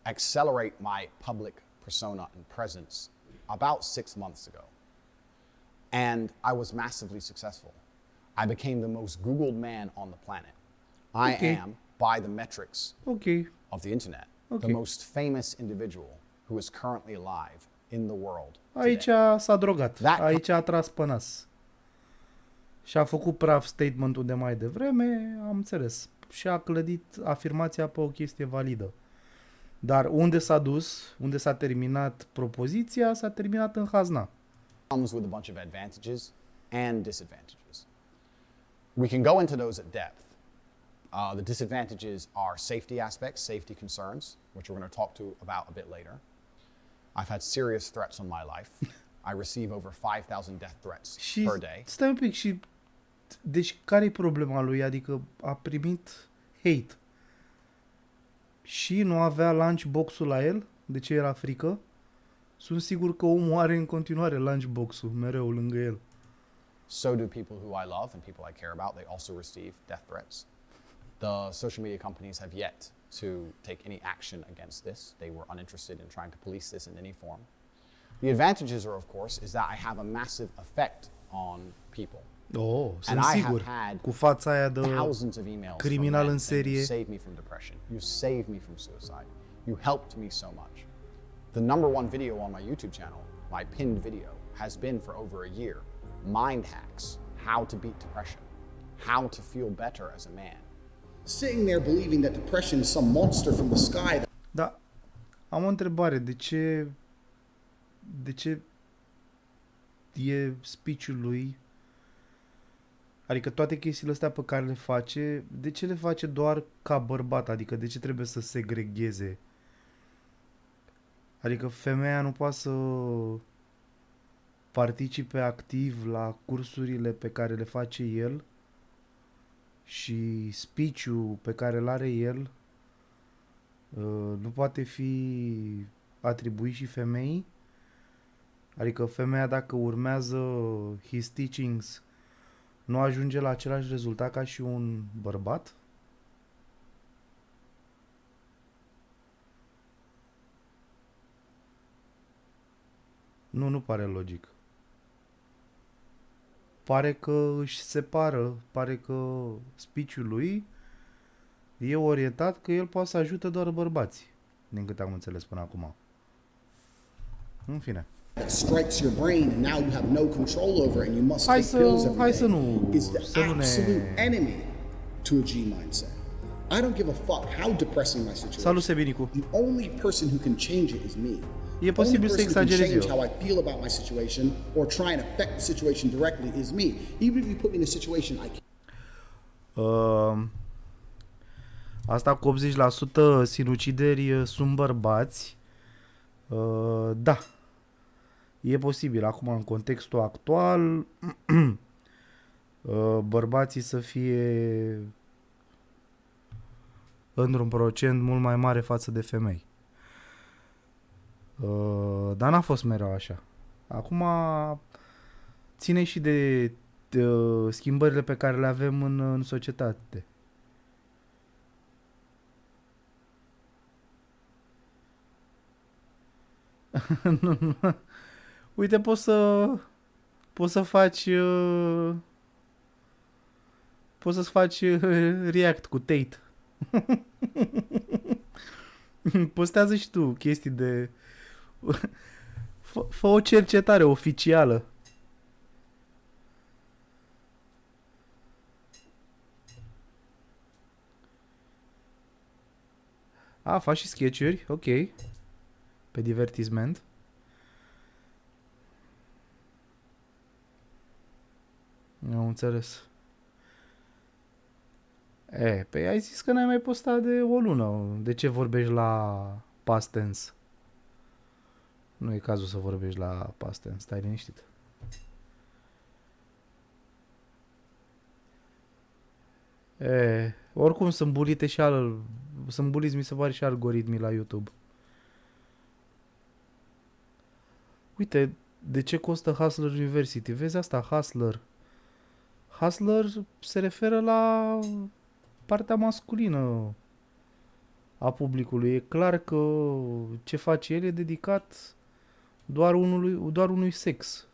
accelerate my public persona and presence about 6 months ago. And I was massively successful. I became the most Googled man on the planet. I am, by the metrics of the internet, the most famous individual who is currently alive in the world today. Aici s-a drogat. Aici a tras pe nas. Și a făcut praf statementul de mai devreme, am înțeles. Și a clădit afirmația pe o chestie validă. Dar unde s-a dus, unde s-a terminat propoziția, s-a terminat în hazna. Comes with a bunch of advantages and disadvantages. We can go into those at depth. The disadvantages are safety aspects, safety concerns, which we're going to talk about a bit later. I've had serious threats on my life. I receive over 5,000 death threats per day. Stai un pic, și deci care-i problema lui? Adică a primit hate. Și nu avea lunchbox-ul la el? De ce era frică? Sunt sigur că omul are în continuare lunchbox-ul mereu lângă el. So do people who I love and people I care about. They also receive death threats. The social media companies have yet to take any action against this. They were uninterested in trying to police this in any form. The advantages are, of course, is that I have a massive effect on people. Oh, sunt sigur. Cu fața aia de criminal în serie. You saved me from depression. You saved me from suicide. You helped me so much. The #1 video on my YouTube channel, my pinned video, has been for over a year. Mind hacks, how to beat depression, how to feel better as a man. Sitting there believing that depression is some monster from the sky. Da, am o întrebare. De ce e speech-ul lui, adică toate chestiile astea pe care le face, de ce le face doar ca bărbat? Adică de ce trebuie să segregheze? Adică femeia nu poate să participe activ la cursurile pe care le face el și speech-ul pe care îl are el nu poate fi atribuit și femeii? Adică femeia, dacă urmează his teachings, nu ajunge la același rezultat ca și un bărbat? Nu pare logic. Pare că își separă, pare că speech-ul lui e orientat că el poate să ajute doar bărbați, din câte am înțeles până acum. În fine. that strikes your brain and now you have no control over it and you must Hai take pills să, every hai să day nu, is the să nu absolute ne... enemy to a G mindset. I don't give a fuck how depressing my situation. Salut, Sebinicu. The only person who can change it is me. E posibil să exagerez eu. How I feel about my situation or try and affect the situation directly is me. Even if you put me in a situation I can't. Asta cu 80% sinucideri sunt bărbați. Da. E posibil. Acum, în contextul actual, bărbații să fie într-un procent mult mai mare față de femei. Dar n-a fost mereu așa. Acum ține și de schimbările pe care le avem în societate. Uite, poți să faci poți să-ți faci react cu Tate. Postează și tu chestii de... Fă o cercetare oficială. Faci și sketch-uri, ok. Pe divertisment. Nu înțeles. Păi ai zis că n-ai mai postat de o lună. De ce vorbești la past tense? Nu e cazul să vorbești la past tense, stai liniștit. Oricum sunt bulite și sunt buliți, mi se pare, și algoritmii la YouTube. Uite, de ce costă Hustler University? Vezi asta, Hustler. Hustler se referă la partea masculină a publicului. E clar că ce face el e dedicat doar unui sex.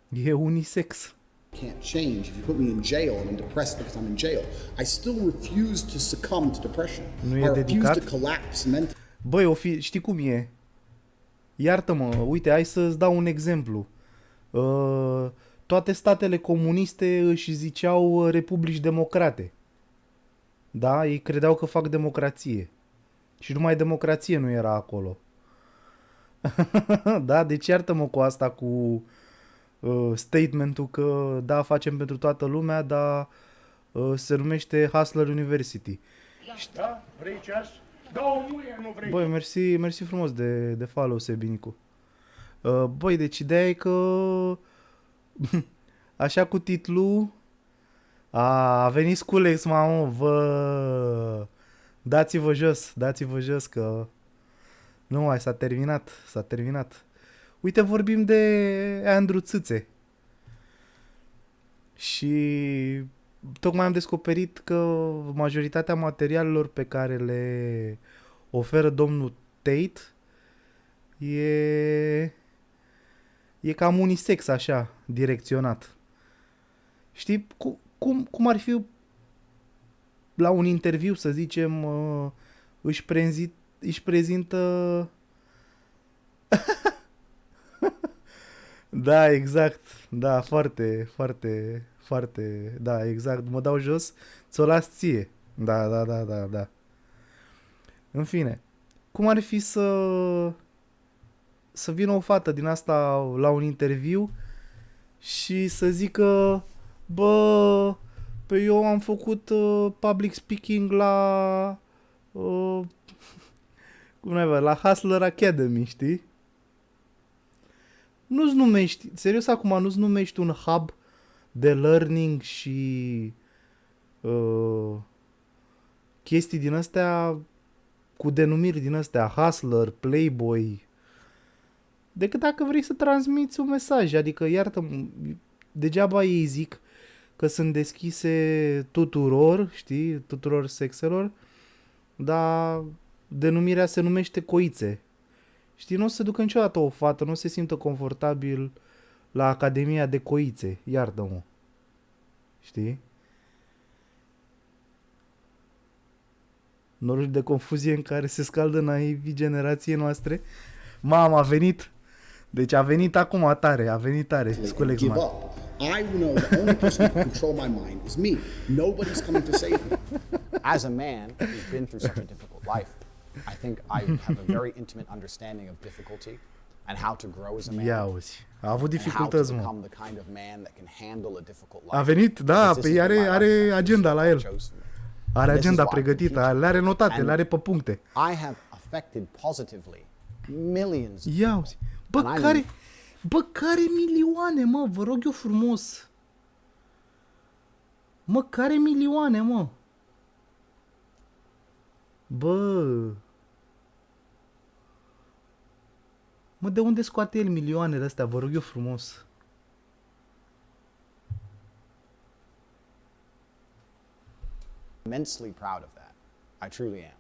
E unisex. Can't change. If you put me in jail and I'm depressed because I'm in jail, I still refuse to succumb to depression. Nu e I refuse dedicat? to collapse mentally. Băi, știi cum e? Iartă-mă, uite, hai să-ți dau un exemplu. Toate statele comuniste își ziceau republici democrate. Da? Ei credeau că fac democrație. Și numai democrație nu era acolo. Da? Deci iartă-mă cu asta, cu statementul că da, facem pentru toată lumea, dar se numește Hustler University. Da? Vrei ceas? Da, muie, nu vrei. Băi, mersi frumos de follow, Sebinicu. Băi, deci ideea e că așa cu titlul a venit Sculex, mamă, dați-vă jos că nu mai s-a terminat. Uite, vorbim de Andrew Țâțe. Și tocmai am descoperit că majoritatea materialelor pe care le oferă domnul Tate e cam unisex, așa, direcționat. Știi, cum ar fi la un interviu, să zicem, își prezintă... Da, exact. Da, foarte, da, exact. Mă dau jos, ți-o las ție. Da. În fine, cum ar fi să vină o fată din asta la un interviu și să zică, bă, pe eu am făcut public speaking la la Hustler Academy, știi? Nu-ți numești, serios acum, nu-ți numești un hub de learning și chestii din astea cu denumiri din astea, Hustler, Playboy, decât dacă vrei să transmiți un mesaj. Adică, iartă, degeaba ei zic că sunt deschise tuturor, știi, tuturor sexelor, dar denumirea se numește coițe. Știi, nu o să se ducă niciodată o fată, nu o să se simtă confortabil la Academia de Coițe, iartă-mă. Știi? Norul de confuzie în care se scaldă naivii generației noastre. Mama, a venit. Deci a venit acum tare, a venit tare. Sculex Give mare. up. I know the only person who can control my mind is me. Nobody's coming to save me. As a man who's been through such a difficult life, I think I have a very intimate understanding of difficulty and how to grow as a man. Ia auzi. A avut and how to dificultăți, mă. become the kind of man that can handle a difficult life. A venit, da, Because this pe is what my are life agenda la el. chose for me. Are And this is agenda what I can pregătită, teach le are you. notate, And le are pe puncte. I have affected positively millions of Ia people. auzi. Bă, And I care, mean- bă, care milioane, mă, vă rog eu frumos. Mă, care milioane, mă? Bă. Mă, de unde scoate el milioanele astea, vă rog eu frumos? Immensely proud of that. I truly am.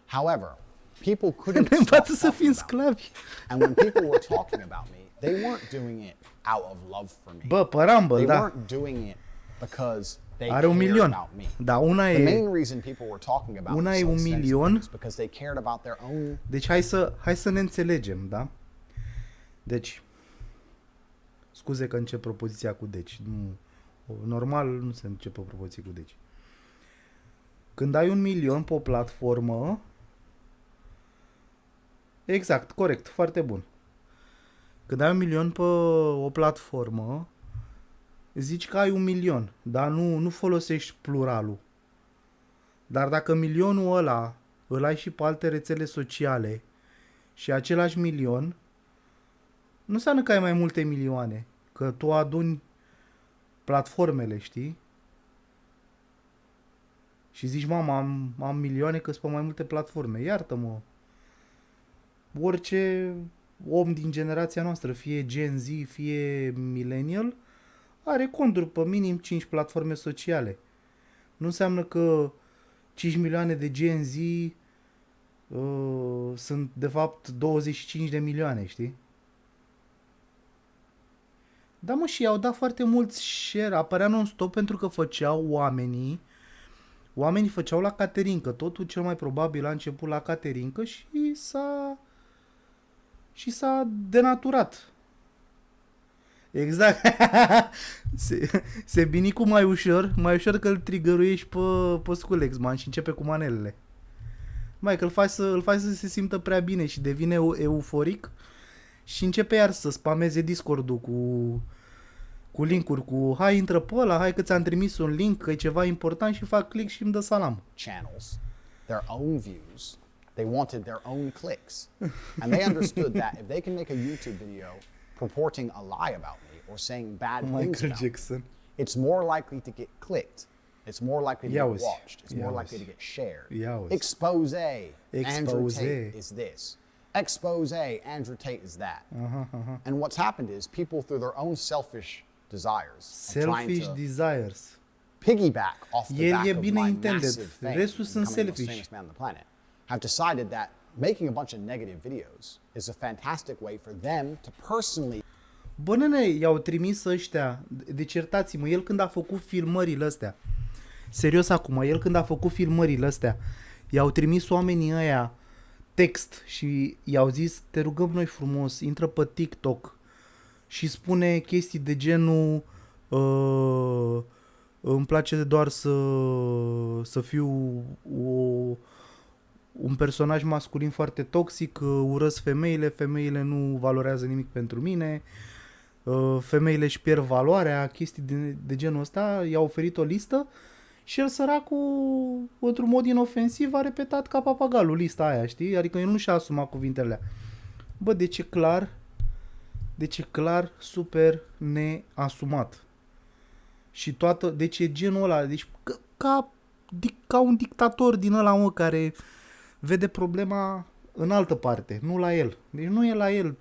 However, people couldn't Ne stop învață să talking fim about me. sclavi. And when people were talking about me, they weren't doing it out of love for me. Bă, părambăl, They da. weren't doing it because they Are un cared milion. about me. Da, una The e... main reason people were talking about Una me e so un extensively milion. is because they cared about their own. Deci hai să ne înțelegem, da? Deci, scuze că încep propoziția cu deci. Nu, normal nu se începe o propoziție cu deci. Când ai 1 milion pe o platformă, exact, corect, foarte bun. Când ai 1 milion pe o platformă, zici că ai 1 milion, dar nu folosești pluralul. Dar dacă milionul ăla îl ai și pe alte rețele sociale și același milion, nu înseamnă că ai mai multe milioane, că tu aduni platformele, știi? Și zici, mama, am milioane că sunt pe mai multe platforme. Iartă-mă. Orice om din generația noastră, fie Gen Z, fie Millennial, are conturi pe minim 5 platforme sociale. Nu înseamnă că 5 milioane de Gen Z sunt de fapt 25 de milioane, știi? Da, mă, și i-au dat foarte mulți share, apărea non-stop pentru că făceau oamenii făceau la caterincă, totul cel mai probabil a început la caterincă și s-a denaturat. Exact. Se bini cu mai ușor că îl trigăruiești pe Sculex, man, și începe cu manelele. Mai că îl faci să se simtă prea bine și devine euforic și începe iar să spameze Discord-ul cu link-uri, cu hai intră pe ăla, hai că ți-am trimis un link, că e ceva important și fac click și îmi dă salam. Channels, their own views, they wanted their own clicks. And they understood that if they can make a YouTube video purporting a lie about me or saying bad things Michael about Jackson. me, it's more likely to get clicked. It's more likely to Ia get uzi. watched. It's Ia more uzi. likely to get shared. Ia uzi. Expose. Andrew Expose. Tate is this. Expose. Andrew Tate is that. And what's happened is people, through their own selfish desires, of trying Selfish to desires. piggyback off the El back e of bine my intended. massive fame, Restul sunt becoming the most selfish. famous man on the planet, have decided that making a bunch of negative videos is a fantastic way for them to personally. Bă, nene, i-au trimis ăștia, deci iertați-mă, el când a făcut filmările astea, serios acum, el când a făcut filmările astea, i-au trimis oamenii ăia text și i-au zis, te rugăm noi frumos, intră pe TikTok și spune chestii de genul îmi place doar să fiu un personaj masculin foarte toxic, urăsc femeile nu valorează nimic pentru mine, femeile își pierd valoarea, chestii de genul ăsta, i-a oferit o listă și el săracul, într-un mod inofensiv, a repetat ca papagalul lista aia, știi? Adică el nu și-a asumat cuvintele alea. Bă, deci e clar super neasumat. Și toată, deci e genul ăla, deci ca un dictator din ăla, mă, care vede problema în altă parte, nu la el. Deci nu e la el,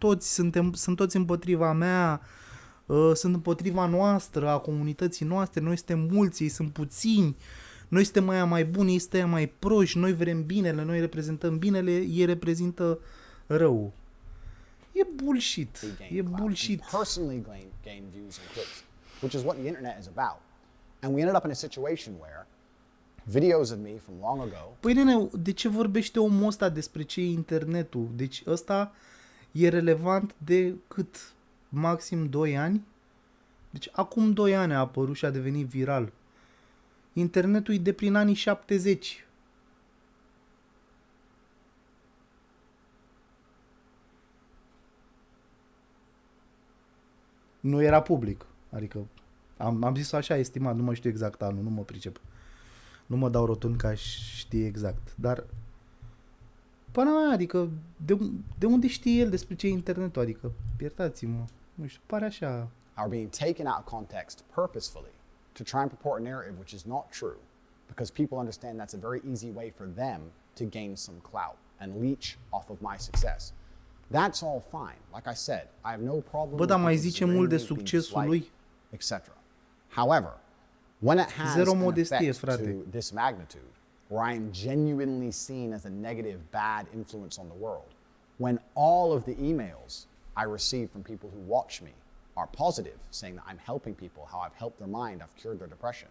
sunt toți împotriva mea, sunt împotriva noastră, a comunității noastre, noi suntem mulți, ei sunt puțini, noi suntem mai buni, ei suntem mai proști, noi vrem binele, noi reprezentăm binele, ei reprezintă rău. E bullshit, e bullshit. Personally gain views and clicks, which is what the internet is about. And we ended up in a situation where videos of me from long ago. Păi nene, de ce vorbește omul ăsta despre ce e internetul? Deci ăsta e relevant de cât? Maxim 2 ani? Deci acum 2 ani a apărut și a devenit viral. Internetul e de prin anii 70. Nu era public. Adică am zis așa estimat, nu mă știu exact anul, nu mă pricep. Nu mă dau rotund ca știe exact. Dar până mea, adică de unde știe el despre ce e internetul? Adică, iertați-mă, nu știu, pare așa. Are being taken out of context purposefully to try and purport a narrative which is not true, because people understand that's a very easy way for them to gain some clout and leech off of my success. That's all fine. Like I said, I have no problem. Bă, dar mai zice mult de succesul lui, etc. However, when it has zero an modestie, effect frate. to this magnitude, where I am genuinely seen as a negative, bad influence on the world, when all of the emails I receive from people who watch me are positive, saying that I'm helping people, how I've helped their mind, I've cured their depression,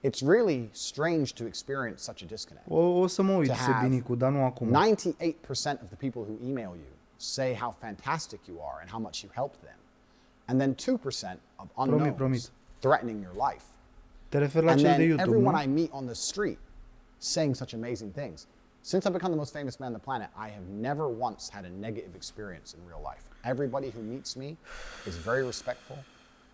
it's really strange to experience such a disconnect. O să mă uit, Sebinicu, dar nu acum. 98% of the people who email you say how fantastic you are and how much you helped them. And then 2% of unknowns threatening your life. Te referi la and cel then de YouTube, everyone nu? I meet on the street saying such amazing things. Since I've become the most famous man on the planet, I have never once had a negative experience in real life. Everybody who meets me is very respectful,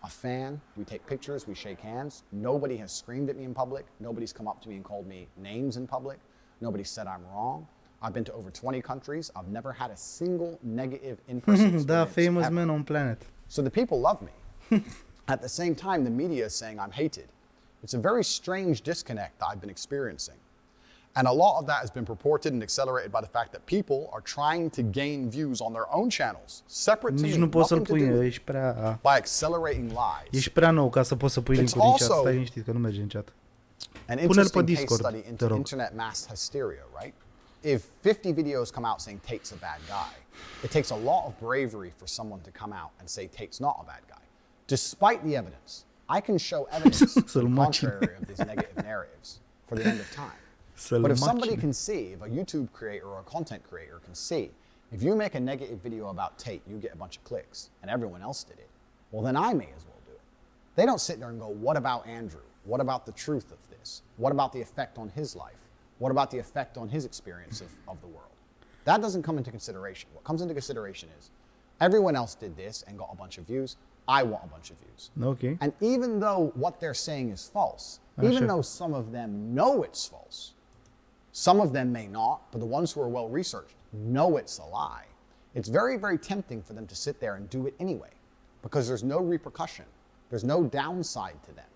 a fan. We take pictures, we shake hands. Nobody has screamed at me in public. Nobody's come up to me and called me names in public. Nobody said I'm wrong. I've been to over 20 countries. I've never had a single negative in-person experience. Da, famous ever. man on planet. So the people love me. At the same time, the media is saying I'm hated. It's a very strange disconnect that I've been experiencing. And a lot of that has been purported and accelerated by the fact that people are trying to gain views on their own channels, separate to Nici me, nu poți să-l nothing to pui, do ești prea... by accelerating lies. Ești prea nou ca să poți să pui link-uri în chat. also Stai liniștit că nu merge în chat. An Pune-l pe interesting case Discord, study te into rog. internet mass hysteria, right? If 50 videos come out saying Tate's a bad guy, it takes a lot of bravery for someone to come out and say Tate's not a bad guy. Despite the evidence, I can show evidence to the contrary of these negative narratives for the end of time. But if somebody can see, if a YouTube creator or a content creator can see, if you make a negative video about Tate, you get a bunch of clicks, and everyone else did it, well, then I may as well do it. They don't sit there and go, what about Andrew? What about the truth of this? What about the effect on his life? What about the effect on his experience of the world? That doesn't come into consideration. What comes into consideration is, everyone else did this and got a bunch of views. I want a bunch of views. Okay. And even though what they're saying is false, even though some of them know it's false, some of them may not, but the ones who are well researched know it's a lie. It's very, very tempting for them to sit there and do it anyway, because there's no repercussion. There's no downside to them.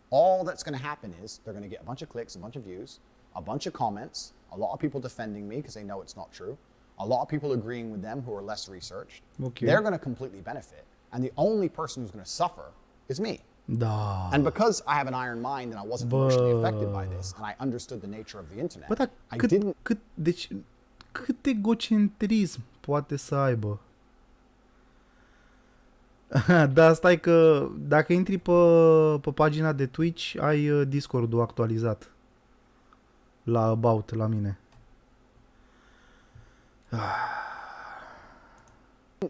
All that's going to happen is they're going to get a bunch of clicks, a bunch of views, a bunch of comments, a lot of people defending me because they know it's not true, a lot of people agreeing with them who are less researched. Okay. They're going to completely benefit. And the only person who's going to suffer is me. Da. And because I have an iron mind and I wasn't emotionally affected by this, and I understood the nature of the internet, Bă, dar cât egocentrism poate să aibă? Da, stai că dacă intri pe pagina de Twitch, ai Discord-ul actualizat la About, la mine.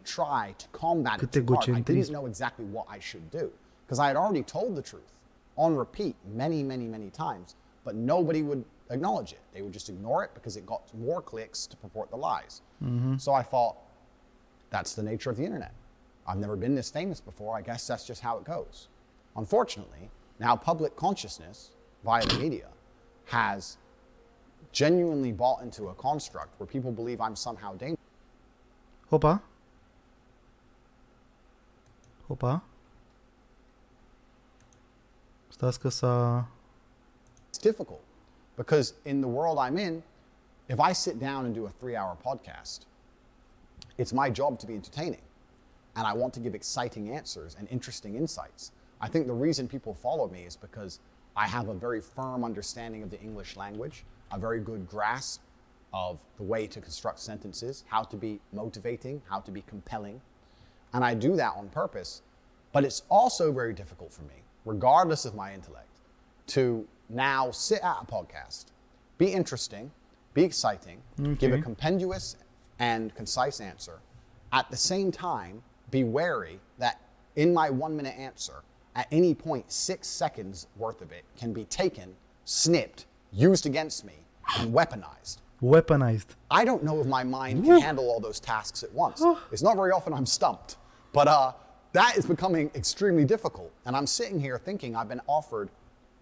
try to combat it too hard. I didn't know exactly what I should do because I had already told the truth on repeat many, many, many times, but nobody would acknowledge it. They would just ignore it because it got more clicks to purport the lies. So I thought, that's the nature of the internet. I've never been this famous before. I guess that's just how it goes. Unfortunately, now public consciousness via the media has genuinely bought into a construct where people believe I'm somehow dangerous. Hopa. Hopa. Stați că s-a... It's difficult because in the world I'm in, if I sit down and do a 3-hour podcast, it's my job to be entertaining. And I want to give exciting answers and interesting insights. I think the reason people follow me is because I have a very firm understanding of the English language, a very good grasp of the way to construct sentences, how to be motivating, how to be compelling. And I do that on purpose. But it's also very difficult for me, regardless of my intellect, to now sit at a podcast, be interesting, be exciting, give a compendious and concise answer, At the same time, be wary that in my 1 minute answer, at any point, 6 seconds worth of it can be taken, snipped, used against me, and weaponized. Weaponized. I don't know if my mind can handle all those tasks at once. It's not very often I'm stumped, but that is becoming extremely difficult. And I'm sitting here thinking I've been offered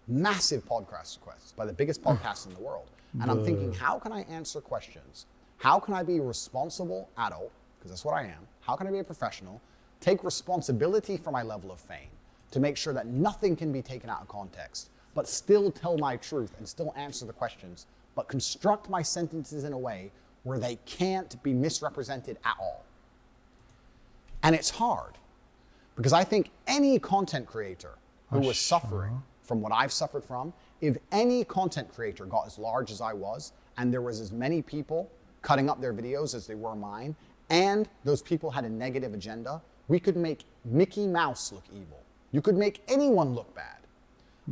massive podcast requests by the biggest podcasts in the world. And I'm thinking, how can I answer questions? How can I be a responsible adult? Because that's what I am. How can I be a professional? Take responsibility for my level of fame to make sure that nothing can be taken out of context, but still tell my truth and still answer the questions, but construct my sentences in a way where they can't be misrepresented at all. And it's hard, because I think any content creator who was suffering from what I've suffered from, if any content creator got as large as I was, and there was as many people cutting up their videos as they were mine, and those people had a negative agenda, we could make Mickey Mouse look evil. You could make anyone look bad.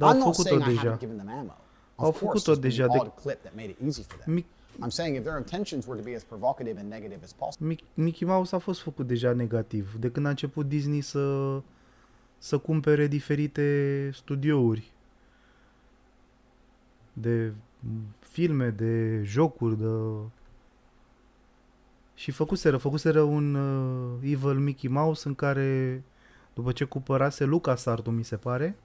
I'm not saying I haven't given them ammo. Of course, there's been an odd clip that made it easy for them. I'm saying if their intentions were to be as provocative and negative as possible. Mickey Mouse a fost făcut deja negativ. De când a început Disney să cumpere diferite studiouri de filme, de jocuri, și făcuseră un Evil Mickey Mouse în care, după ce cumpărase LucasArts, mi se pare,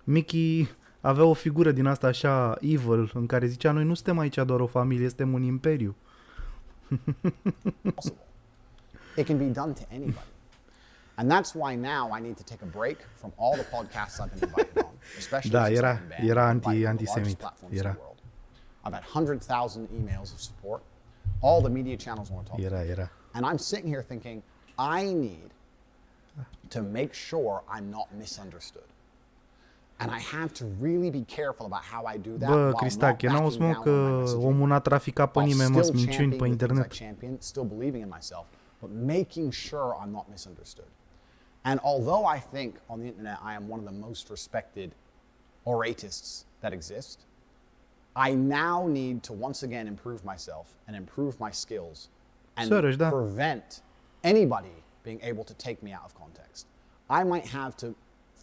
Mickey avea o figură din asta așa evil, în care zicea, noi nu suntem aici doar o familie, suntem un imperiu. It can be done to anybody. And that's why now I need to take a break from all the podcasts I've been invited on, especially since I've been banned era from the largest antisemit. platforms in the world. I've had 100,000 emails of support. All the media channels want to talk to me. And I'm sitting here thinking, I need to make sure I'm not misunderstood. And I have to really be careful about how I do that. Bă, Cristache, n-auzi mă că omul n-a traficat pe nimeni, mă, minciuni pe internet. Still believing in myself, but making sure I'm not misunderstood. And although I think on the internet I am one of the most respected oratists that exist, I now need to once again improve myself and improve my skills and prevent anybody being able to take me out of context. I might have to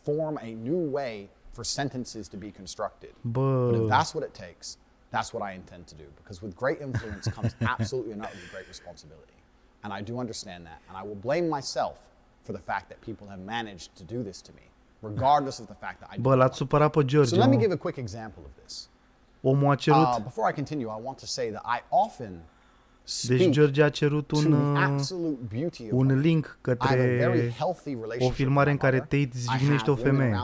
form a new way for sentences to be constructed. But if that's what it takes, that's what I intend to do. Because with great influence comes absolutely and utterly great responsibility. And I do understand that. And I will blame myself for the fact that people have managed to do this to me, regardless of the fact that I Bă, l-ați supărat pe George. So let me give a quick example of this. Omul a cerut... Before I continue, I want to say that I often deci George a cerut un link către o filmare în care Tate jignește o femeie.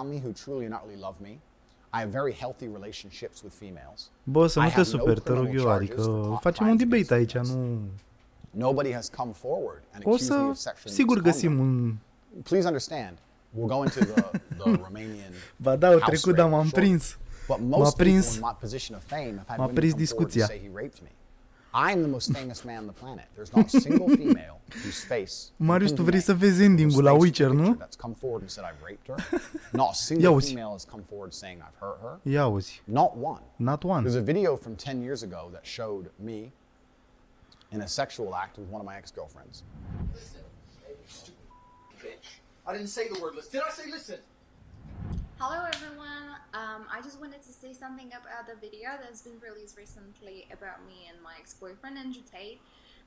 Bă, să nu te superi, te rog eu, adică facem un debate aici, nu... O să, sigur găsim un... Please understand, we'll go into the Romanian. Ba da, au trecut, dar m-am prins. M-a prins discuția. I'm the most famous man on the planet. There's not a single female whose face. Marius, tu vrei să vezi endingul la Witcher, nu? That's come forward and said I've raped her. Not a single female has come forward saying I've hurt her. Ia auzi. Not one. Not one. There's a video from 10 years ago that showed me in a sexual act with one of my ex-girlfriends. Listen, you stupid bitch. I didn't say the word listen. Did I say listen? Hello everyone, I just wanted to say something about the video that's been released recently about me and my ex-boyfriend Andrew Tate.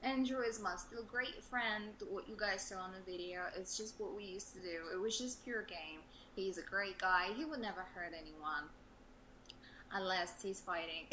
Andrew is my still great friend. What you guys saw in the video, it's just what we used to do. It was just pure game. He's a great guy. He would never hurt anyone. Unless he's fighting.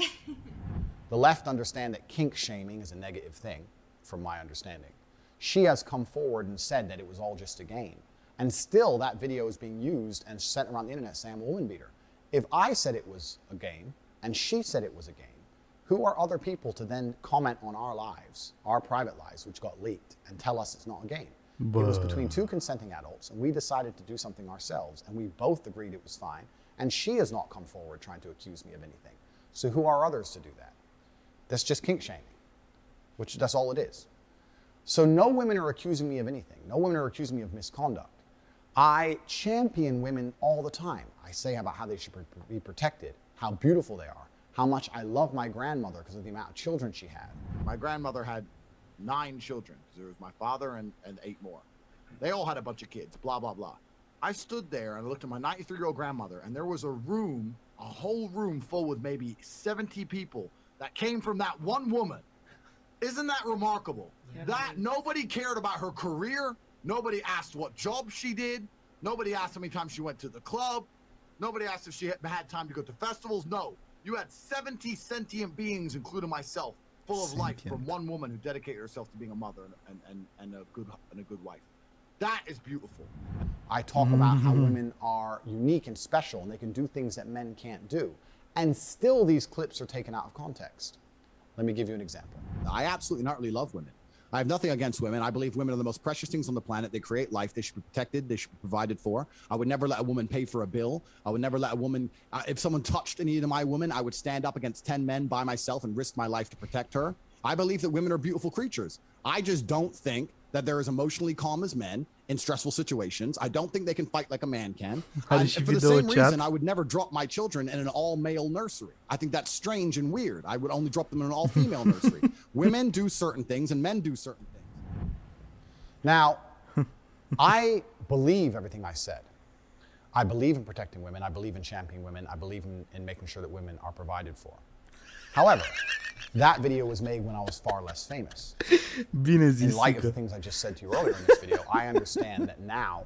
The left understand that kink shaming is a negative thing, from my understanding. She has come forward and said that it was all just a game. And still, that video is being used and sent around the internet saying I'm a woman beater. If I said it was a game, and she said it was a game, who are other people to then comment on our lives, our private lives, which got leaked, and tell us it's not a game? It was between two consenting adults, and we decided to do something ourselves, and we both agreed it was fine, and she has not come forward trying to accuse me of anything. So who are others to do that? That's just kink shaming, which that's all it is. So no women are accusing me of anything. No women are accusing me of misconduct. I champion women all the time. I say about how they should be protected, how beautiful they are, how much I love my grandmother because of the amount of children she had. My grandmother had 9 children. There was my father and 8 more. They all had a bunch of kids, blah, blah, blah. I stood there and I looked at my 93-year-old grandmother, and there was a room, a whole room full with maybe 70 people that came from that one woman. Isn't that remarkable? Yeah, that nobody cared about her career. Nobody asked what job she did. Nobody asked how many times she went to the club. Nobody asked if she had time to go to festivals. No. You had 70 sentient beings, including myself, full of life from one woman who dedicated herself to being a mother and a good wife. That is beautiful. I talk about how women are unique and special, and they can do things that men can't do. And still these clips are taken out of context. Let me give you an example. I absolutely not really love women. I have nothing against women. I believe women are the most precious things on the planet. They create life. They should be protected. They should be provided for. I would never let a woman pay for a bill. I would never let a woman, if someone touched any of my women, I would stand up against 10 men by myself and risk my life to protect her. I believe that women are beautiful creatures. I just don't think that they're as emotionally calm as men in stressful situations. I don't think they can fight like a man can. And for the same reason, I would never drop my children in an all-male nursery. I think that's strange and weird. I would only drop them in an all-female nursery. Women do certain things and men do certain things. Now, I believe everything I said. I believe in protecting women. I believe in championing women. I believe in making sure that women are provided for. However, that video was made when I was far less famous. In light of the things I just said to you earlier in this video, I understand that now,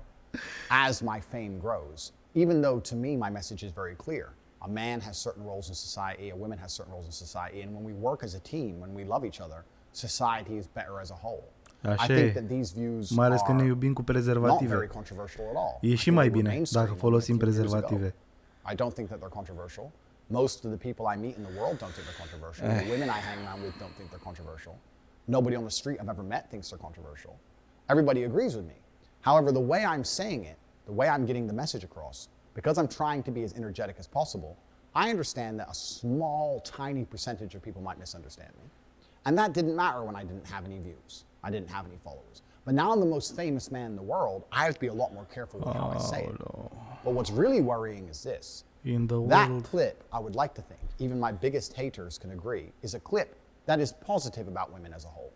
as my fame grows, even though to me my message is very clear, a man has certain roles in society, a woman has certain roles in society, and when we work as a team, when we love each other, society is better as a whole. I think that these views are not very controversial at all. E și mai bine dacă folosim prezervative. I don't think that they're controversial. Most of the people I meet in the world don't think they're controversial. The women I hang around with don't think they're controversial. Nobody on the street I've ever met thinks they're controversial. Everybody agrees with me. However, the way I'm saying it, the way I'm getting the message across, because I'm trying to be as energetic as possible, I understand that a small, tiny percentage of people might misunderstand me. And that didn't matter when I didn't have any views. I didn't have any followers. But now I'm the most famous man in the world, I have to be a lot more careful with how I say it. But what's really worrying is this. That clip, I would like to think, even my biggest haters can agree, is a clip that is positive about women as a whole.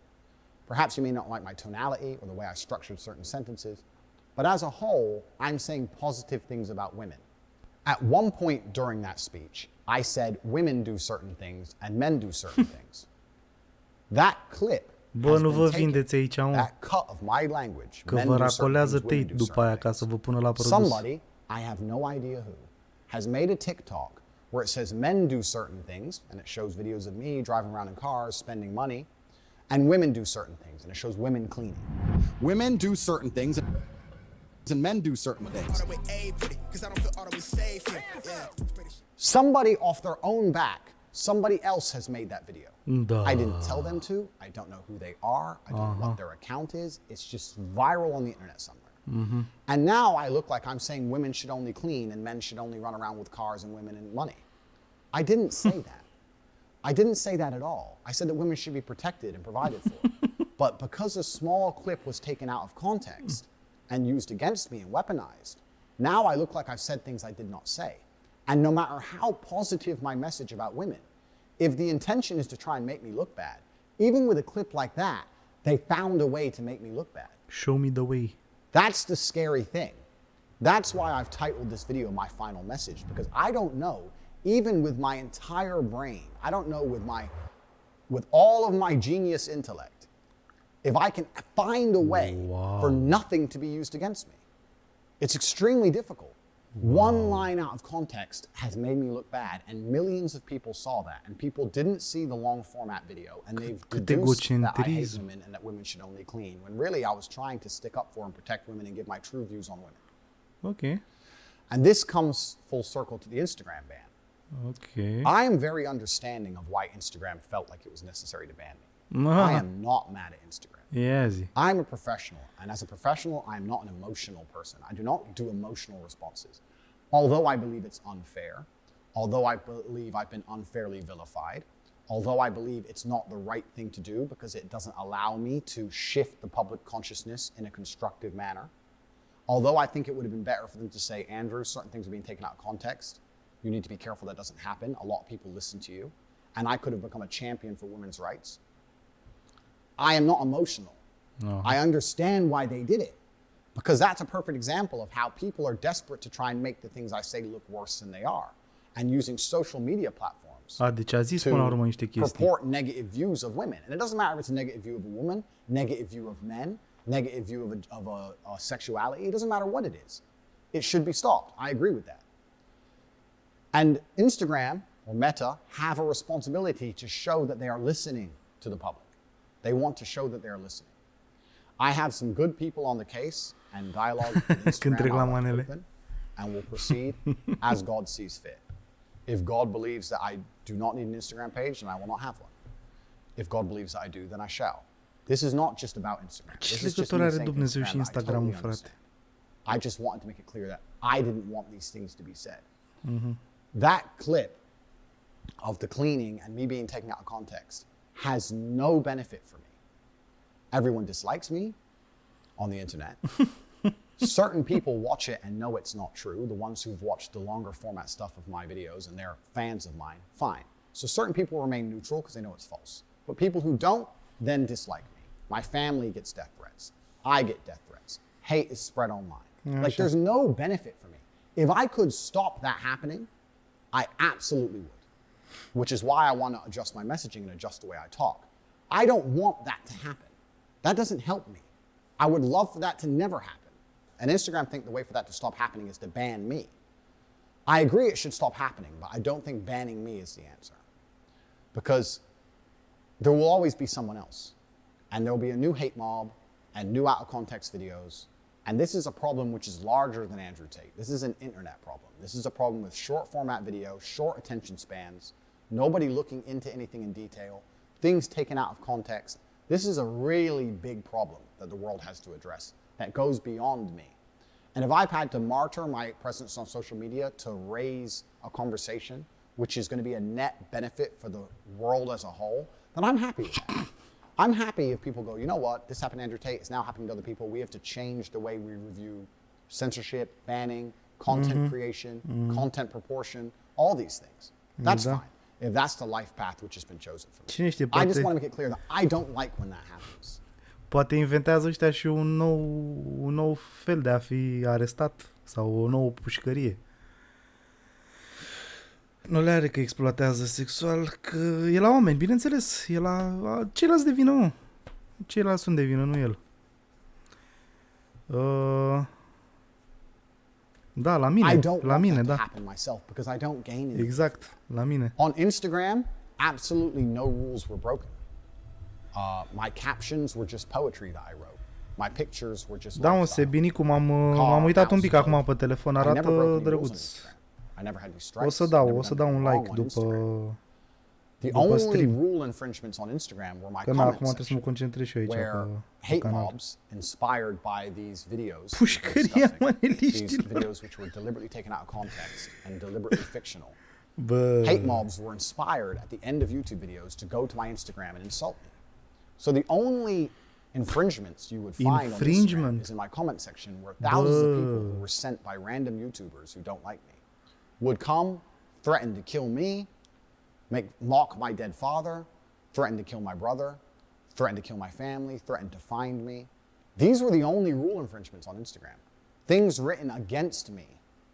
Perhaps you may not like my tonality or the way I structured certain sentences, but as a whole, I'm saying positive things about women. At one point during that speech, I said women do certain things and men do certain things. That clip has been taken, that cut of my language, men do certain things, women do certain things. Somebody, I have no idea who, has made a TikTok where it says men do certain things, and it shows videos of me driving around in cars, spending money, and women do certain things, and it shows women cleaning. Women do certain things, and men do certain things. Somebody off their own back, somebody else has made that video. I didn't tell them to. I don't know who they are. I don't know what their account is. It's just viral on the internet somewhere. And now I look like I'm saying women should only clean and men should only run around with cars and women and money. I didn't say that. I didn't say that at all. I said that women should be protected and provided for. But because a small clip was taken out of context and used against me and weaponized, now I look like I've said things I did not say. And no matter how positive my message about women, if the intention is to try and make me look bad, even with a clip like that, they found a way to make me look bad. Show me the way. That's the scary thing. That's why I've titled this video My Final Message, because I don't know, even with my entire brain, I don't know with all of my genius intellect, if I can find a way for nothing to be used against me. It's extremely difficult. One line out of context has made me look bad, and millions of people saw that, and people didn't see the long format video, and they've deduced that I hate women and that women should only clean, when really I was trying to stick up for and protect women and give my true views on women. Okay. And this comes full circle to the Instagram ban. Okay. I am very understanding of why Instagram felt like it was necessary to ban me. I am not mad at Instagram. Yes. I'm a professional, and as a professional, I am not an emotional person. I do not do emotional responses. Although I believe it's unfair, although I believe I've been unfairly vilified, although I believe it's not the right thing to do because it doesn't allow me to shift the public consciousness in a constructive manner, although I think it would have been better for them to say, Andrew, certain things are being taken out of context. You need to be careful that doesn't happen. A lot of people listen to you. And I could have become a champion for women's rights. I am not emotional. No. I understand why they did it. Because that's a perfect example of how people are desperate to try and make the things I say look worse than they are. And using social media platforms Deci a zis până la urmă niște chestii. purport negative views of women. And it doesn't matter if it's a negative view of a woman, negative view of men, negative view of a sexuality. It doesn't matter what it is. It should be stopped. I agree with that. And Instagram or Meta have a responsibility to show that they are listening to the public. They want to show that they are listening. I have some good people on the case and dialogue with Instagram open, and will proceed as God sees fit. If God believes that I do not need an Instagram page, then I will not have one. If God believes that I do, then I shall. This is not just about Instagram. This is just me saying Instagram, I totally understand. I just wanted to make it clear that I didn't want these things to be said. Mm-hmm. That clip of the cleaning and me being taken out of context has no benefit for me. Everyone dislikes me on the internet. Certain people watch it and know it's not true. The ones who've watched the longer format stuff of my videos and they're fans of mine, fine. So certain people remain neutral because they know it's false. But people who don't then dislike me. My family gets death threats. I get death threats. Hate is spread online. Like there's no benefit for me. If I could stop that happening, I absolutely would. Which is why I want to adjust my messaging and adjust the way I talk. I don't want that to happen. That doesn't help me. I would love for that to never happen. And Instagram think the way for that to stop happening is to ban me. I agree it should stop happening, but I don't think banning me is the answer. Because there will always be someone else. And there will be a new hate mob and new out of context videos. And this is a problem which is larger than Andrew Tate. This is an internet problem. This is a problem with short format video, short attention spans, nobody looking into anything in detail, things taken out of context. This is a really big problem that the world has to address that goes beyond me. And if I've had to martyr my presence on social media to raise a conversation, which is going to be a net benefit for the world as a whole, then I'm happy with that. I'm happy if people go, you know what, this happened to Andrew Tate, it's now happening to other people. We have to change the way we review censorship, banning, content creation, content proportion, all these things. That's fine. If that's the life path which has been chosen for me. I just want to make it clear that I don't like when that happens. Poate inventează ăștia și un nou fel de a fi arestat sau o nouă pușcărie. Nu le are că exploatează sexual, că e la oameni, bineînțeles, e la ceilalți de vină, mă. Ceilalți sunt de vină, nu el. Da, la mine, da. Exact, la mine. On Instagram, absolutely no rules were broken. My captions were just poetry that I wrote. My pictures were just Da, mă, Sebinicul, m-am uitat un pic acum pe telefon, arată drăguț. O să dau un like după The only rule infringements on Instagram were my comment trebuie să mă concentrez și eu aici where pe hate mobs inspired by these videos, these videos which were deliberately taken out of context and deliberately fictional. Hate mobs were inspired at the end of YouTube videos to go to my Instagram and insult me. So the only infringements you would find on Instagram is in my comment section where thousands of people who were sent by random YouTubers who don't like me would come, threaten to kill me, mock my dead father, threaten to kill my brother, threaten to kill my family, threaten to find me. These were the only rule infringements on Instagram. Things written against me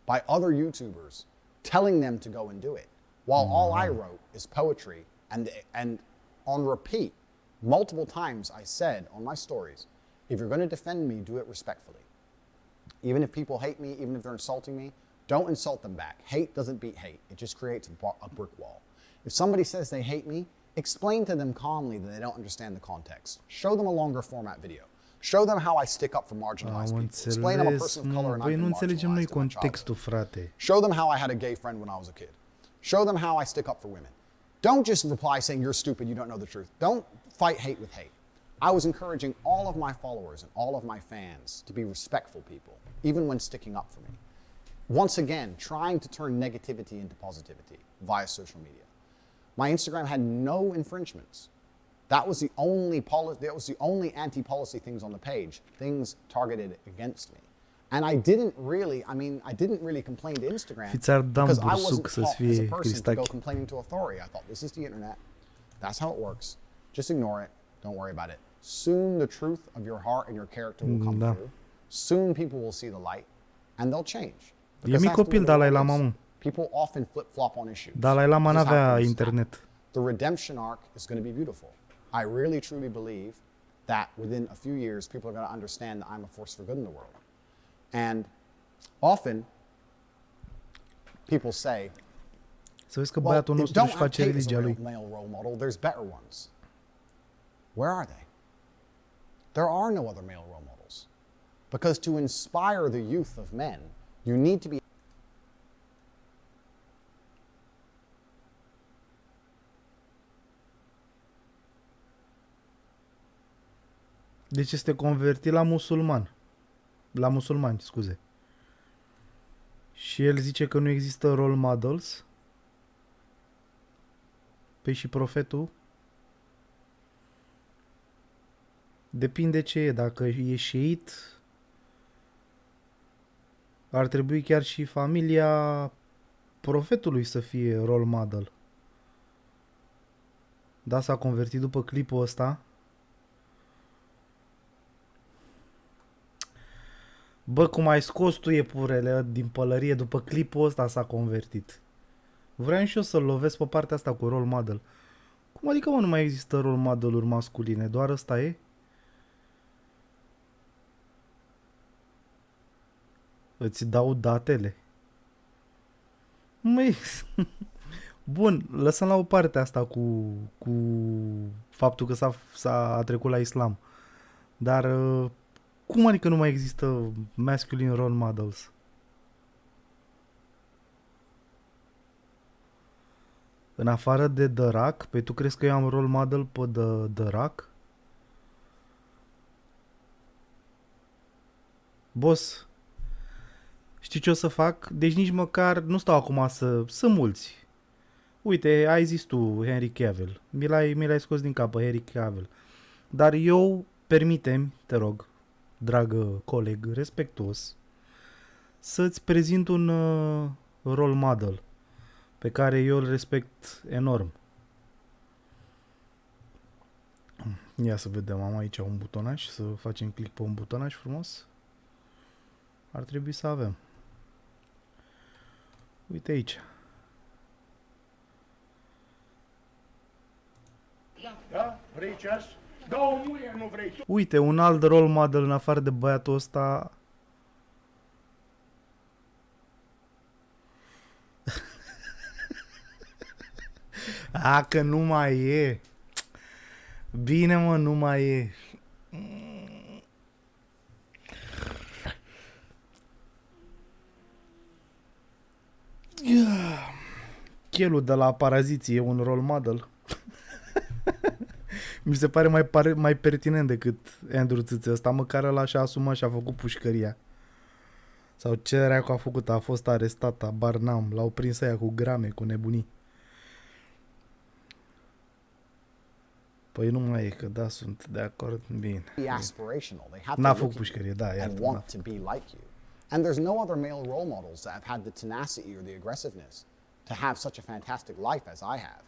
by other YouTubers telling them to go and do it. While all I wrote is poetry and on repeat, multiple times I said on my stories, if you're going to defend me, do it respectfully. Even if people hate me, even if they're insulting me, don't insult them back. Hate doesn't beat hate. It just creates a brick wall. If somebody says they hate me, explain to them calmly that they don't understand the context. Show them a longer format video. Show them how I stick up for marginalized people. Explain I'm a person of color and I've been marginalized in my childhood. Show them how I had a gay friend when I was a kid. Show them how I stick up for women. Don't just reply saying you're stupid, you don't know the truth. Don't fight hate with hate. I was encouraging all of my followers and all of my fans to be respectful people, even when sticking up for me. Once again, trying to turn negativity into positivity via social media. My Instagram had no infringements. That was the only anti-policy things on the page, things targeted against me. And I didn't really complain to Instagram because I wasn't taught as a person to go complaining to authority. I thought, this is the internet. That's how it works. Just ignore it. Don't worry about it. soon the truth of your heart and your character will come through. Soon people will see the light and they'll change. E mic copil Dalai Lama, mă. People often flip-flop on issues. Dalai Lama n-avea internet. The redemption arc is going to be beautiful. I really truly believe that within a few years people are going to understand that I'm a force for good in the world. And often people say, să vezi că băiatul nostru își face religia lui. Male role model, there's better ones. Where are they? There are no other male role models. Because to inspire the youth of men, you need to be Deci este convertit la musulman. La musulmani, scuze. Și el zice că nu există role models. Păi și profetul? Depinde ce e. Dacă e șeit, ar trebui chiar și familia profetului să fie role model. Da, s-a convertit după clipul ăsta. Bă, cum ai scos tu iepurele din pălărie, după clipul ăsta s-a convertit. Vreau și eu să-l lovesc pe partea asta cu role model. Cum adică, mă, nu mai există role model-uri masculine? Doar ăsta e? Îți dau datele. Măi, bun, lăsăm la o parte asta cu faptul că s-a trecut la islam. Dar cum adică nu mai există masculine role models? În afară de The Rock? Păi tu crezi că eu am role model pe The Rock? Boss, știi ce o să fac? Deci nici măcar nu stau acum să mulți. Uite, ai zis tu Henry Cavill. Mi l-ai scos din cap pe Henry Cavill. Dar eu, permite-mi, te rog, dragă coleg, respectuos, să-ți prezint un role model pe care eu îl respect enorm. Ia să vedem, am aici un butonaj, să facem click pe un butonaj frumos. Ar trebui să avem. Uite aici. Da? Vrei ceas? Da, o muie, nu vrei tu. Uite, un alt role model în afară de băiatul ăsta. A, că nu mai e. Bine, mă, nu mai e. Chelul de la Paraziții e un role model. Mi se pare mai pertinent decât Andrew Țâțe ăsta, măcar ăla și-a asumat și-a făcut pușcăria. Sau ce dracu a făcut, a fost arestat, abar n-am, l-au prins aia cu grame, cu nebunii. Păi nu mai e, că da, sunt de acord, bine. N-a făcut pușcărie, da, iartă. And there's no other male role models that have had the tenacity or the aggressiveness to have such a fantastic life as I have,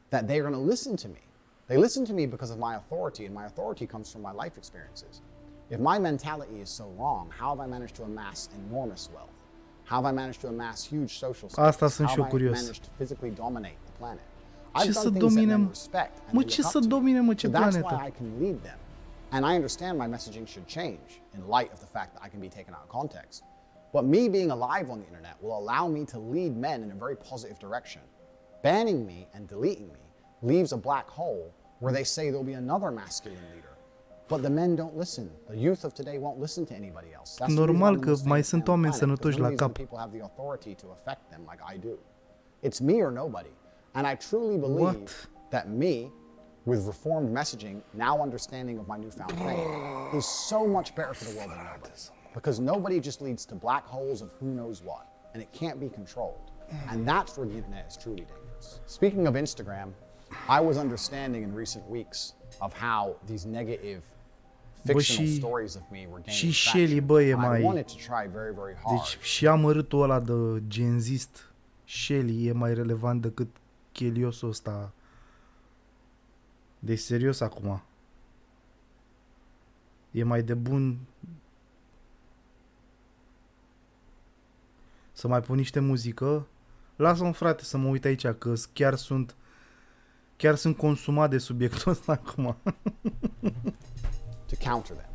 that they're going to listen to me. They listen to me because of my authority, and my authority comes from my life experiences. If my mentality is so wrong, how have I managed to amass enormous wealth? How have I managed to amass huge social status? How have I managed to physically dominate the planet? I've done things that men respect and they look up to me. So that's why I can lead them. And I understand my messaging should change in light of the fact that I can be taken out of context. But me being alive on the internet will allow me to lead men in a very positive direction. Banning me and deleting me leaves a black hole where they say there'll be another masculine leader. But the men don't listen. The youth of today won't listen to anybody else. That's normal că mai sunt oameni sănătoși la cap. People have the authority to affect them like I do. It's me or nobody. And I truly believe that me, with reformed messaging, now understanding of my newfound fame, is so much better for the world than nobody. Because nobody just leads to black holes of who knows what, and it can't be controlled. And that's where the internet is truly dangerous. Speaking of Instagram, I was understanding in recent weeks of how these negative fictional stories of me were gaining traction. I wanted to try very, very hard. Deci și amărâtul ăla de genzist, Shelly, e mai relevant decât cheliosul ăsta. Deci serios acum. E mai de bun să mai pun niște muzică. Lasă-mă, frate, să mă uit aici, că chiar sunt consumat de subiectul ăsta acum. To counter them.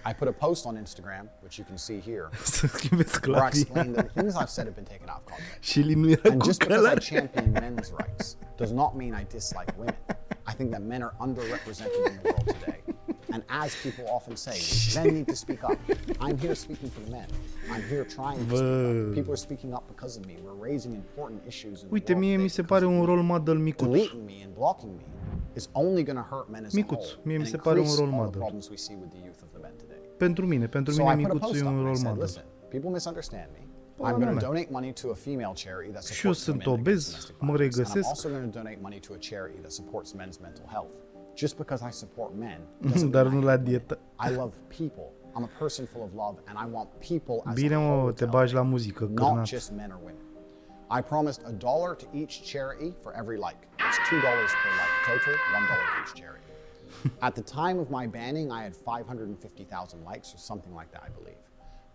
I put a post on Instagram, which you can see here, Să schimbeți where I clavia. explained that the things I've said have been taken out of context. Și nu era And cu just because I călare. champion men's rights does not mean I dislike women. I think that men are underrepresented in the world today. And as people often say, men need to speak up. I'm here speaking for the men. I'm here trying to speak up. People are speaking up because of me. We're raising important issues in the Uite, world mie today mi se because pare of un me. rol model micuț. Deleting me and blocking me is only going to hurt men as a Micuț, whole mie mi and se pare un increase rol all the model. problems we see with the youth of the men today. Pentru mine So micuțul I put a e post up un and I rol said, model. listen, people misunderstand me. Pula I'm going mea. to donate money to a female charity that Și eu supports sunt women against obez, domestic mă violence. And I'm regăsesc. also going to donate money to a charity that supports men's mental health. Just because I support men doesn't Dar mean nu I la hate women. dietă. I love people. I'm a person full of love and I want people as Bine, a mă, whole te to bagi la elevate, muzică, not cârnat. just men or women. I promised $1 to each charity for every like. It's $2 per like total, $1 to each charity. At the time of my banning, I had 550,000 likes or something like that, I believe.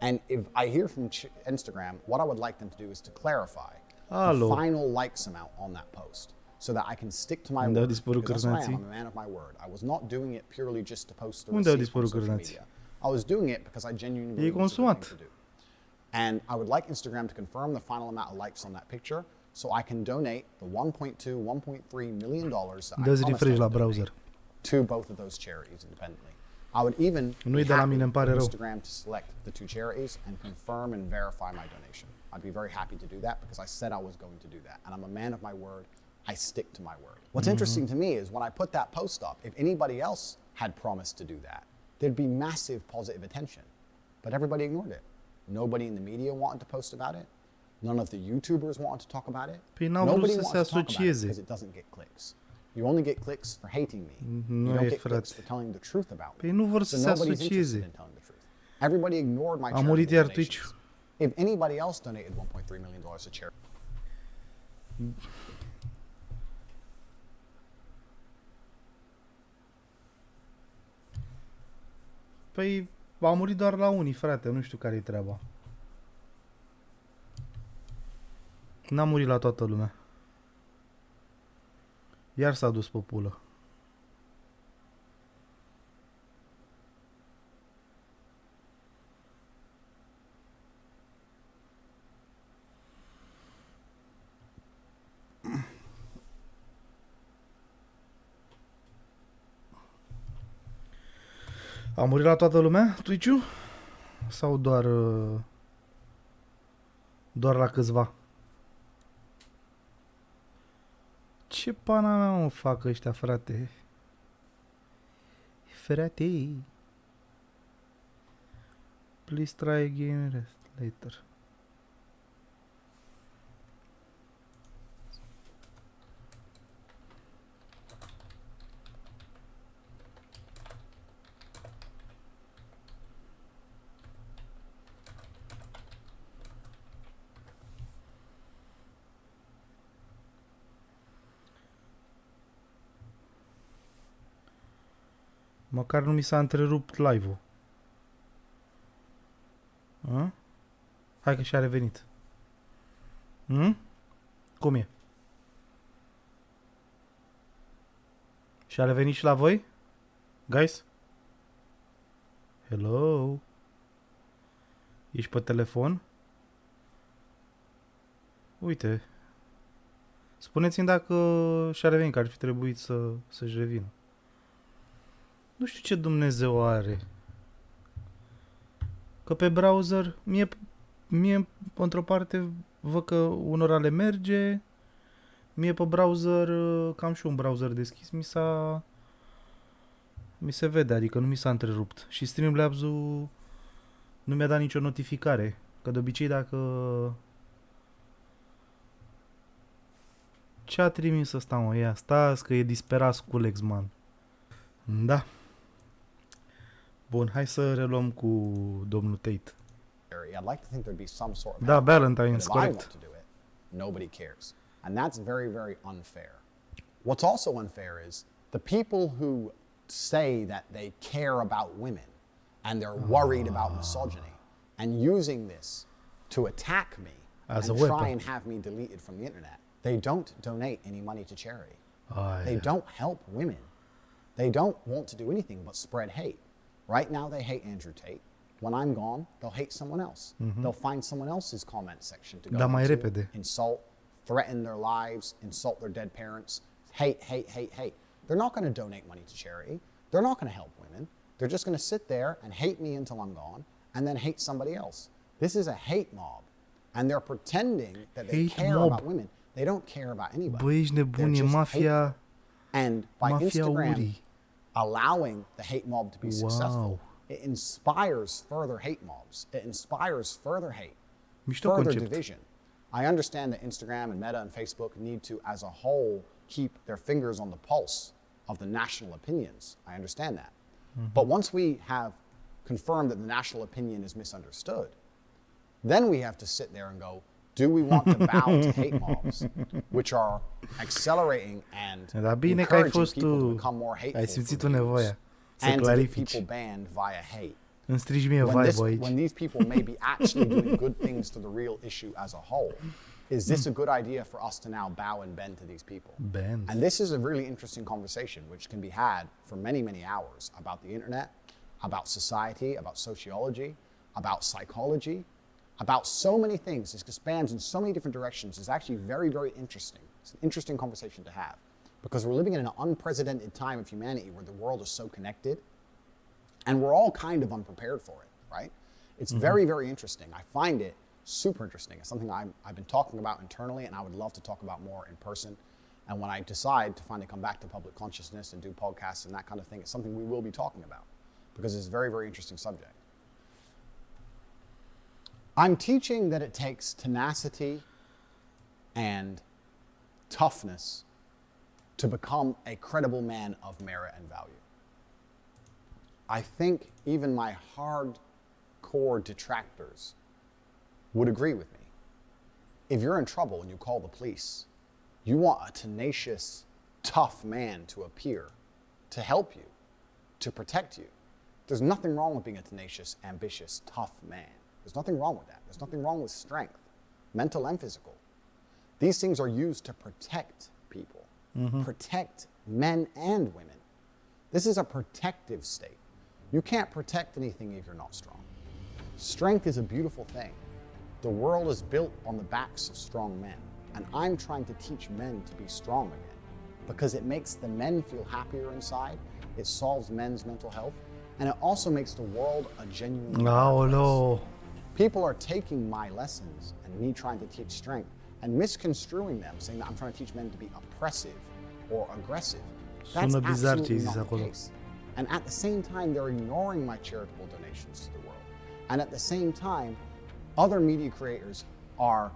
And if I hear from Instagram, what I would like them to do is to clarify Alo. the final likes amount on that post so that I can stick to my Unde au word. dispărut Because that's what I am. cârnații? I'm a man of my word. I was not doing it purely just to post a Unde au receipt on dispărut social cârnații? media. I was doing it because I genuinely E believe it's a good consumat. thing to do. And I would like Instagram to confirm the final amount of likes on that picture so I can donate the $1.3 million that I Dă-ți promised I refresh la would donate browser. to both of those charities independently. I would even Nu-i de la mine, îmi pare for rău. Instagram to select the two charities and confirm and verify my donation. I'd be very happy to do that because I said I was going to do that. And I'm a man of my word. I stick to my word. What's interesting to me is when I put that post up, if anybody else had promised to do that, there'd be massive positive attention. But everybody ignored it. Nobody in the media wanted to post about it. None of the YouTubers wanted to talk about it. Păi n-au vrut Nobody să se wanted to talk about it asocieze. because it doesn't get clicks. You only get clicks for hating me. Nu You don't e, get clicks frate. for telling the truth about me. Păi nu vor să se nobody's interested asocieze. in telling the truth. Everybody ignored my A murit charitable iar donations. Twitch. If anybody else donated $1.3 million to charity, Păi a murit doar la unii, frate, nu știu care-i treaba. N-a murit la toată lumea. Iar s-a dus pe pulă. A murit la toată lumea, Twitch-ul? Sau doar la câțiva? Ce pana mea mă fac ăștia, frate? Frate. Please try again later. Măcar nu mi s-a întrerupt live-ul. A? Hai că și-a revenit. Cum e? Și-a revenit și la voi? Guys? Hello? Ești pe telefon? Uite. Spuneți-mi dacă și-a revenit, că ar fi trebuit să-și revină. Nu știu ce Dumnezeu are. Că pe browser, mie într-o parte văd că unora le merge, mie pe browser, că am și un browser deschis, mi se vede, adică nu mi s-a întrerupt. Și Streamlabs-ul nu mi-a dat nicio notificare. Că de obicei dacă... Ce a trimis ăsta, mă? Ia, stați că e disperat sculex, man. Da. Bun, hai să reluăm cu domnul Tate. I'd like to think there'd be some sort of Da, Valentine's, but if I corect. want to do it, nobody cares. And that's very, very unfair. What's also unfair is the people who say that they care about women and they're worried about misogyny and using this to attack me As and a try weapon. and have me deleted from the internet. They don't donate any money to charity. They yeah. don't help women. They don't want to do anything but spread hate. Right now they hate Andrew Tate. When I'm gone, they'll hate someone else. They'll find someone else's comment section to go Da mai into, repede. insult, threaten their lives, insult their dead parents, hate, hate, hate, hate. They're not going to donate money to charity. They're not going to help women. They're just going to sit there and hate me until I'm gone and then hate somebody else. This is a hate mob. And they're pretending that they Hate care mob. about women. They don't care about anybody. Băi, ești nebun, They're e just mafia, hateful. And by mafia Instagram urii. allowing the hate mob to be successful, it inspires further hate mobs. It inspires further hate, Mișto further concept. division. I understand that Instagram and Meta and Facebook need to, as a whole, keep their fingers on the pulse of the national opinions. I understand that. But once we have confirmed that the national opinion is misunderstood, then we have to sit there and go, do we want to bow to hate mobs, which are accelerating and Dar bine că ai encouraging fost people to tu, become more hateful ai simțit tu for views nevoia să and to get clarifici. people banned via hate. Îmi strigi mie When, vibe aici. when these people may be actually doing good things to the real issue as a whole, is this a good idea for us to now bow and bend to these people? Bend. And this is a really interesting conversation which can be had for many, many hours about the internet, about society, about sociology, about psychology, about so many things. It expands in so many different directions. It's actually very, very interesting. It's an interesting conversation to have because we're living in an unprecedented time of humanity where the world is so connected and we're all kind of unprepared for it, right? It's very, very interesting. I find it super interesting. It's something I've been talking about internally and I would love to talk about more in person. And when I decide to finally come back to public consciousness and do podcasts and that kind of thing, it's something we will be talking about because it's a very, very interesting subject. I'm teaching that it takes tenacity and toughness to become a credible man of merit and value. I think even my hardcore detractors would agree with me. If you're in trouble and you call the police, you want a tenacious, tough man to appear, to help you, to protect you. There's nothing wrong with being a tenacious, ambitious, tough man. There's nothing wrong with that. There's nothing wrong with strength, mental and physical. These things are used to protect people, protect men and women. This is a protective state. You can't protect anything if you're not strong. Strength is a beautiful thing. The world is built on the backs of strong men, and I'm trying to teach men to be strong again because it makes the men feel happier inside, it solves men's mental health, and it also makes the world a genuine Aoleo. People are taking my lessons and me trying to teach strength and misconstruing them, saying that I'm trying to teach men to be oppressive or aggressive. That's Sună bizar ce ai absolutely zis not the acolo. case. And at the same time, they're ignoring my charitable donations to the world. And at the same time, other media creators are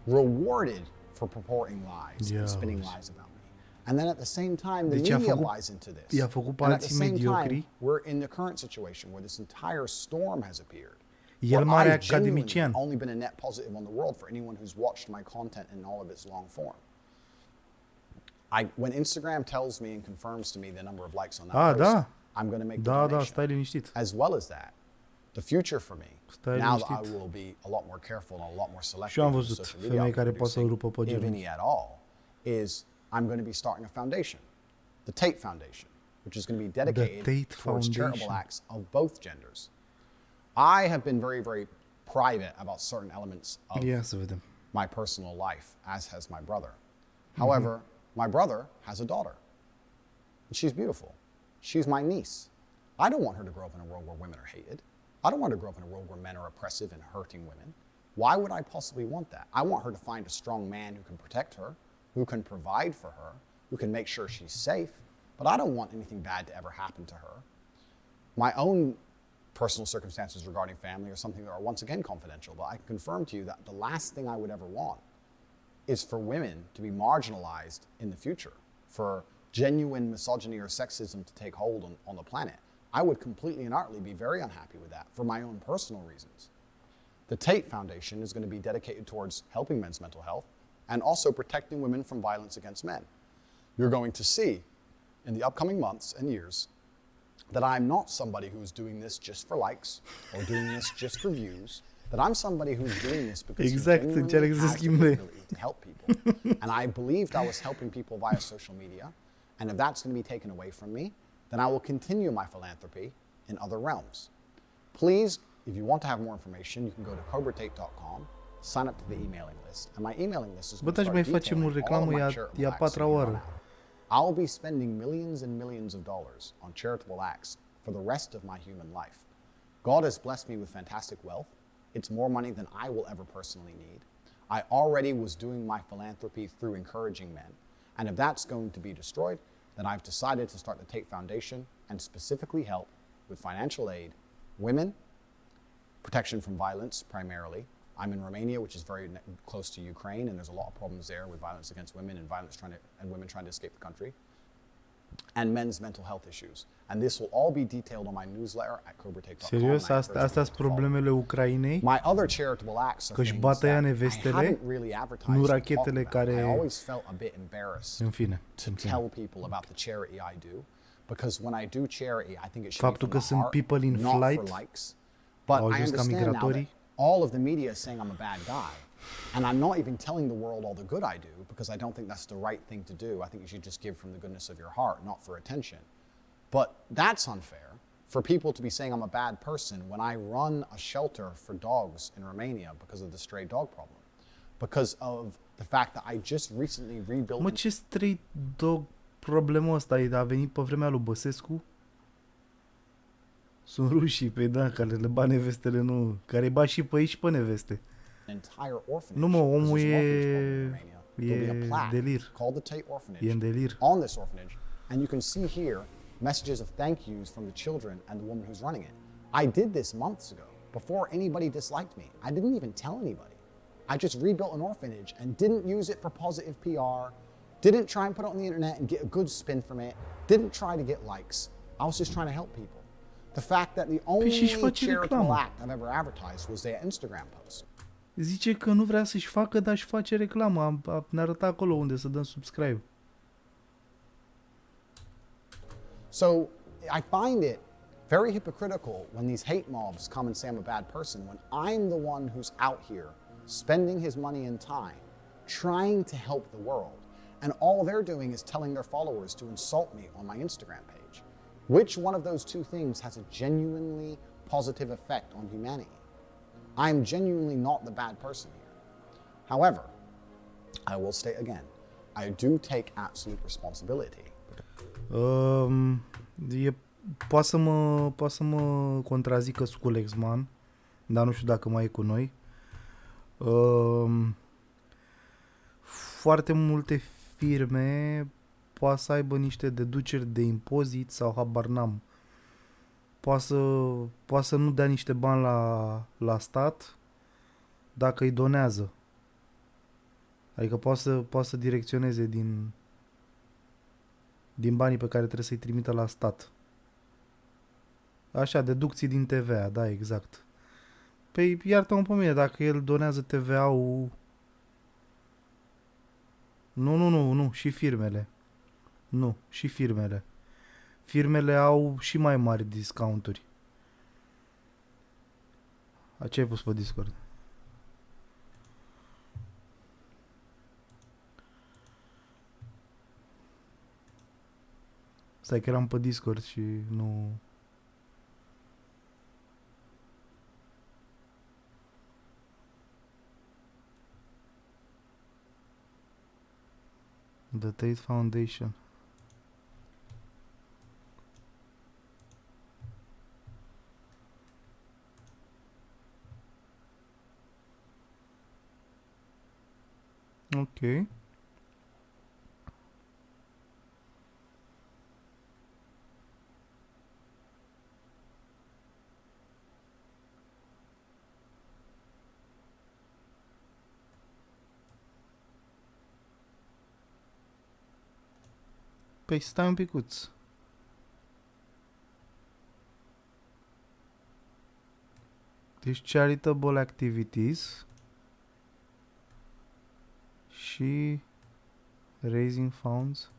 rewarded for purporting lies and spinning lies about me. And then at the same time, the Deci media buys into this. i-a făcut pe And at the alții same mediocri. time, we're in the current situation where this entire storm has appeared. El where mare I've genuinely academician. only been a net positive on the world for anyone who's watched my content in all of its long form. When Instagram tells me and confirms to me the number of likes on that post, da. I'm going to make the Da, donation. stai liniștit. As well as that, the future for me, Stai now that I liniștit. will be a lot more careful and a lot more Și selective eu am in văzut social media femei I'm care pot să producing, rupă pe if genunchi. any at all, is I'm going to be starting a foundation, the Tate Foundation, which is going to be dedicated Tate towards charitable Foundation. acts of both genders. I have been very, very private about certain elements of Ia să vedem. my personal life, as has my brother. However, my brother has a daughter, and she's beautiful. She's my niece. I don't want her to grow up in a world where women are hated. I don't want her to grow up in a world where men are oppressive and hurting women. Why would I possibly want that? I want her to find a strong man who can protect her, who can provide for her, who can make sure she's safe, but I don't want anything bad to ever happen to her. My own personal circumstances regarding family are something that are once again confidential, but I can confirm to you that the last thing I would ever want is for women to be marginalized in the future, for genuine misogyny or sexism to take hold on the planet. I would completely and utterly be very unhappy with that for my own personal reasons. The Tate Foundation is going to be dedicated towards helping men's mental health and also protecting women from violence against men. You're going to see in the upcoming months and years that I'm not somebody who's doing this just for likes or doing this just for views, that I'm somebody who's doing this because he genuinely has the ability to help people. And I believed I was helping people via social media, and if that's going to be taken away from me, then I will continue my philanthropy in other realms. Please, if you want to have more information, you can go to cobratate.com, sign up to the emailing list, and my emailing list is going to start detailing all of my charitable acts from here on out. I'll be spending millions and millions of dollars on charitable acts for the rest of my human life. God has blessed me with fantastic wealth. It's more money than I will ever personally need. I already was doing my philanthropy through encouraging men. And if that's going to be destroyed, then I've decided to start the Tate Foundation and specifically help with financial aid, women, protection from violence primarily. I'm in Romania, which is very close to Ukraine, and there's a lot of problems there with violence against women and women trying to escape the country, and men's mental health issues. And this will all be detailed on my newsletter at cobratate.com. Serios? Astea sunt problemele Ucrainei? My other charitable acts are things that I haven't really advertised. Nu rachetele care... I always felt a bit embarrassed to tell people about the charity I do, because when I do charity, I think it should be from the heart, not for likes. But I understand now that all of the media is saying I'm a bad guy. And I'm not even telling the world all the good I do, because I don't think that's the right thing to do. I think you should just give from the goodness of your heart, not for attention. But that's unfair for people to be saying I'm a bad person when I run a shelter for dogs in Romania because of the stray dog problem. Because of the fact that I just recently rebuilt... Mă, ce stray dog problemul ăsta a venit pe vremea lui Băsescu? Sunt rușii, pe da, care le ba nevestele, nu, care îi ba și pe ei și pe neveste. Nu mă, omul e delir. E în delir. On this orphanage, and you can see here messages of thank yous from the children and the woman who's running it. I did this months ago, before anybody disliked me. I didn't even tell anybody. I just rebuilt an orphanage and didn't use it for positive PR, didn't try and put it on the internet and get a good spin from it, didn't try to get likes. I was just trying to help people. The fact that the only charitable act I've ever advertised was their Instagram post. Zice că nu vrea să-și facă, dar își face reclamă. Ne arăta acolo unde să dăm subscribe. So, I find it very hypocritical when these hate mobs come and say I'm a bad person, when I'm the one who's out here spending his money and time trying to help the world, and all they're doing is telling their followers to insult me on my Instagram page. Which one of those two things has a genuinely positive effect on humanity? I'm genuinely not the bad person here. However, I will state again, I do take absolute responsibility. Poate să mă contrazică Sculexman, dar nu știu dacă mai e cu noi. Foarte multe firme poate să aibă niște deduceri de impozit sau habar n-am. Poate să nu dea niște bani la stat dacă îi donează. Adică poate să direcționeze din banii pe care trebuie să-i trimită la stat. Așa, deducții din TVA, da, exact. Păi iartă-mă pe mine, dacă el donează TVA-ul... Nu, și firmele. Nu, și firmele. Firmele au și mai mari discounturi. Ce ai pus pe Discord? Stai că eram pe Discord și nu... The Tate Foundation. Ok. Păi stai un picuț. Deci charitable activities și raising funds.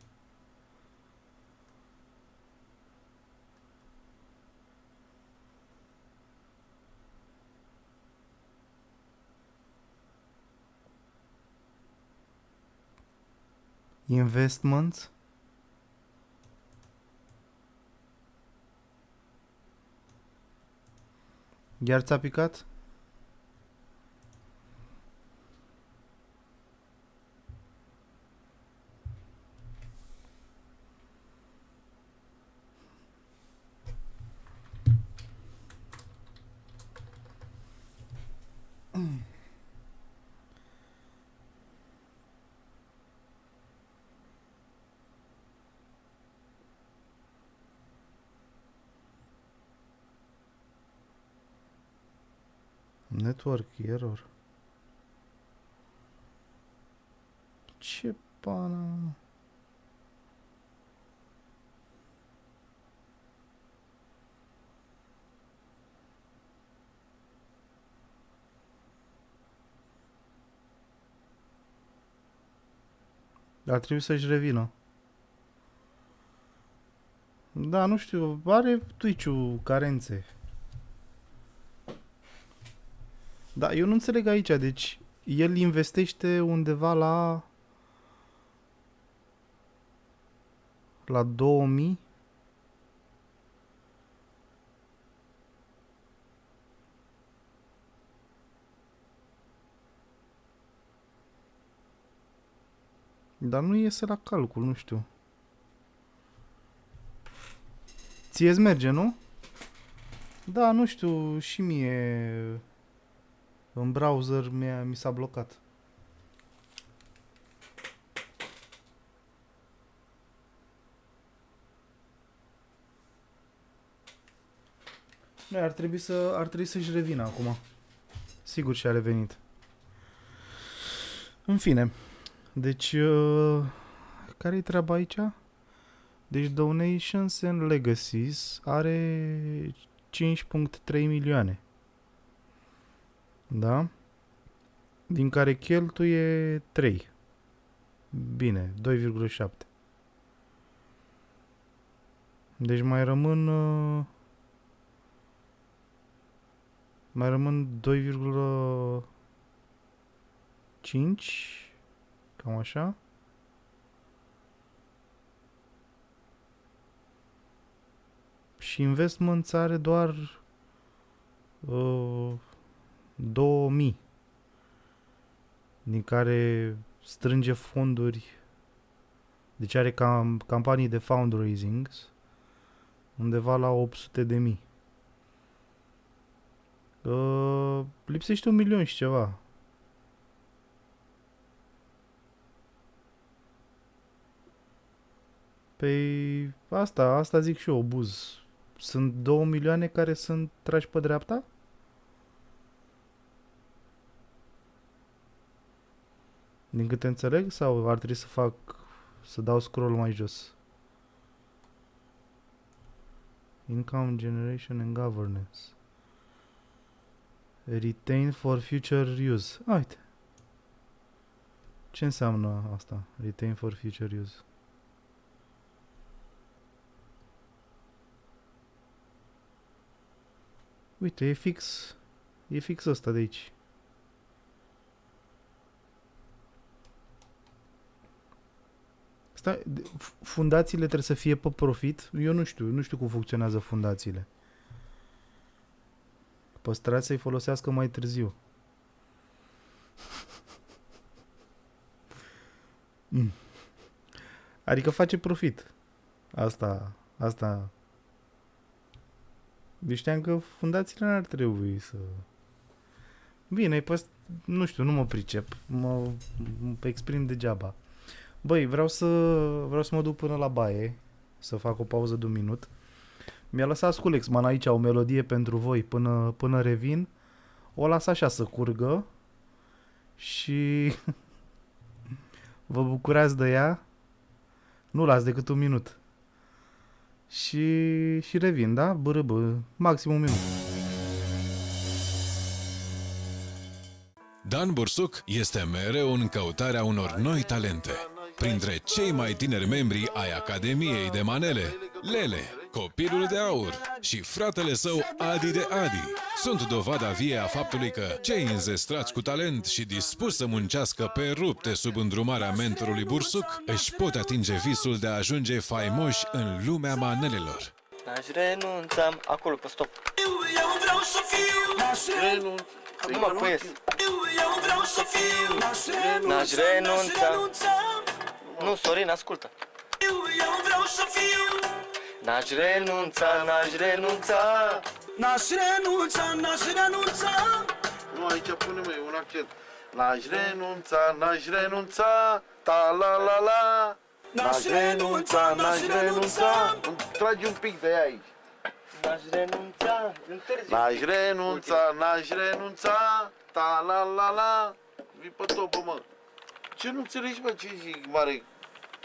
Investments. Iar ți-a picat? Network error. Ce pana? Ar trebui să-și revină. Da, nu știu, are Twitch-ul carențe. Da, eu nu înțeleg aici, deci el investește undeva la 2000. Dar nu iese la calcul, nu știu. Ție-ți merge, nu? Da, nu știu, și mie în browser mi s-a blocat. Ar trebui să-și revină acum. Sigur și-a revenit. În fine. Deci, care-i treaba aici? Deci, Donations and Legacies are 5.3 milioane. Da? Din care cheltuie 3. Bine, 2,7. Deci mai rămân 2,5. Cam așa. Și investments are doar 2000. Din care strânge fonduri. Deci are campanii de fundraising undeva la 800.000. Lipsește 1 milion și ceva. Păi asta zic și eu, obuz. Sunt 2 milioane care sunt trași pe dreapta? Din câte înțeleg? Sau ar trebui să dau scroll mai jos? Income generation and governance. Retain for future use. Uite. Ce înseamnă asta? Retain for future use. Uite, e fix ăsta de aici. Fundațiile trebuie să fie pe profit. Eu nu știu cum funcționează fundațiile. Păstrați să-i folosească mai târziu. Adică face profit. Asta. Deci știam că fundațiile n-ar trebui să... Bine, nu știu, nu mă pricep. Mă exprim degeaba. Băi, vreau să mă duc până la baie, să fac o pauză de 1 minut. Mi-a lăsat Sculexman aici o melodie pentru voi până revin. O las așa să curgă și vă bucurați de ea. Nu las decât 1 minut. Și revin, da? Bărâbă, maxim 1 minut. Dan Bursuc este mereu în căutarea unor noi talente. Printre cei mai tineri membri ai Academiei de Manele, Lele copilul de aur și fratele său Adi de Adi sunt dovada vie a faptului că cei înzestrați cu talent și dispuși să muncească pe rupte sub îndrumarea mentorului Bursuc își pot atinge visul de a ajunge faimoși în lumea manelelor. N-aș renunța, acolo pe stop. Eu vreau să fiu. Acum cu ies. Eu vreau să fiu. N-aș renunța. Nu, Sorin, ascultă. Eu vreau să fiu. N-aș renunța, n-aș renunța. N-aș renunța, n-aș renunța. Nu, aici pune-mă un accent. N-aș renunța, n-aș renunța. Ta la la la. N-aș renunța, n-aș renunța. Îmi tragi un pic de aici. N-aș renunța. N-aș renunța, n-aș renunța. Ta la la la. Vii pe topă, mă. Ce nu înțelegi, mă, ce zic, mare?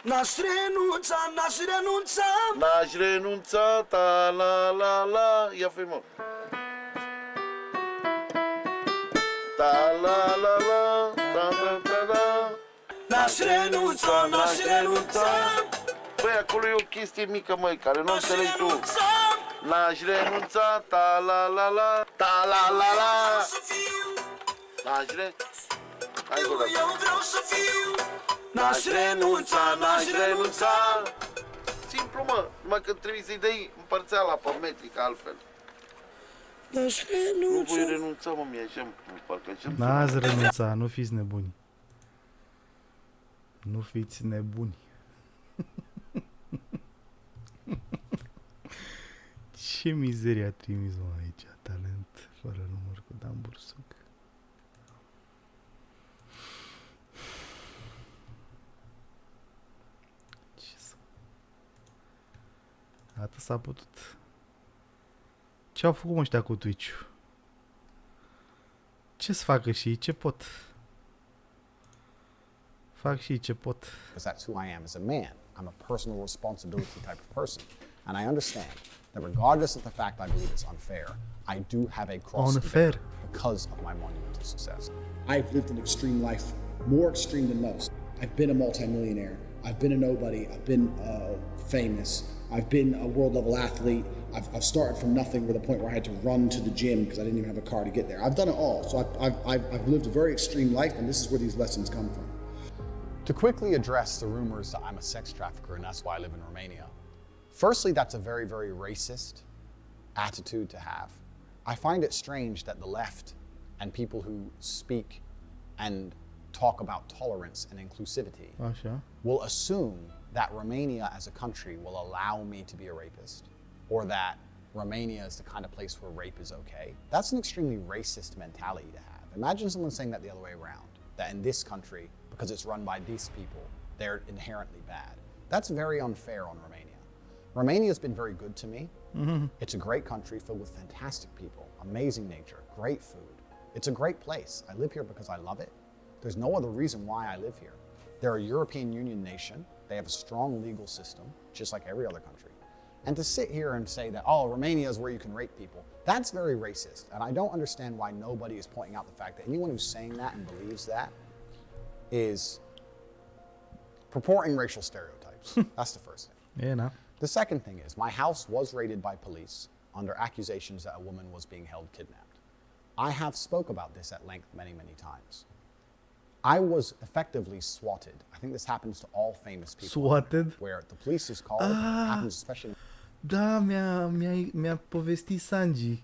N-aș renunța, n-aș renunța. N-aș renunța, ta la la la. Ia fii, mă. Ta la la la, ta ta ta la. N-aș renunța, n-aș renunța. Băi, acolo e o chestie mică, măi, care nu înțelegi tu. N-aș renunța, ta la la la, ta la la la. N-aș renunța. Eu vreau să fiu. N-aș renunța, n-aș renunța. Simplu, mă, numai că trebuie să-i dai împărțeala pe metric altfel. N-aș renunța. Nu voi renunța, mă, mi-e așa, parcă așa. N-ați renunța, nu fiți nebuni. Nu fiți nebuni. Ce mizerie a trimis, mă, aici, talent fără număr cu Dan Bursuc. Atât s-a putut. Ce au făcut ăștia cu Twitch-ul? Ce să facă și ei? Ce pot? Fac și ei ce pot. Because that's who I am as a man. I'm a personal responsibility type of person. And I understand that regardless of the fact I believe it's unfair, I do have a cross to bear because of my monumental success. I've lived an extreme life, more extreme than most. I've been a multimillionaire. I've been a nobody. I've been famous. I've been a world-level athlete. I've started from nothing to the point where I had to run to the gym because I didn't even have a car to get there. I've done it all. So I've lived a very extreme life, and this is where these lessons come from. To quickly address the rumors that I'm a sex trafficker and that's why I live in Romania, firstly, that's a very, very racist attitude to have. I find it strange that the left and people who speak and talk about tolerance and inclusivity will assume that Romania as a country will allow me to be a rapist, or that Romania is the kind of place where rape is okay. That's an extremely racist mentality to have. Imagine someone saying that the other way around, that in this country, because it's run by these people, they're inherently bad. That's very unfair on Romania. Romania's been very good to me. It's a great country filled with fantastic people, amazing nature, great food. It's a great place. I live here because I love it. There's no other reason why I live here. They're a European Union nation. They have a strong legal system, just like every other country. And to sit here and say that, oh, Romania is where you can rape people, that's very racist. And I don't understand why nobody is pointing out the fact that anyone who's saying that and believes that is purporting racial stereotypes. That's the first thing. Yeah, no. The second thing is, my house was raided by police under accusations that a woman was being held kidnapped. I have spoke about this at length many, many times. I was effectively swatted. I think this happens to all famous people. Swatted? Where the police is called, happens especially... Da, mi-a povestit Sanji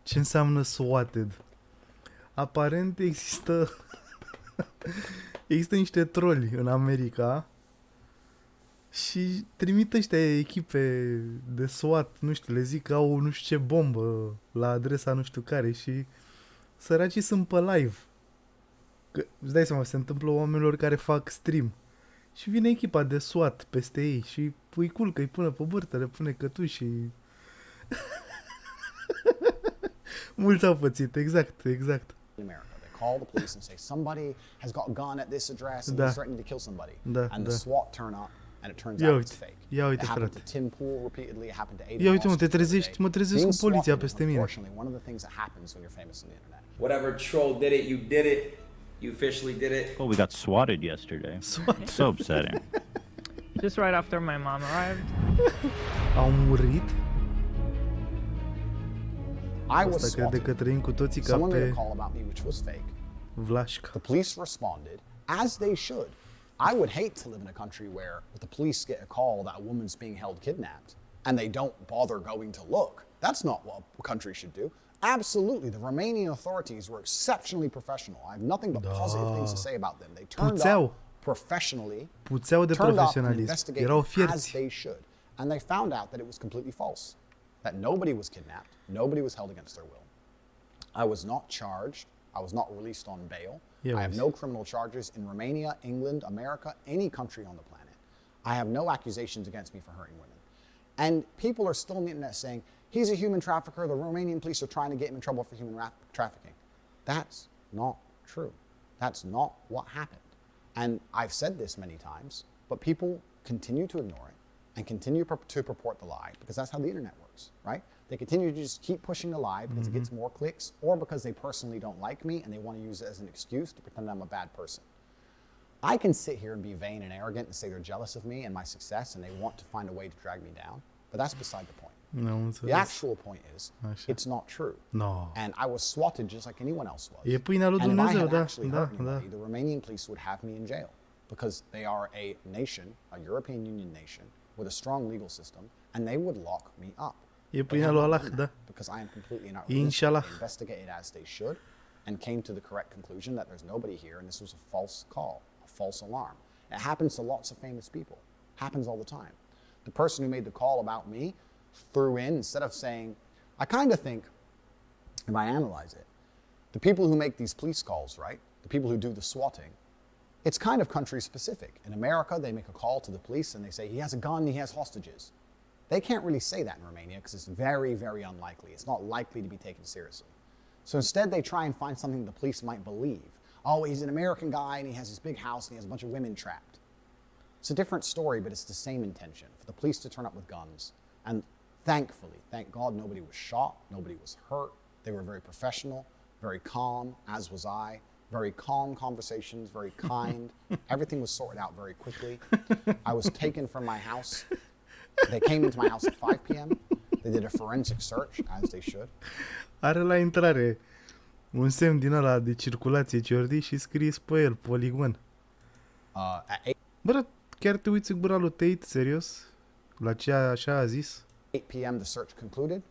ce înseamnă swatted. Aparent există niște troli în America și trimit ăștia echipe de SWAT, nu știu, le zic că au nu știu ce bombă la adresa nu știu care și săracii sunt pe live. Că, îți dai seama, se întâmplă oamenilor care fac stream și vine echipa de SWAT peste ei și îi culcă, îi pune pe burtă, le pune cătuși și... Mulți au pățit, exact. They call the police and say somebody has got a gun at this address and Da. is threatening to kill somebody. Da, And da. the SWAT turn up and it turns Ia out uite, it's fake. ia uite, It happened frate. to Tim Pool repeatedly, it happened to Aiden Ia uite, mă, Austin te trezești, the other mă day. trezesc Being cu poliția swatted peste is mine. unfortunately one of the things that happens when you're famous on the internet. Whatever troll did it, you did it. You officially did it. Oh, we got swatted yesterday. So upsetting. Just right after my mom arrived. Au murit? I was Asta crede că trăim cu toții ca Someone made pe a call about me which was fake. Vlașca. The police responded, as they should. I would hate to live in a country where the police get a call that a woman's being held kidnapped and they don't bother going to look. That's not what a country should do. Absolutely, the Romanian authorities were exceptionally professional. I have nothing but positive things to say about them. They turned up professionally, turned up and investigated as they should. And they found out that it was completely false, that nobody was kidnapped, nobody was held against their will. I was not charged. I was not released on bail. I have no criminal charges in Romania, England, America, any country on the planet. I have no accusations against me for hurting women. And people are still on the internet saying, he's a human trafficker, the Romanian police are trying to get him in trouble for human trafficking. That's not true. That's not what happened. And I've said this many times, but people continue to ignore it and continue to purport the lie because that's how the internet works, right? They continue to just keep pushing the lie because it gets more clicks or because they personally don't like me and they want to use it as an excuse to pretend I'm a bad person. I can sit here and be vain and arrogant and say they're jealous of me and my success and they want to find a way to drag me down, but that's beside the point. The actual point is, it's not true. No. And I was swatted just like anyone else was. E pâinea lui And if I Dumnezeu, had da, actually da, hurt da. anybody, the Romanian police would have me in jail because they are a nation, a European Union nation, with a strong legal system, and they would lock me up. E pâinea lui Allah, da. Because I am completely not released. Inshallah. They investigated as they should and came to the correct conclusion that there's nobody here and this was a false call, a false alarm. It happens to lots of famous people. Happens all the time. The person who made the call about me threw in, instead of saying, I kind of think, if I analyze it, the people who make these police calls, right? The people who do the swatting, it's kind of country specific. In America, they make a call to the police and they say, he has a gun, he has hostages. They can't really say that in Romania because it's very, very unlikely. It's not likely to be taken seriously. So instead, they try and find something the police might believe. Oh, he's an American guy and he has this big house and he has a bunch of women trapped. It's a different story, but it's the same intention, for the police to turn up with guns. And thankfully, thank God, nobody was shot, nobody was hurt. They were very professional, very calm, as was I. Very calm conversations, very kind. Everything was sorted out very quickly. I was taken from my house. They came into my house at 5 p.m. They did a forensic search, as they should. Are la intrare un semn din ăla de circulație, Jordi, și scris pe el, poligon. Bă, chiar te uiți în gura lui Tate, serios? La ce așa a zis? 8 p.m. the search concluded.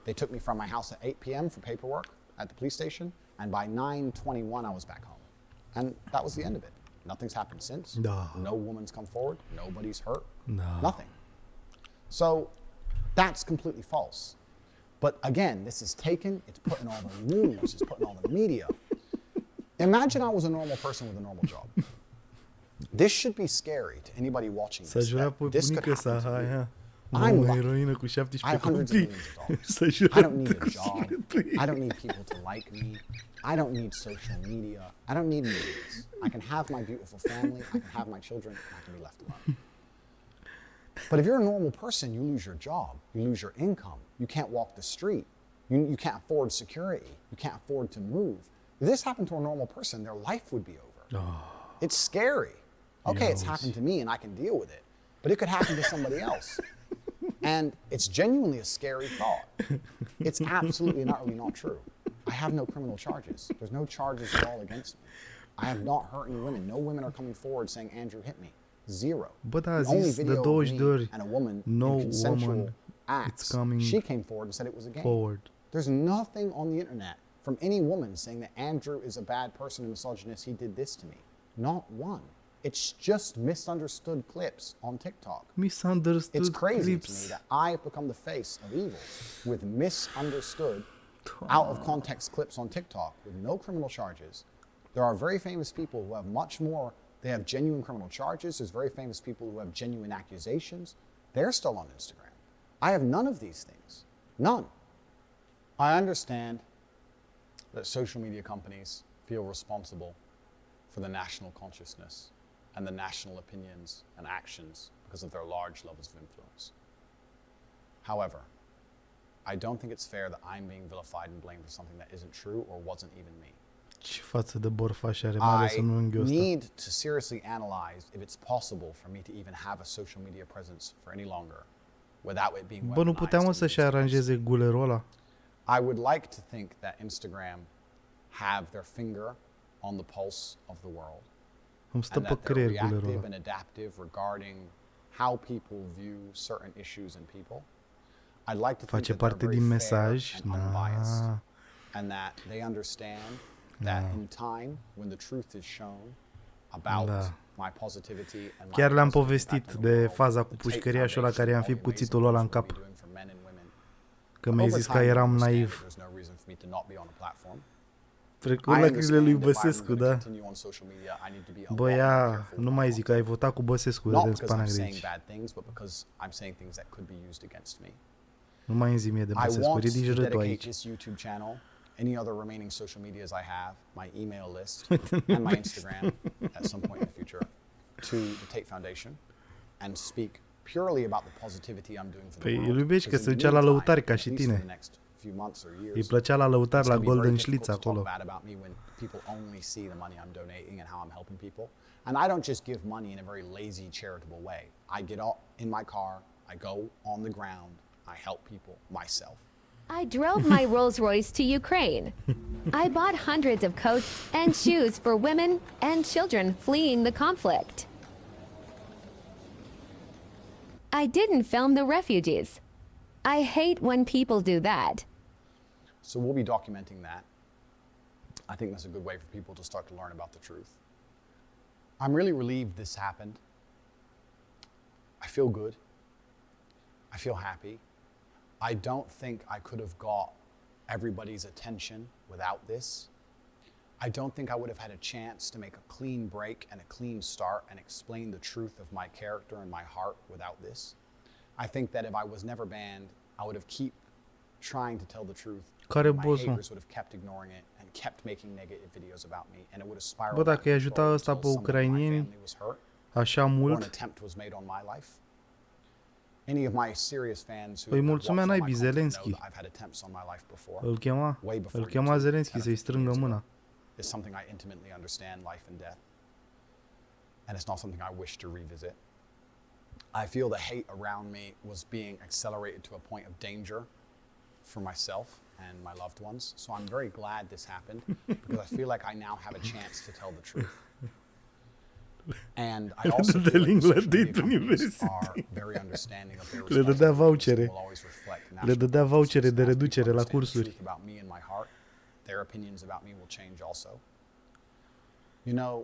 They took me from my house at 8 p.m. for paperwork at the police station, and by 9:21 I was back home. And that was the end of it. Nothing's happened since. No woman's come forward. Nobody's hurt. Nothing. So that's completely false. But again, this is taken, it's put in all the news, it's put in all the media. Imagine I was a normal person with a normal job. This should be scary to anybody watching this. This could happen to me. I'm lucky. I have hundreds of millions of dollars. I don't need a job. I don't need people to like me. I don't need social media. I don't need meetings. I can have my beautiful family. I can have my children. And I can be left alone. But if you're a normal person, you lose your job. You lose your income. You can't walk the street. You can't afford security. You can't afford to move. If this happened to a normal person, their life would be over. It's scary. Okay, it's happened to me and I can deal with it. But it could happen to somebody else. And it's genuinely a scary thought. It's absolutely and utterly not true. I have no criminal charges. There's no charges at all against me. I have not hurt any women. No women are coming forward saying Andrew hit me. Zero. But the only video of me and a woman in consensual acts, she came forward and said it was a game. There's nothing on the internet from any woman saying that Andrew is a bad person and misogynist, he did this to me. Not one. It's just misunderstood clips on TikTok. It's crazy to me that I have become the face of evil with misunderstood, out of context clips on TikTok with no criminal charges. There are very famous people who have much more. They have genuine criminal charges. There's very famous people who have genuine accusations. They're still on Instagram. I have none of these things. None. I understand that social media companies feel responsible for the national consciousness and the national opinions and actions because of their large levels of influence. However, I don't think it's fair that I'm being vilified and blamed for something that isn't true or wasn't even me. Ce față de borfaș are, mai ales în unghiul ăsta. I need to seriously analyze if it's possible for me to even have a social media presence for any longer without it being weaponized. Bă, nu putea, mă, să-și aranjeze gulerul ăla? I would like to think that Instagram have their finger on the pulse of the world. Îmi stă And pe that they're creier gulerul reactive ăla. and adaptive regarding how people view certain issues and people. I'd like to think Face that parte they're din very fair mesaj. and unbiased, Na. and that they understand that in time, when the truth is shown about my positivity and my Chiar le-am positive povestit impact on the de world, faza cu the Tate pușcăriașul ăla care i-am Foundation, fi all the cuțitul amazing ăla în things cap. we'll be doing for men and women. Că mi-ai Over zis că time, eram you'll understand naiv. that there's no reason for me to not be on a platform. Trecut I la crizele lui understand that if I'm Băsescu, gonna da? continue on social media, I need to be a lot Bă, more ia, careful nu mai zic că ai votat cu Băsescu de not în because spana I'm saying greci. bad things, but because I'm saying things that could be used against me. Nu mai îmi zi mie de I Băsescu, want ridici to râtul dedicate aici. this YouTube channel, any other remaining social medias I have, my email list, and my Instagram at some point in the future, to the Tate Foundation and speak purely about the positivity I'm doing for the Păi world. îl iubești că Because se in the ducea la meantime, lăutari ca at și least for the tine. next few months or years, Îi plăcea la lăutari it's la gonna be very Golden difficult Schlitz to talk acolo. bad about me when people only see the money I'm donating and how I'm helping people. And I don't just give money in a very lazy, charitable way. I get out in my car, I go on the ground, I help people myself. I drove my Rolls Royce to Ukraine. I bought hundreds of coats and shoes for women and children fleeing the conflict. I didn't film the refugees. I hate when people do that. So we'll be documenting that. I think that's a good way for people to start to learn about the truth. I'm really relieved this happened. I feel good. I feel happy. I don't think I could have got everybody's attention without this. I don't think I would have had a chance to make a clean break and a clean start and explain the truth of my character and my heart without this. I think that if I was never banned, I would have keep trying to tell the truth. Care My boss, mă? haters would have kept ignoring it and kept making negative videos about me, and it would have spiraled. Bă, dacă îi ajuta out of ăsta control pe until somebody in my ucrainieni family was hurt, așa or an mult, attempt was made on my life. Any of my serious fans who păi have mulțumea watched all my naibii content know Zelenski. that I've had attempts on my life before. Îl chema Zelenski să-i strângă mâna. It's something I intimately understand, life and death. And it's not something I wish to revisit. I feel the hate around me was being accelerated to a point of danger for myself and my loved ones. So I'm very glad this happened because I feel like I now have a chance to tell the truth. And I also feel like the social media companies are very understanding of their Le dădea responsibilities and vouchere. will always reflect Le national dădea vouchere de preferences. As reducere people la understand the cursuri. truth about me and my heart, their opinions about me will change also. You know,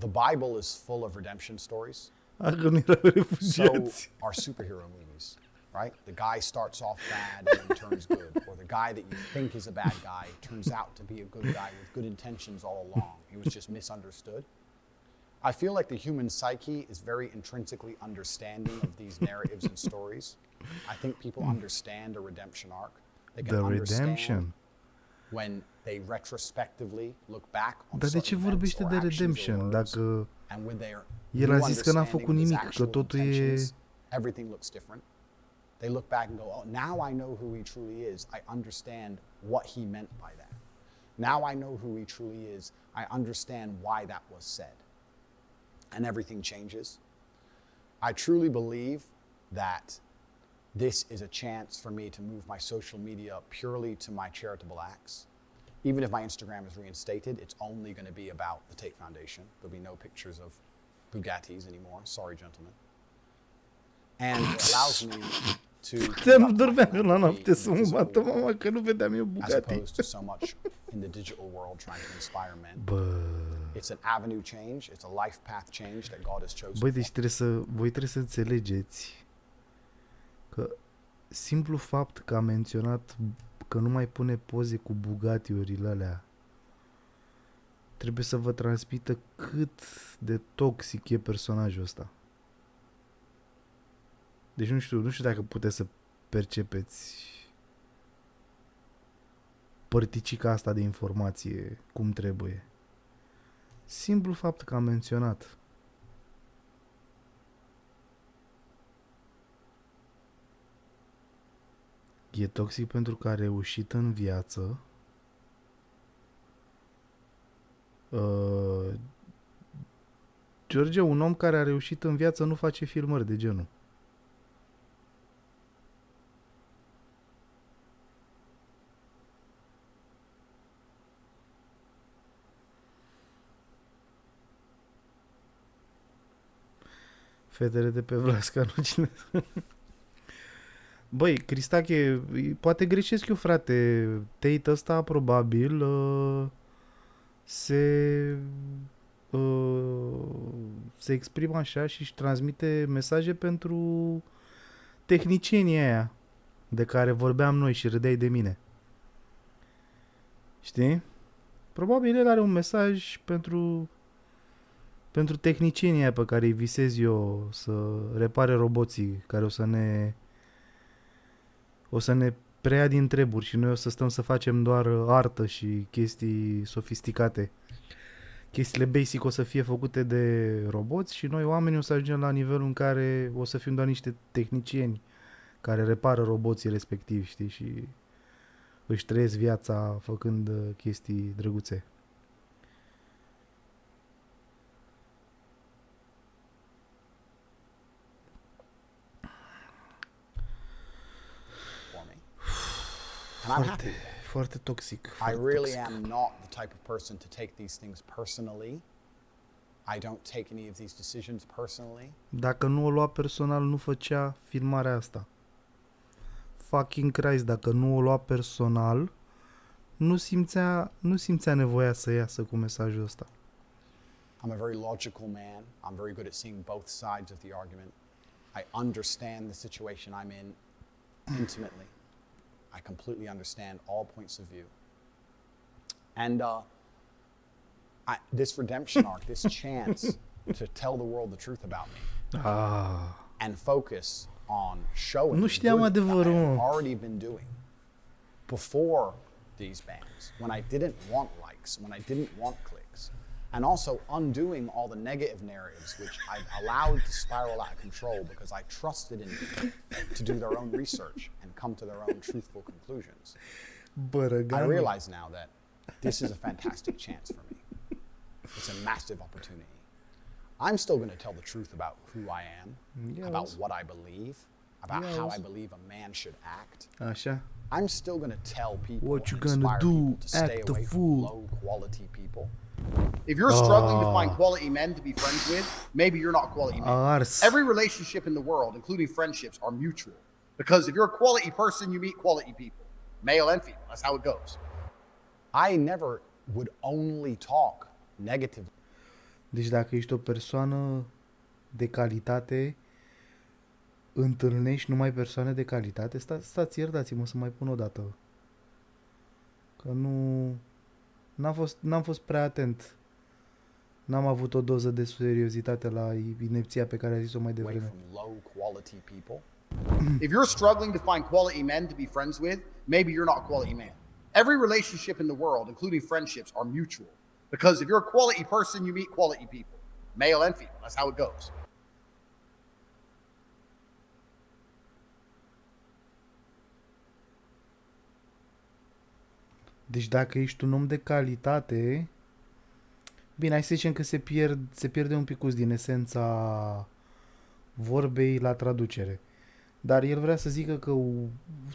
the Bible is full of redemption stories. Că nu erau So refugiați. are superhero movies, right? The guy starts off bad and then turns good. Or the guy that you think is a bad guy turns out to be a good guy with good intentions all along. He was just misunderstood. I feel like the human psyche is very intrinsically understanding of these narratives and stories. I think people understand a redemption arc. They can The understand redemption. when they retrospectively look back on Dar de ce certain vorbește events de or actions or redemption words, dacă and with their el a new zis că n-a understanding făcut of his nimic, că actual totul e... intentions, everything looks different. They look back and go, oh, now I know who he truly is. I understand what he meant by that. Now I know who he truly is. I understand why that was said. And everything changes. I truly believe that this is a chance for me to move my social media purely to my charitable acts. Even if my Instagram is reinstated, it's only going to be about the Tate Foundation. There'll be no pictures of Bugattis anymore. Sorry, gentlemen. And it allows me to Te-am dormeam la noapte să mă bată mama că nu vedeam eu as Bugatti. opposed to so much in the digital world trying to inspire men. It's an avenue change. It's a life path change that God has chosen. Băi, deci voi trebuie să înțelegeți că simplu fapt că a menționat că nu mai pune poze cu Bugatti-urile alea trebuie să vă transmită cât de toxic e personajul ăsta. Deci nu știu dacă puteți să percepeți părticica asta de informație cum trebuie. Simplu fapt că am menționat. E toxic pentru că a reușit în viață. George, un om care a reușit în viață nu face filmări de genul. Fetele de pe Vlasca nu cine. Băi, Cristache, poate greșesc eu, frate. Tate ăsta probabil se exprimă așa și își transmite mesaje pentru tehnicienii aia de care vorbeam noi și râdeai de mine. Știi? Probabil el are un mesaj pentru tehnicienii aia pe care îi visez eu să repare roboții care o să ne preia din treburi și noi o să stăm să facem doar artă și chestii sofisticate. Chestiile basic o să fie făcute de roboți și noi oamenii o să ajungem la nivelul în care o să fim doar niște tehnicieni care repară roboții respectivi, știi, și își trăiesc viața făcând chestii drăguțe. Foarte, foarte toxic. I really am not the type of person to take these things personally. I don't take any of these decisions personally. Dacă nu o lua personal, nu făcea filmarea asta. Fucking Christ, dacă nu o lua personal, nu simțea nevoia să iasă cu mesajul ăsta. I'm a very logical man. I'm very good at seeing both sides of the argument. I understand the situation I'm in intimately. I completely understand all points of view. And this redemption arc, this chance to tell the world the truth about me and focus on showing nu știam adevărul, that I've already been doing before these bans, when I didn't want likes, when I didn't want clicks, and also undoing all the negative narratives which I've allowed to spiral out of control because I trusted in people to do their own research and come to their own truthful conclusions. I realize now that this is a fantastic chance for me. It's a massive opportunity. I'm still going to tell the truth about who I am, about what I believe, about how I believe a man should act. Așa. I'm still going to tell people what you and gonna inspire do, people to stay act away a from fool. low quality people. If you're struggling to find quality men to be friends with, maybe you're not quality men. Every relationship in the world, including friendships, are mutual. Because if you're a quality person, you meet quality people, male and female. That's how it goes. I never would only talk negative. Deci dacă ești o persoană de calitate, întâlnești numai persoane de calitate? Stați, iertați-mă să mai pun o dată. Că n-am fost prea atent. N-am avut o doză de seriozitate la inepția pe care a zis-o mai devreme. If you're struggling to find quality men to be friends with, maybe you're not a quality man. Every relationship in the world, including friendships, are mutual. Because if you're a quality person, you meet quality people, male and female. That's how it goes. Deci dacă ești un om de calitate, bine, hai să zicem că se pierde un pic din esența vorbei la traducere. Dar el vrea să zică că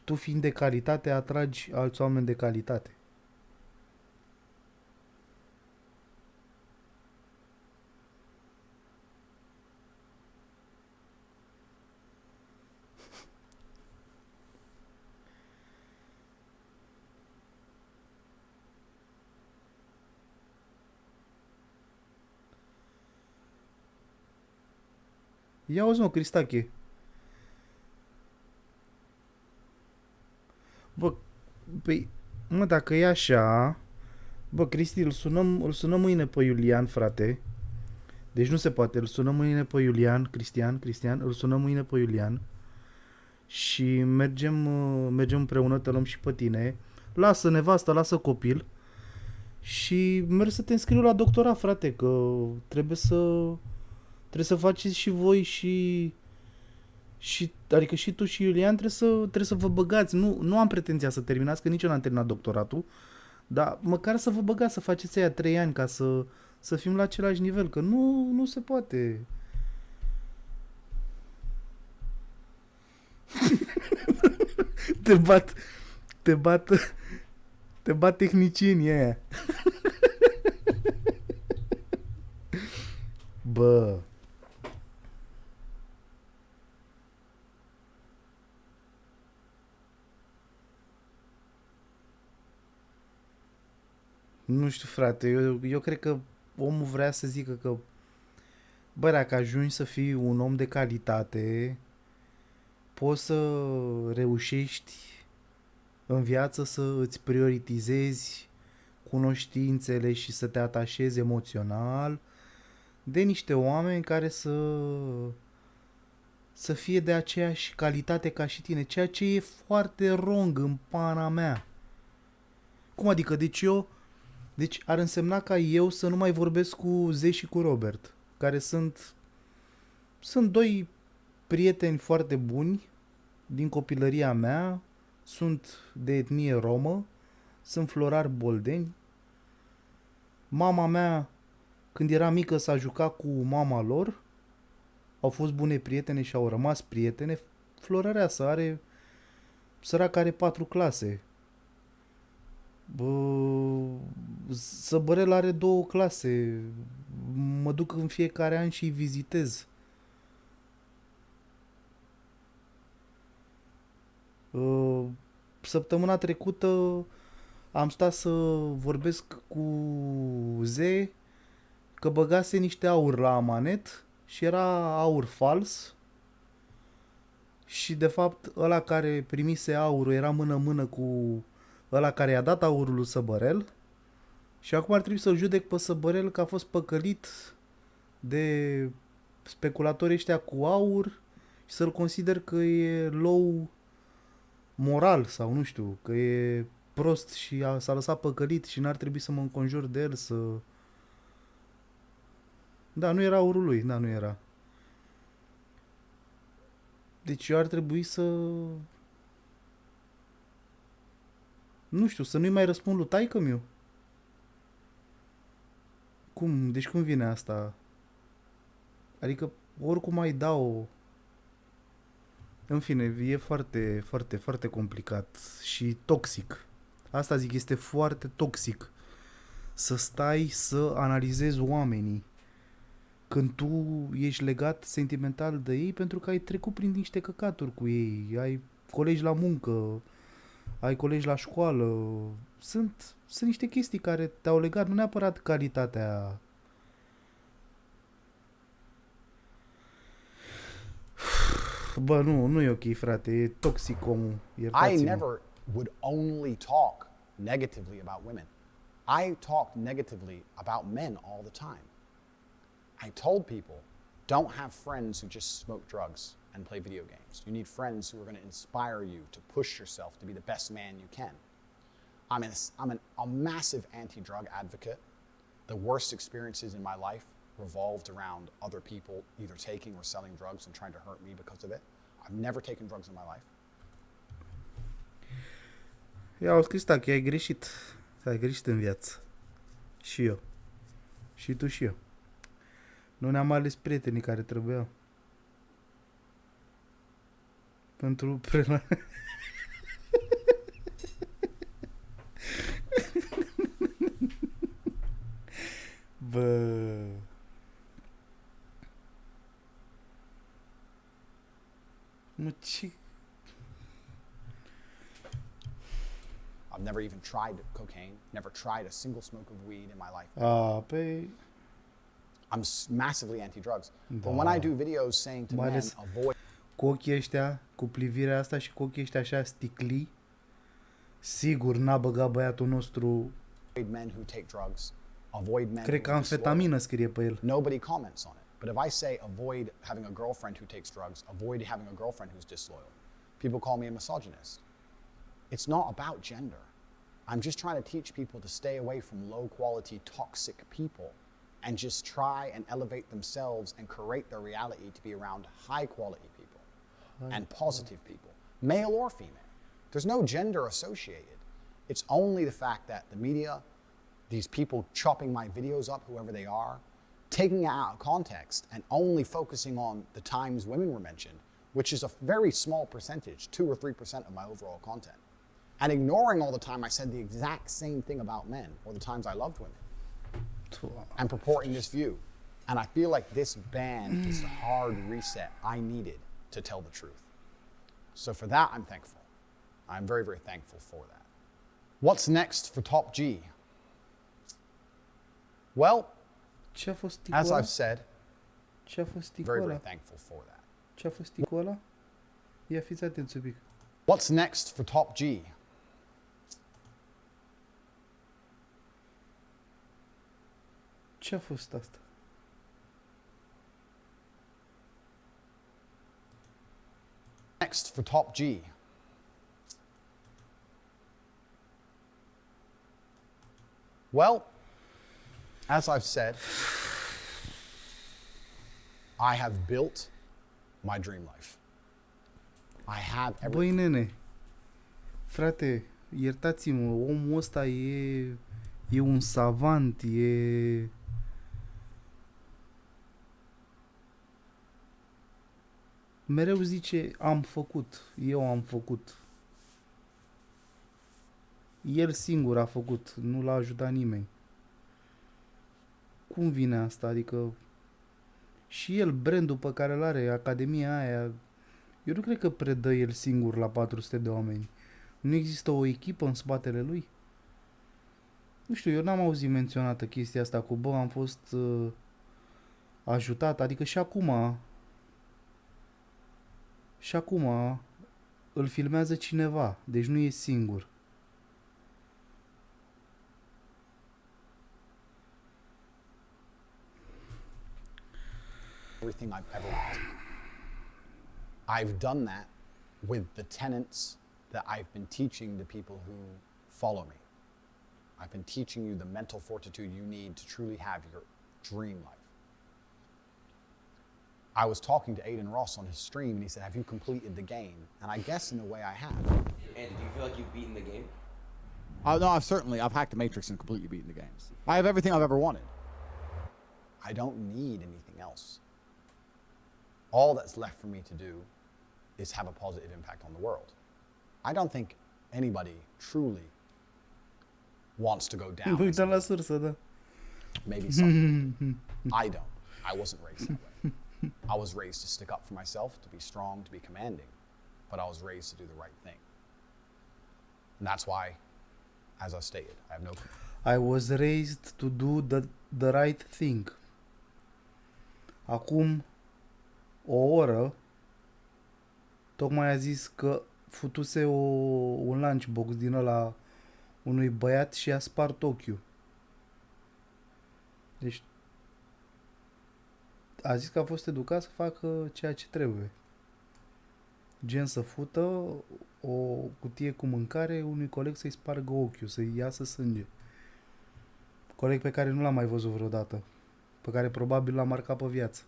tu fiind de calitate atragi alți oameni de calitate. Ia auzi, mă, Cristache. Bă, păi, mă, dacă e așa, bă, Cristi, îl sunăm mâine pe Iulian, frate. Deci nu se poate, îl sunăm mâine pe Iulian, Cristian, îl sunăm mâine pe Iulian și mergem împreună, te luăm și pe tine. Lasă nevastă, lasă copil și merg să te înscriu la doctorat, frate, că trebuie să faceți și voi și adică și tu și Iulian trebuie să vă băgați. Nu am pretenția să terminați, că nici eu n-am terminat doctoratul, dar măcar să vă băgați, să faceți aia 3 ani ca să fim la același nivel, că nu se poate. Te bat tehnicienii aia. Bă. știu, frate, eu cred că omul vrea să zică că, bă, dacă ajungi să fii un om de calitate, poți să reușești în viață să îți prioritizezi cunoștințele și să te atașezi emoțional de niște oameni care să fie de aceeași calitate ca și tine, ceea ce e foarte wrong în pana mea. Cum adică? Deci ar însemna ca eu să nu mai vorbesc cu Ze și cu Robert, care sunt doi prieteni foarte buni din copilăria mea, sunt de etnie romă, sunt florari boldeni. Mama mea, când era mică, s-a jucat cu mama lor, au fost bune prietene și au rămas prietene. Florăreasă are, săraca are 4 clase. Săbărel are 2 clase. Mă duc în fiecare an și îi vizitez. Săptămâna trecută am stat să vorbesc cu Ze că băgase niște aur la amanet și era aur fals și de fapt ăla care primise aurul era mână-mână cu ăla care i-a dat aurul lui Săbărel și acum ar trebui să-l judec pe Săbărel că a fost păcălit de speculatorii ăștia cu aur și să-l consider că e low moral sau nu știu, că e prost și s-a lăsat păcălit și n-ar trebui să mă înconjur de el să... Da, nu era aurul lui, da, nu era. Deci eu ar trebui să... Nu știu, să nu-i mai răspund lui taică-miu. Cum? Deci cum vine asta? Adică oricum ai da-o... În fine, e foarte, foarte, foarte complicat și toxic. Asta zic, este foarte toxic să stai să analizezi oamenii când tu ești legat sentimental de ei pentru că ai trecut prin niște căcaturi cu ei, ai colegi la muncă, ai colegi la școală, sunt niște chestii care te-au legat, nu neapărat calitatea. Bă, nu e ok, frate, e toxic omul, iertați-mă. I never would only talk negatively about women. I talk negatively about men all the time. I told people, don't have friends who just smoke drugs and play video games. You need friends who are going to inspire you to push yourself to be the best man you can. I'm a massive anti-drug advocate. The worst experiences in my life revolved around other people either taking or selling drugs and trying to hurt me because of it. I've never taken drugs in my life. I-au scris că ai greșit. Ai greșit în viață. Și eu. Și tu și eu. Nu ne-am ales prietenii care trebuiau. Pentru Bă... Mă, ce... I've never even tried cocaine, never tried a single smoke of weed in my life. Păi... I'm massively anti-drugs. But when I do videos saying to men, avoid... Cu ochii ăștia, cu privirea asta și cu ochii ăștia așa sticli, sigur n-a băgat băiatul nostru... men who take drugs, avoid men. Cred că amfetamină scrie pe el. Nobody comments on it. But if I say avoid having a girlfriend who takes drugs, avoid having a girlfriend who's disloyal, people call me a misogynist. It's not about gender. I'm just trying to teach people to stay away from low quality, toxic people and just try and elevate themselves and create their reality to be around high quality people and positive people, male or female. There's no gender associated. It's only the fact that the media, these people chopping my videos up, whoever they are, taking it out of context and only focusing on the times women were mentioned, which is a very small percentage, 2 or 3% of my overall content, and ignoring all the time I said the exact same thing about men or the times I loved women, and purporting this view. And I feel like this ban is the hard reset I needed to tell the truth. So for that, I'm thankful. I'm very, very thankful for that. What's next for Top G? Well, Ce-a fost as ticul ăla? I've said, Ce-a fost ticul very, ăla? very thankful for that. Ce-a fost ticul ăla? Ia fiți atenți un pic. What's next for Top G? Ce-a fost asta? Next for Top G. Well, as I've said, I have built my dream life. I have Băi, everything. nene, frate, iertați-mă, omul ăsta e un savant, e... Mereu zice, am făcut, eu am făcut. El singur a făcut, nu l-a ajutat nimeni. Cum vine asta? Adică și el, brandul pe care îl are, academia aia, eu nu cred că predă el singur la 400 de oameni. Nu există o echipă în spatele lui? Nu știu, eu n-am auzit menționată chestia asta cu, bă, am fost ajutat, adică și acum îl filmează cineva, deci nu e singur. Everything I've ever wanted. I've done that with the tenets that I've been teaching the people who follow me. I've been teaching you the mental fortitude you need to truly have your dream life. I was talking to Aiden Ross on his stream and he said, have you completed the game? And I guess in a way I have. And do you feel like you've beaten the game? No, I've hacked the Matrix and completely beaten the games. I have everything I've ever wanted. I don't need anything else. All that's left for me to do is have a positive impact on the world. I don't think anybody truly wants to go down. Vă uitam la sursă, da. Maybe some. I don't. I wasn't raised that way. I was raised to stick up for myself, to be strong, to be commanding, but I was raised to do the right thing. And that's why, as I stated, I have no... I was raised to do the right thing. Acum o oră tocmai a zis că futuse un lunchbox din ăla unui băiat și a spart ochiul. Deci a zis că a fost educat să facă ceea ce trebuie. Gen să fută o cutie cu mâncare unui coleg să-i spargă ochiul, să-i iasă sânge. Coleg pe care nu l-am mai văzut vreodată. Pe care probabil l-a marcat pe viață.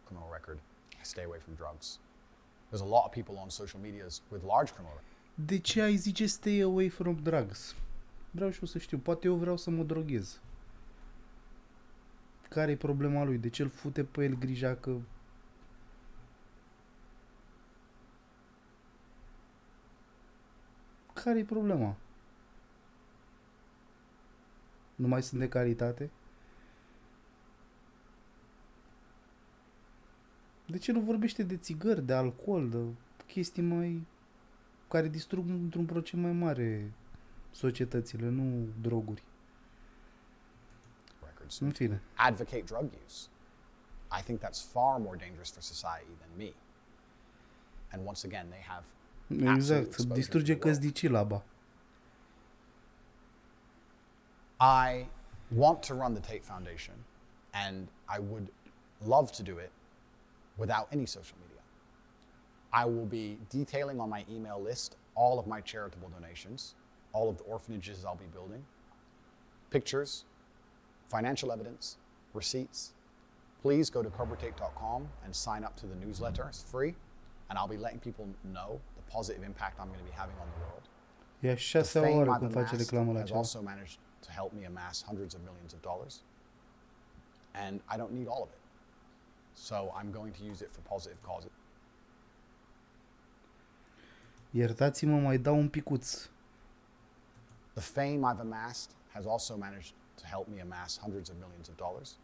Criminal record. I stay away from drugs. There's a lot of people on social media with large criminal records. De ce ai zice stay away from drugs? Vreau și eu să știu. Poate eu vreau să mă droghez. Care e problema lui? De ce îl fute pe el grija că... Care e problema? Nu mai sunt de calitate? De ce nu vorbește de țigări, de alcool, de chestii mai... care distrug într-un procent mai mare societățile, nu droguri? În fine. Advocate drug use. I think that's far more dangerous for society than me. And once again, they have exact, să distruge căsnicii laba. I want to run the Tate Foundation, and I would love to do it without any social media. I will be detailing on my email list all of my charitable donations, all of the orphanages I'll be building, pictures, financial evidence, receipts. Please go to cobratate.com and sign up to the newsletter. It's free, and I'll be letting people know the positive impact I'm going to be having on the world. E a 6-a oră când face reclamă la I've ceva. also managed to help me amass hundreds of millions of dollars, and I don't need all of it. So I'm going to use it for positive causes. Iertați-mă, mai dau un picuț. The fame I've amassed has also managed to help me amass hundreds of millions of dollars.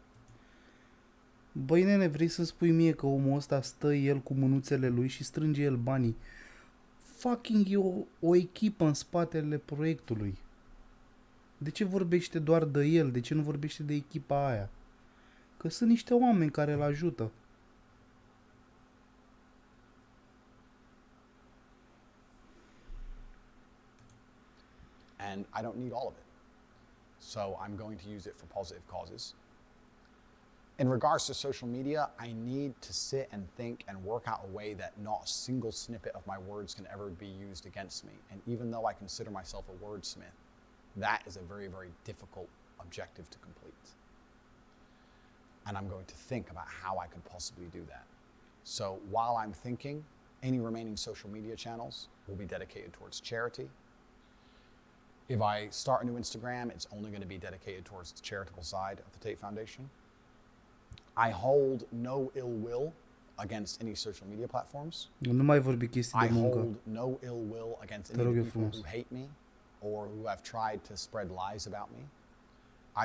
Băi, nene, vrei să spui mie că omul ăsta stă el cu mânuțele lui și strânge el banii? Fucking e o echipă în spatele proiectului. De ce vorbește doar de el? De ce nu vorbește de echipa aia? Că sunt niște oameni care îl ajută. And I don't need all of it. So I'm going to use it for positive causes. In regards to social media, I need to sit and think and work out a way that not a single snippet of my words can ever be used against me. And even though I consider myself a wordsmith, that is a very, very difficult objective to complete. And I'm going to think about how I could possibly do that. So while I'm thinking, any remaining social media channels will be dedicated towards charity. If I start a new Instagram, it's only going to be dedicated towards the charitable side of the Tate Foundation. I hold no ill will against any social media platforms. Nu mai vorbi chestii de I muncă. hold no ill will against Te any rog of the eu people who hate me or who have tried to spread lies about me.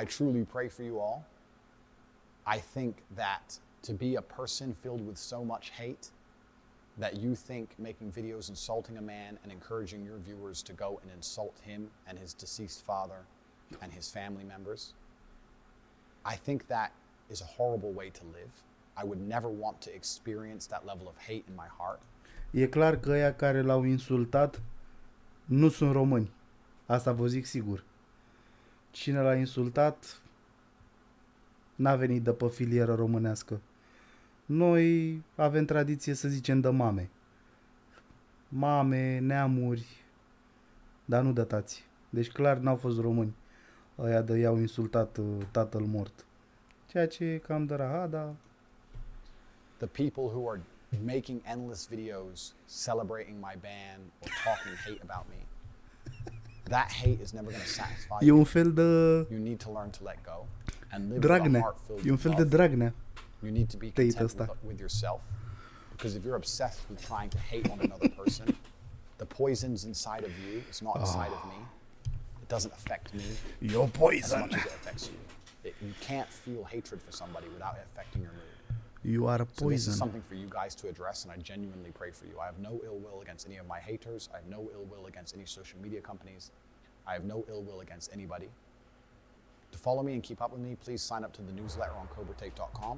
I truly pray for you all. I think that to be a person filled with so much hate that you think making videos insulting a man and encouraging your viewers to go and insult him and his deceased father and his family members, I think that is a horrible way to live. I would never want to experience that level of hate in my heart. E clar că ăia care l-au insultat nu sunt români. Asta vă zic sigur. Cine l-a insultat n-a venit de pe filieră românească. Noi avem tradiție să zicem de mame. Mame, neamuri, dar nu de tați. Deci clar n-au fost români. Ăia de i-au insultat tatăl mort. Ceea ce e cam de rahada. The people who are making endless videos celebrating my ban or talking hate about me, that hate is never going to satisfy E you. un fel de You need to learn to let go and live with a Dragnea. heart filled E un with fel de love. Dragnea. You need to be Tate content ăsta. with yourself, because if you're obsessed with trying to hate on another person, the poison's inside of you. It's not inside of me. It doesn't affect me You're poison. as much as it affects you. You can't feel hatred for somebody without it affecting your mood. You are a So this is poison. something for you guys to address, and I genuinely pray for you. I have no ill will against any of my haters. I have no ill will against any social media companies. I have no ill will against anybody. To follow me and keep up with me, please sign up to the newsletter on CobraTake.com.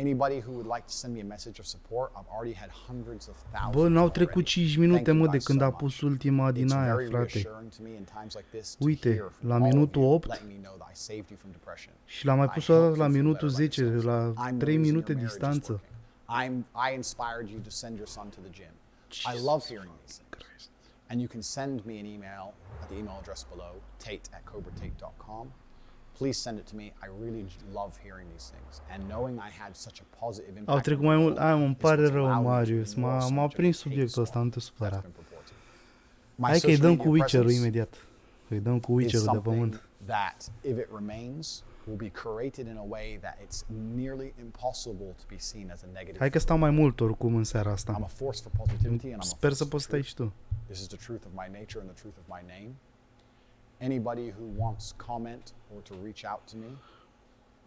Anybody who would like to send me a message of support, I've already had hundreds of thousands. Bă, n-au trecut already. 5 minute, Thank you mă, de guys când so a much. pus ultima din It's aia, very frate. reassuring to me in times like this to Uite, hear from la all of minutul you, 8 letting me know that I saved you from depression. și l-am mai pus I o helped dată la you feel minutul better about 10, la yourselves. I'm the 3 reason minute your marriage is distanță. working. I inspired you to send your son to the gym. I love hearing these things. And you can send me an email at the email address below, tate@cobratate.com. Please send it to me. I really love hearing these things. And knowing I had such a positive impact. Au trecut mai mult. Ai, mă, îmi pare rău, Marius. M-a prins subiectul ăsta, nu te supăra. Hai că îi dăm cu Witcher-ul imediat. Îi dăm cu Witcher-ul de pământ. That, if it remains, will be curated in a way that it's nearly impossible to be seen as a negative. Hai că stau mai mult oricum în seara asta. I'm a force for positivity and I'm a Sper să force poți for stai truth. și tu. This is the truth of my nature and the truth of my name. Anybody who wants comment or to reach out to me,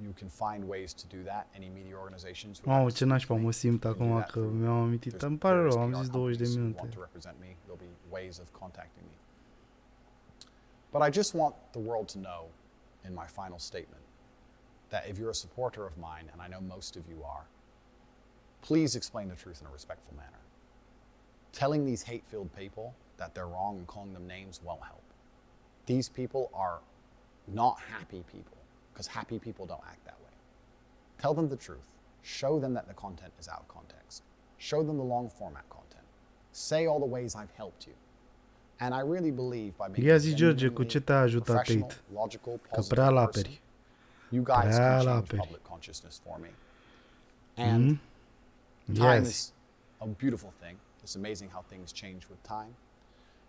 you can find ways to do that. Any media organizations. who Mamă, have ce nașpa mă simt can do acum that că through- mi-am amintit. there's Îmi pare various rău, am PR zis 20 de companies who minute. want to represent me. There'll be ways of contacting me. But I just want the world to know in my final statement that if you're a supporter of mine, and I know most of you are, please explain the truth in a respectful manner. Telling these hate-filled people that they're wrong and calling them names won't help. These people are not happy people, because happy people don't act that way. Tell them the truth. Show them that the content is out of context. Show them the long format content. Say all the ways I've helped you. And I really believe by making Ia zi, George, cu ce te-a ajutat professional, Tate? logical, Că positive prea person, laperi. you guys Prea can change laperi. public consciousness for me. And time Yes. is a beautiful thing. It's amazing how things change with time.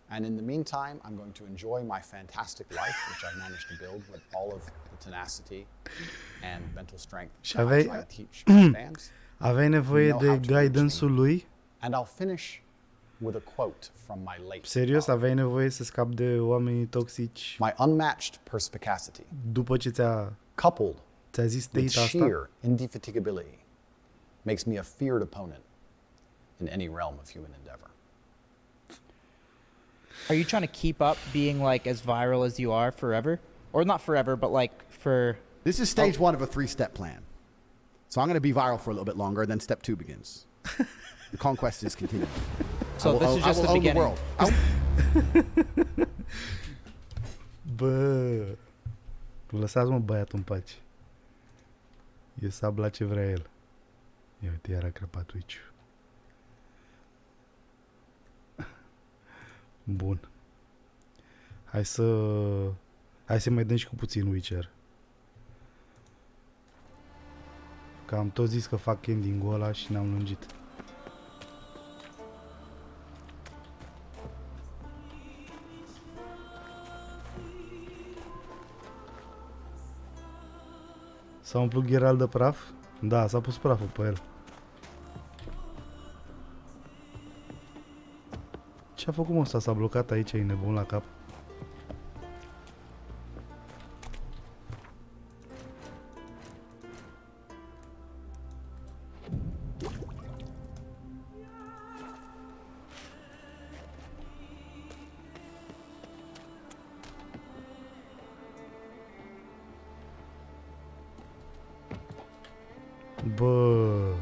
And in the meantime, I'm going to enjoy my fantastic life, which I've managed to build with all of the tenacity and mental strength Și that I aveai, try to teach my fans. aveai nevoie You know how de to reach guidance-ul lui? And I'll finish with a quote from my late Serios, aveai nevoie să scapi de oamenii toxici my unmatched perspicacity, după ce ți-a zis with Tate asta? sheer indefatigability, makes me a feared opponent in any realm of human endeavor. Are you trying to keep up being like as viral as you are forever? Or not forever, but like for... This is stage 1 of a 3-step plan. So I'm going to be viral for a little bit longer, then step 2 begins. The conquest is continuing. So this is just the beginning. Bă, lăsați-mă băiatul în pace. E sabla ce vrea el. Ia uite, iar a crăpat Twitch-ul. Bun. Hai să mai dăm și cu puțin Witcher. Că am tot zis că fac endingul ăla și ne-am lungit. S-a umplut Geralt de praf? Da, s-a pus praful pe el. Ce-a făcut ăsta? S-a blocat aici, e nebun la cap. Bă.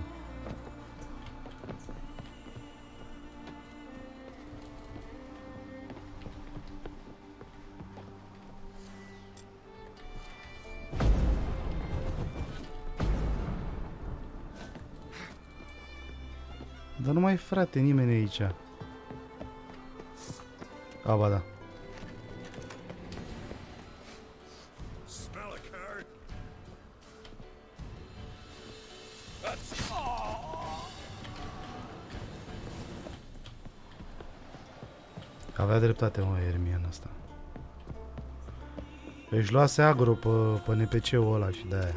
Dar nu mai e, frate, nimeni aici. A, ba da. Avea dreptate, mă, Ermian ăsta. Își luase agro pe NPC-ul ăla și de-aia.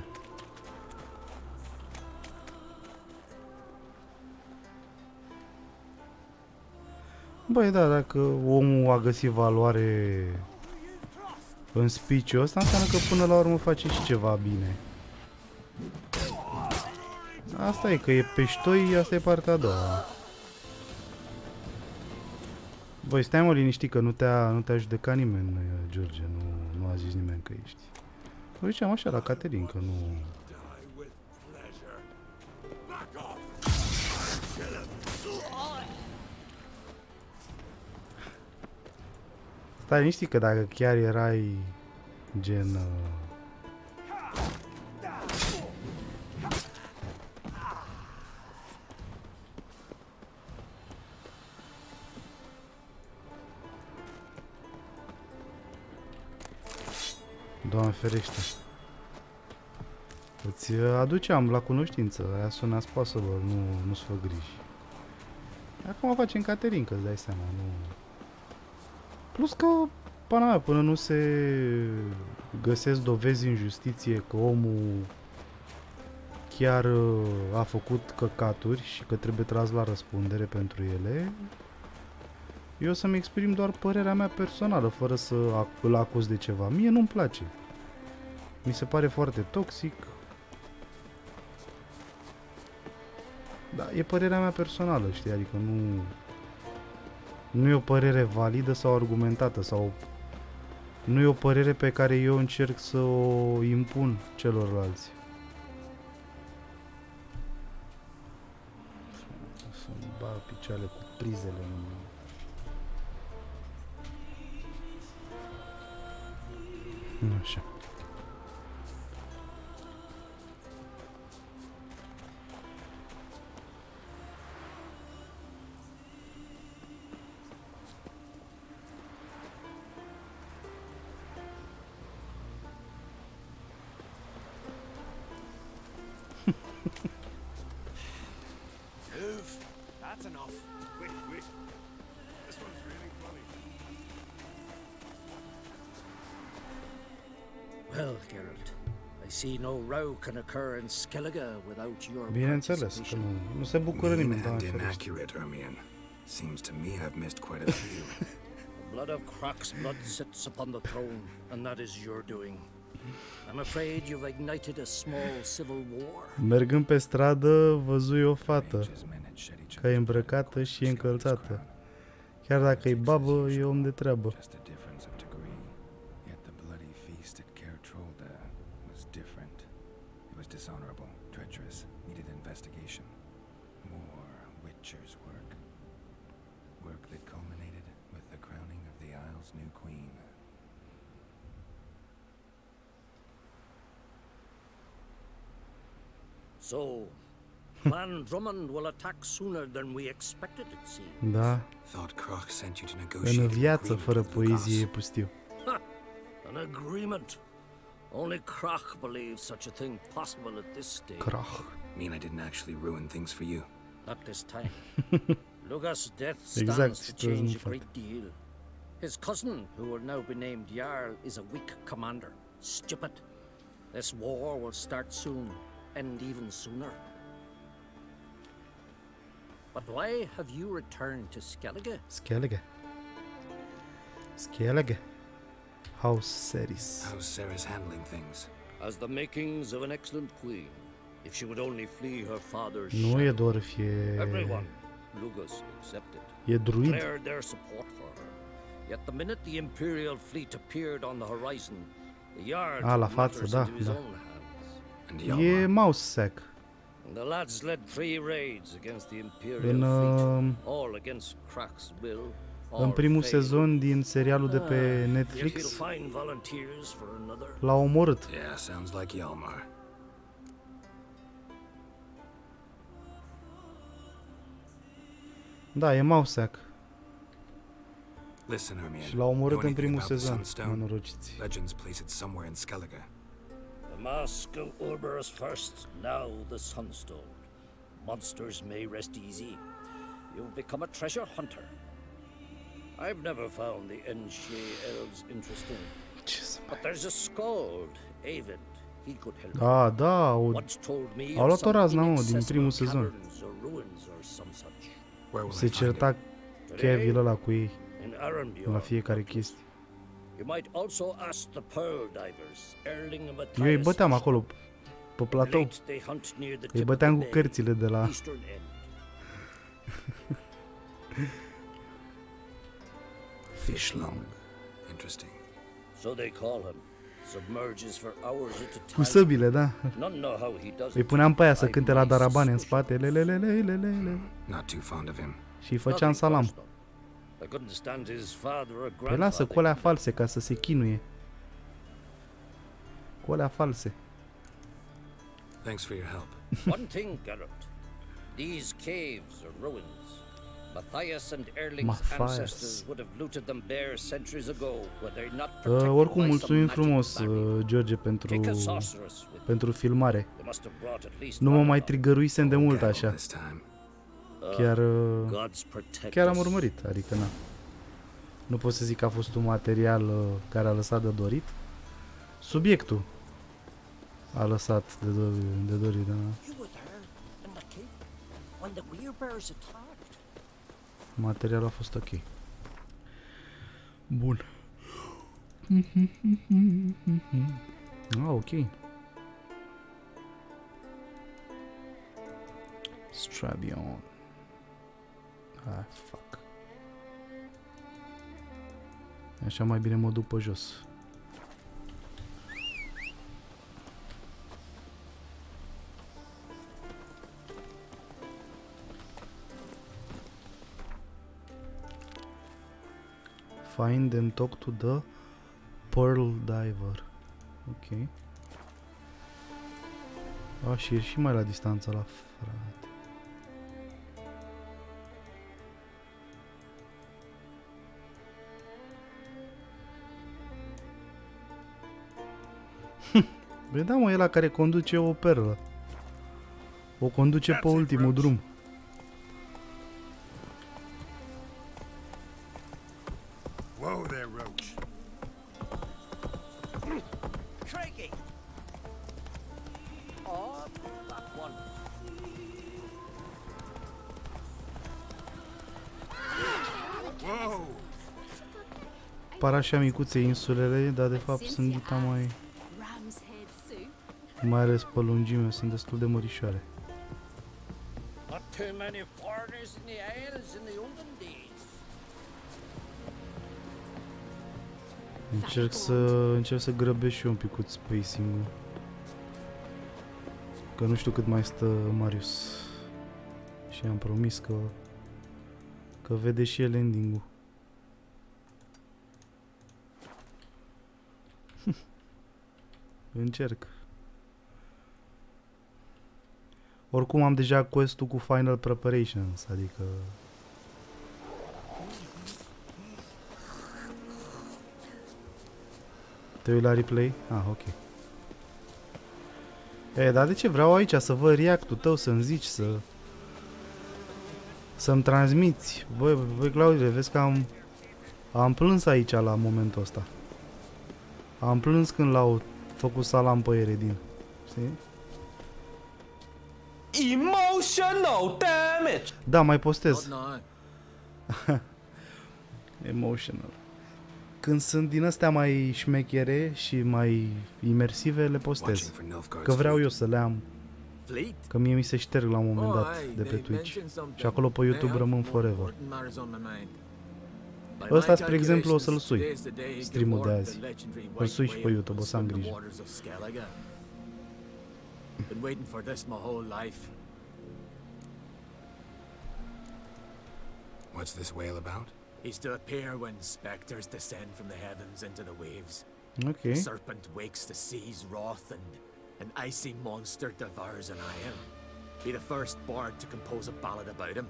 Băi, da, dacă omul a găsit valoare în speech-ul ăsta, înseamnă că până la urmă face și ceva bine. Asta e, că e peștoi, asta e partea a doua. Băi, stai mă liniștit că nu te-a judecat nimeni, George, nu a zis nimeni că ești. Vă ziceam așa la Caterin, că nu... Stai liniștit că dacă chiar erai gen... Doamne ferește. Îți aduceam la cunoștință, aia sună possible, nu-ți fă griji. Acum facem Caterin, că îți dai seama, nu... Plus că, până nu se găsesc dovezi în justiție că omul chiar a făcut căcaturi și că trebuie tras la răspundere pentru ele, eu o să-mi exprim doar părerea mea personală, fără să îl acuz de ceva. Mie nu-mi place. Mi se pare foarte toxic. Da, e părerea mea personală, știi? Adică nu e o părere validă sau argumentată, sau nu e o părere pe care eu încerc să o impun celorlalți. Să-mi bag picioarele cu prizele în... Așa. That's enough. Wait. This one's really funny. Well, Geralt, I see no row can occur in Skellige without your Bineînțeles că nu se bucură nimeni, and inaccurate, Ermion. Seems to me I've missed quite a few. The blood of Croc's blood sits upon the throne, and that is your doing. I'm afraid you've ignited a small civil war. Mergând pe stradă, văzui o fată, că e îmbrăcată și e încălțată. Chiar dacă e babă, e om de treabă. Just a difference of degree. Yet the bloody feast at Caer Trolda was different. It was dishonorable, treacherous, needed investigation. More Witcher's work. Work that culminated with the crowning of the Isle's new queen. So, Clan Drummond will attack sooner than we expected, it seems. Da. Thought Croc sent you to În negotiate an viață agreement fără with Lucas. poezie e pustiu. Ha! An agreement. Only Krach believes such a thing possible at this stage. Krach. Mean I didn't actually ruin things for you? Not this time. Lucas' death Exact, stands to și tu change nu a fac. great deal. His cousin, who will now be named Jarl, is a weak commander. Stupid. This war will start soon, end even sooner. But why have you returned to Skellige? Skellige. Skellige. House Series. How's Sarah's handling things? As the makings of an excellent queen. If she would only flee her father's Nu e shadow. dwarf, e... Everyone, Lugus excepted, E druid. declared their support for her. Yet the minute the Imperial fleet appeared on the horizon, the Jarl A, la took față, matters da, into his da. own hands. And E mouse sack. The lads led 3 raids against the Imperial În, fleet, all against Krach's will. În primul sezon din serialul de pe Yet Netflix he'll find volunteers for another. l-a omorât. Yeah, sounds like Yalmar. Da, e mouse sack. Listen, Hermione. Și l-a omorât know în primul anything about the sezon. Sunstone? Nenorociți. Legends place it somewhere in Skellige. The mask of Urberus first, now the Sunstone. Monsters may rest easy. You've become a treasure hunter. I've never found the Enshe elves interesting. But there's a skald, Avid. He could help. Da, da, Once told me au of luat o some razna, mă, din inaccessible primul sezon. caverns or ruins or some such. Where will Se I find certa it? Cavill ăla cu ei In Arenbjorn. la fiecare chestie. You might also ask the pearl divers, Erling and Eu îi Matthias. băteam acolo pe platou. Late they hunt near the Îi tip of băteam the cu bay, cărțile de la... eastern end. Fishlong. Interesting. So they call him. Submerges for hours at a Cu time. săbile, da. None know how he does Îi it. puneam pe aia să I've cânte la my darabane în suspicion. spate. Lelelelelelele. Not too fond of him. Și îi făceam salam. I couldn't stand his father or Păi lasă grandfather. cu alea false ca să se chinuie. Cu alea false. Thanks for your help. One thing, Geralt. These caves are ruins. Matthias and Erling's Matthias. ancestors would have looted them bare centuries ago, were they not protected Oricum, by mulțumim some frumos, magic barrier. George, pentru filmare. They must have brought at least Nu mă one mai along. trigăruisem de mult așa. This time. Chiar, God's protect chiar am us. urmărit, adică na. Nu pot să zic că a fost un material care a lăsat de dorit. Subiectul a lăsat de dorit, da. You were there in the cave when the werebears attacked. Materialul a fost ok. Bun. Ok. Strabion. Ah, fuck. Așa mai bine mă duc pe jos. Find and talk to the Pearl Diver. Ok. A, și e și mai la distanță la frate. Băi da, mă, e ăla care conduce o perlă. O conduce pe ultimul drum. Whoa there, Roach. Craigie! Oh, that one. Whoa! Par așa micuțe insulele, dar de fapt sunt dita mai ales pe lungime, sunt destul de mărișoare. Not too many foreigners in the Isles in the olden days. Încerc să grăbesc și eu un pic spacing-ul. Că nu știu cât mai stă Marius. Și am promis că vede și el ending-ul. Încerc. Oricum am deja quest-ul cu Final Preparations, adică... Te uiți la replay? Ah, ok. Dar de ce vreau aici să văd react-ul tău, să-mi zici, să-mi transmiți. Băi, Claudiu, vezi că am plâns aici la momentul ăsta. Am plâns când l-au făcut salam pe Eredin. Știi? Emotional damage! Da, mai postez. Emotional. Când sunt din astea mai șmechere și mai imersive, le postez. Că vreau eu să le am. Că mie mi se șterg la un moment dat de pe Twitch. Și acolo pe YouTube rămân forever. Ăsta, spre exemplu, o să-l sui. Stream-ul de azi. Îl sui și pe YouTube, o să am grijă. What's this wail about? He's to appear when specters descend from the heavens into the waves. Okay. The serpent wakes the sea's wrath and an icy monster devours an isle. Be the first bard to compose a ballad about him.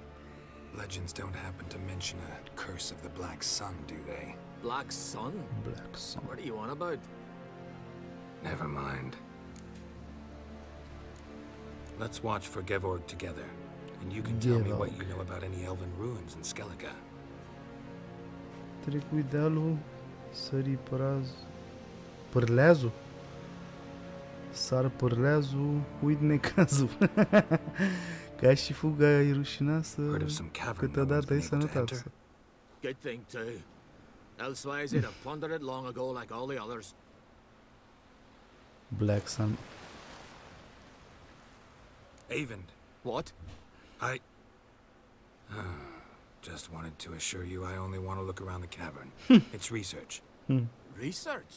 Legends don't happen to mention a curse of the Black Sun, do they? Black Sun? Black Sun. What are you on about? Never mind. Let's watch for Gevorg together, and you can tell me what you know about any elven ruins in Skellige. Trecui dealul, sări pârleazul? Sar pârleazul, uit necazul. Ca și fuga e rușinoasă, câteodată e sănătoasă. Good thing too. Elsewise they'd have plundered it long ago like all the others. Black Sun. Avend. What? I just wanted to assure you I only want to look around the cavern. It's research. Research?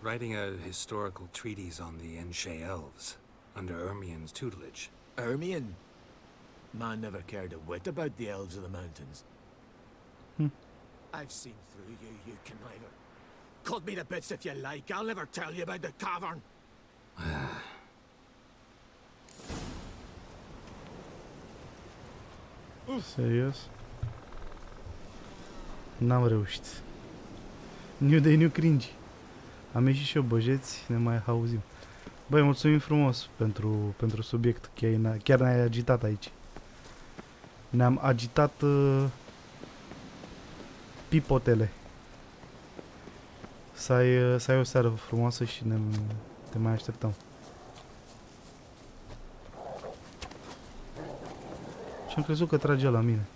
Writing a historical treatise on the Enshe elves under Ermien's tutelage. Ermien? Man never cared a whit about the elves of the mountains. I've seen through you, you conniver. Cut me to bits if you like. I'll never tell you about the cavern. Serios? N-am reușit. New day, new cringe. Am ieșit și eu, băjeți, ne mai auzim. Băi, mulțumim frumos pentru subiect. Chiar ne-ai agitat aici. Ne-am agitat pipotele. Să ai o seară frumoasă și te mai așteptăm. Și am crezut că trage la mine.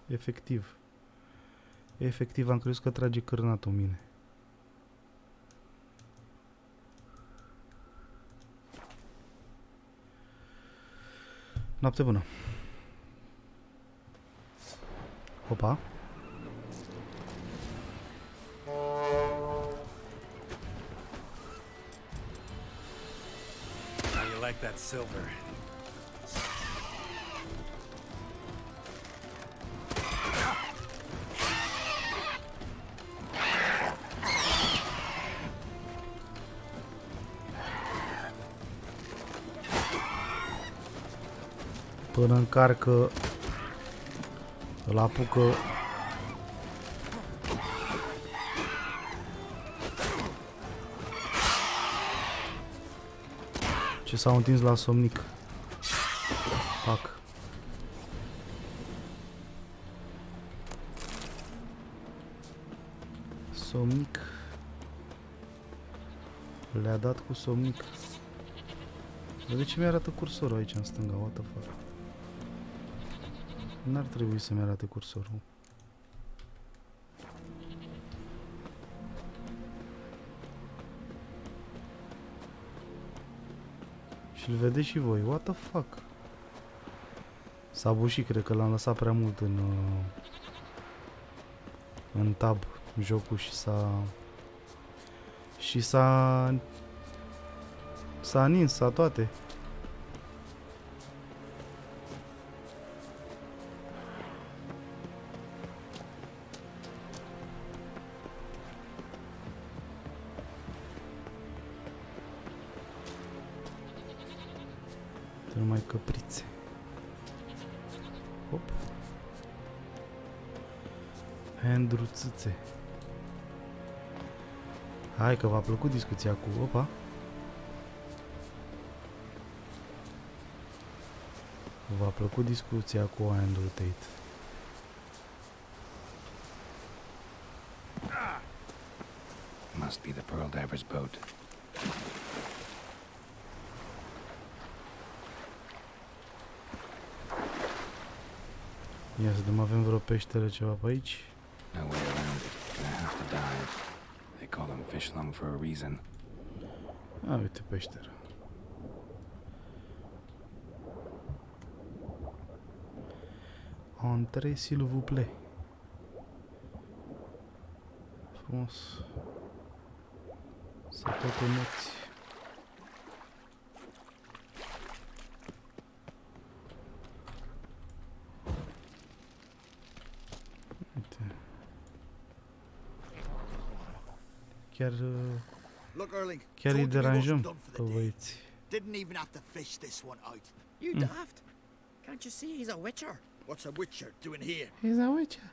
Efectiv. Efectiv am crezut că trage cârnatul în mine. Noapte bună. Opa. How you like that silver? Până încarcă, îl apucă. Ce s-au întins la somnic. Pac. Somnic. Le-a dat cu somnic. De ce mi-arată cursorul aici în stânga? What the fuck? N-ar trebui să-mi arate cursorul. Și-l vedeți și voi. What the fuck? S-a bușit, cred că l-am lăsat prea mult în tab jocul și s-a nins, s-a toate. Numai căprițe. Hop. Andruțâțe. Hai că v-a plăcut discuția cu opa. V-a plăcut discuția cu Andrew Tate. Must be the Pearl Diver's boat. Ia să vedem, avem vreo peșteră ceva pe aici? No way around it. Gonna have to dive. They call them fish lung for a reason. A, uite peșteră. Entrez, s'il vous plaît. Frumos. Să tot emoții. Look, Erling, chiar îi told you we deranjăm wasn't done for pe the day. băieți. Didn't even have to fish this one out. You daft? Can't you see he's a witcher? What's a witcher doing here? He's a witcher.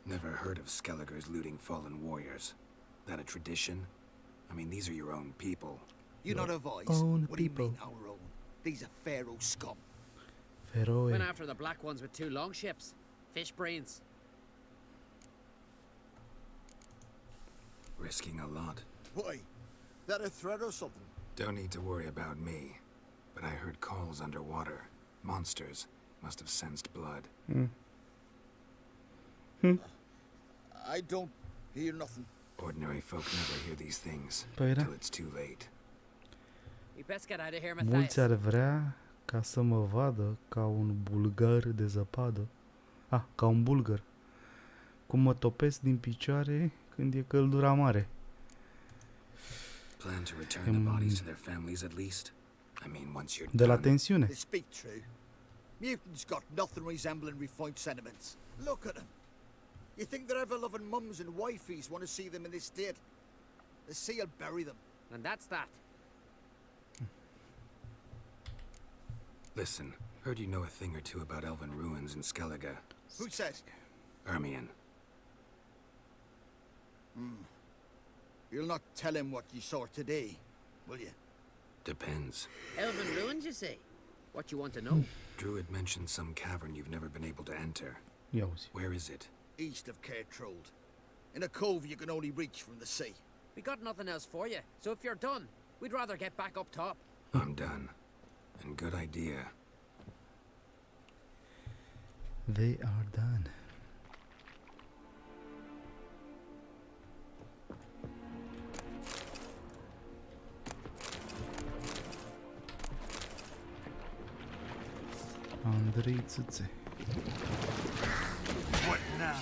Never heard of Skelligers looting fallen warriors. That a tradition? I mean, these are your own people. You not advise? Own What do you people. mean, our own? These are Pharaoh scum. Feroe. Went after the black ones with 2 longships. Fish brains. Risking a lot. Why? That a threat or something? Don't need to worry about me. But I heard calls underwater. Monsters must have sensed blood. I don't hear nothing. Ordinary folk never hear these things Păi da. till it's too late. You best get out of here, Mulți Matthias. ar vrea ca să mă vadă ca un bulgar de zăpadă. Ah, ca un bulgar. Cum mă topesc din picioare când e căldura mare. Plan to return the bodies to their families at least? I mean, once you're De la done. tensiune. They speak true. Mutants got nothing resembling refined sentiments. Look at them. You think their ever-loving mums and wifeys want to see them in this state? The sea will bury them. And that's that. Listen, heard you know a thing or two about elven ruins in Skellige. Who says? Ermion. You'll not tell him what you saw today, will you? Depends. Elven ruins, you say? What you want to know? Druid mentioned some cavern you've never been able to enter. Ia uzi. Where is it? East of Cairtrold. In a cove you can only reach from the sea. We got nothing else for you, so if you're done, we'd rather get back up top. I'm done. And good idea. They are done. Andrei Țâțe. What now?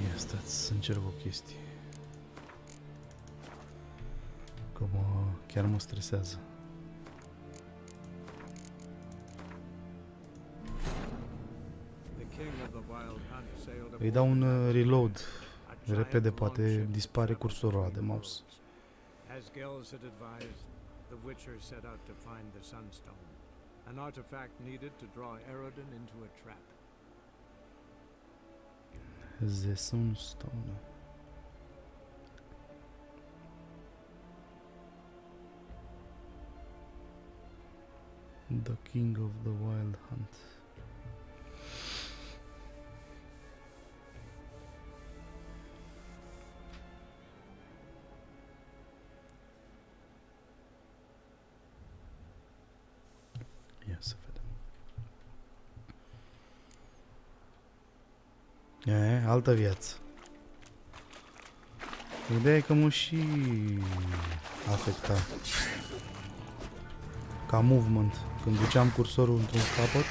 Ia stați să încerc o chestie. Că chiar mă stresează. Îi dau un reload. Repede, poate dispare cursorul ăla de mouse. As Gels had advised, the Witcher set out to find the Sunstone, an artifact needed to draw Erodin into a trap. The Sunstone. The king of the wild hunt. Ia să vedem. E, altă viață. Ideea e că mă și afecta ca movement. Când duceam cursorul într-un capăt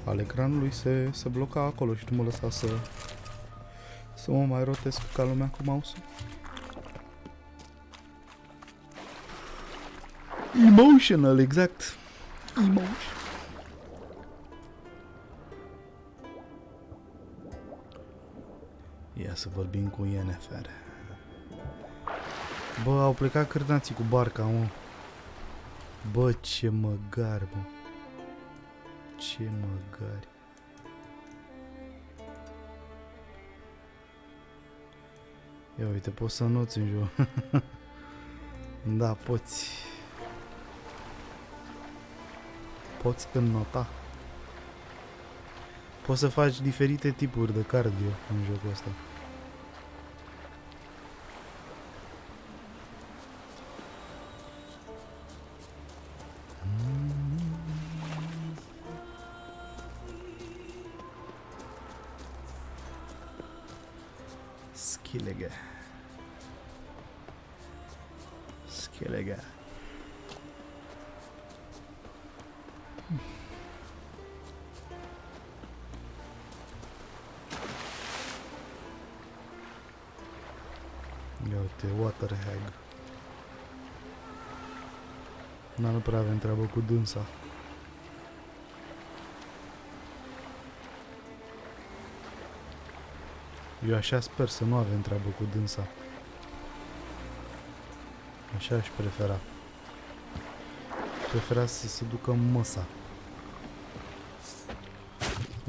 al ecranului, se bloca acolo și nu mă lăsa să mă mai rotesc ca lumea cu mouse-ul. Emotional, exact. Emotional. Ia să vorbim cu Yennefer. Bă, au plecat cârnații cu barca, mă. Bă, ce măgari, mă. Ce măgari. Ia uite, poți să noți în jur. Da, poți. Poți înnota. Poți să faci diferite tipuri de cardio în jocul ăsta. Skillige. Skillige. Ia uite, water hag. Nu prea avem treabă cu dânsa. Eu așa sper să nu avem treabă cu dânsa. Așa aș prefera. Prefera să se ducă măsa.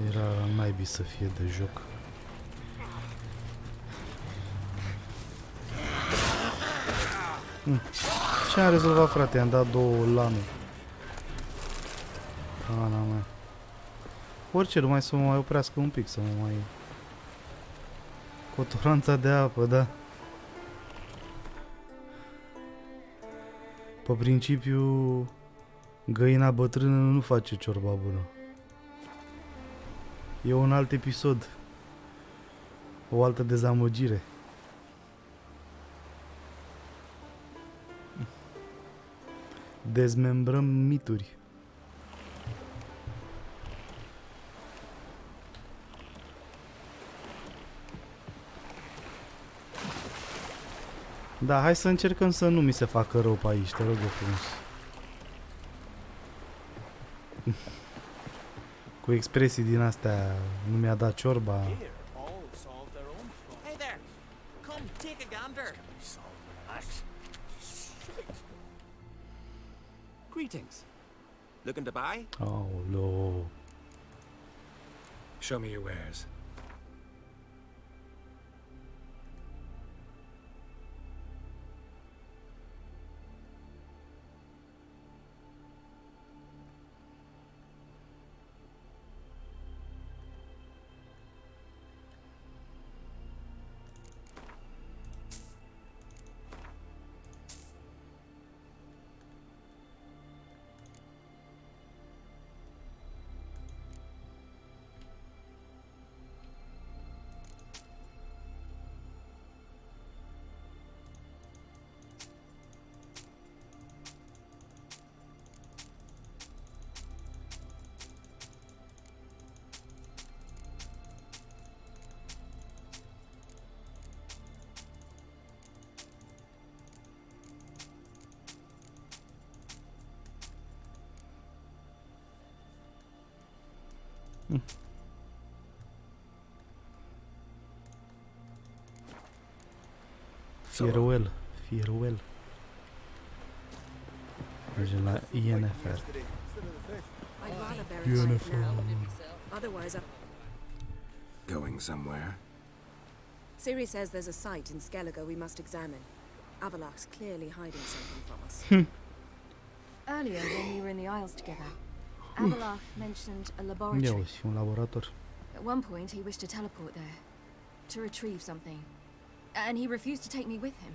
Era naibii să fie de joc. Ce am rezolvat, frate? I-am dat 2 lame. Ana mea. Orice, numai să mă mai oprească un pic, să mă mai... Cotoranța de apă, da. Pe principiu, găina bătrână nu face ciorba bună. E un alt episod. O altă dezamăgire. Dezmembrăm mituri. Da, hai să încercăm să nu mi se facă rău pe aici, te rog eu frumos. Cu expresii din astea, nu mi-a dat ciorba. Hey there! Come take a gander! Greetings. Looking to buy? Oh, no. Show me your wares. Fieruel, Fieruel. Mergem la Yennefer. Yennefer. Otherwise, Going somewhere? Siri says there's a site in Skellige we must examine. Avalok's clearly hiding something from us. Earlier, when we were in the aisles together, Abelard mentioned a laboratory. Ia uzi, un laborator. At one point, he wished to teleport there, to retrieve something. And he refused to take me with him.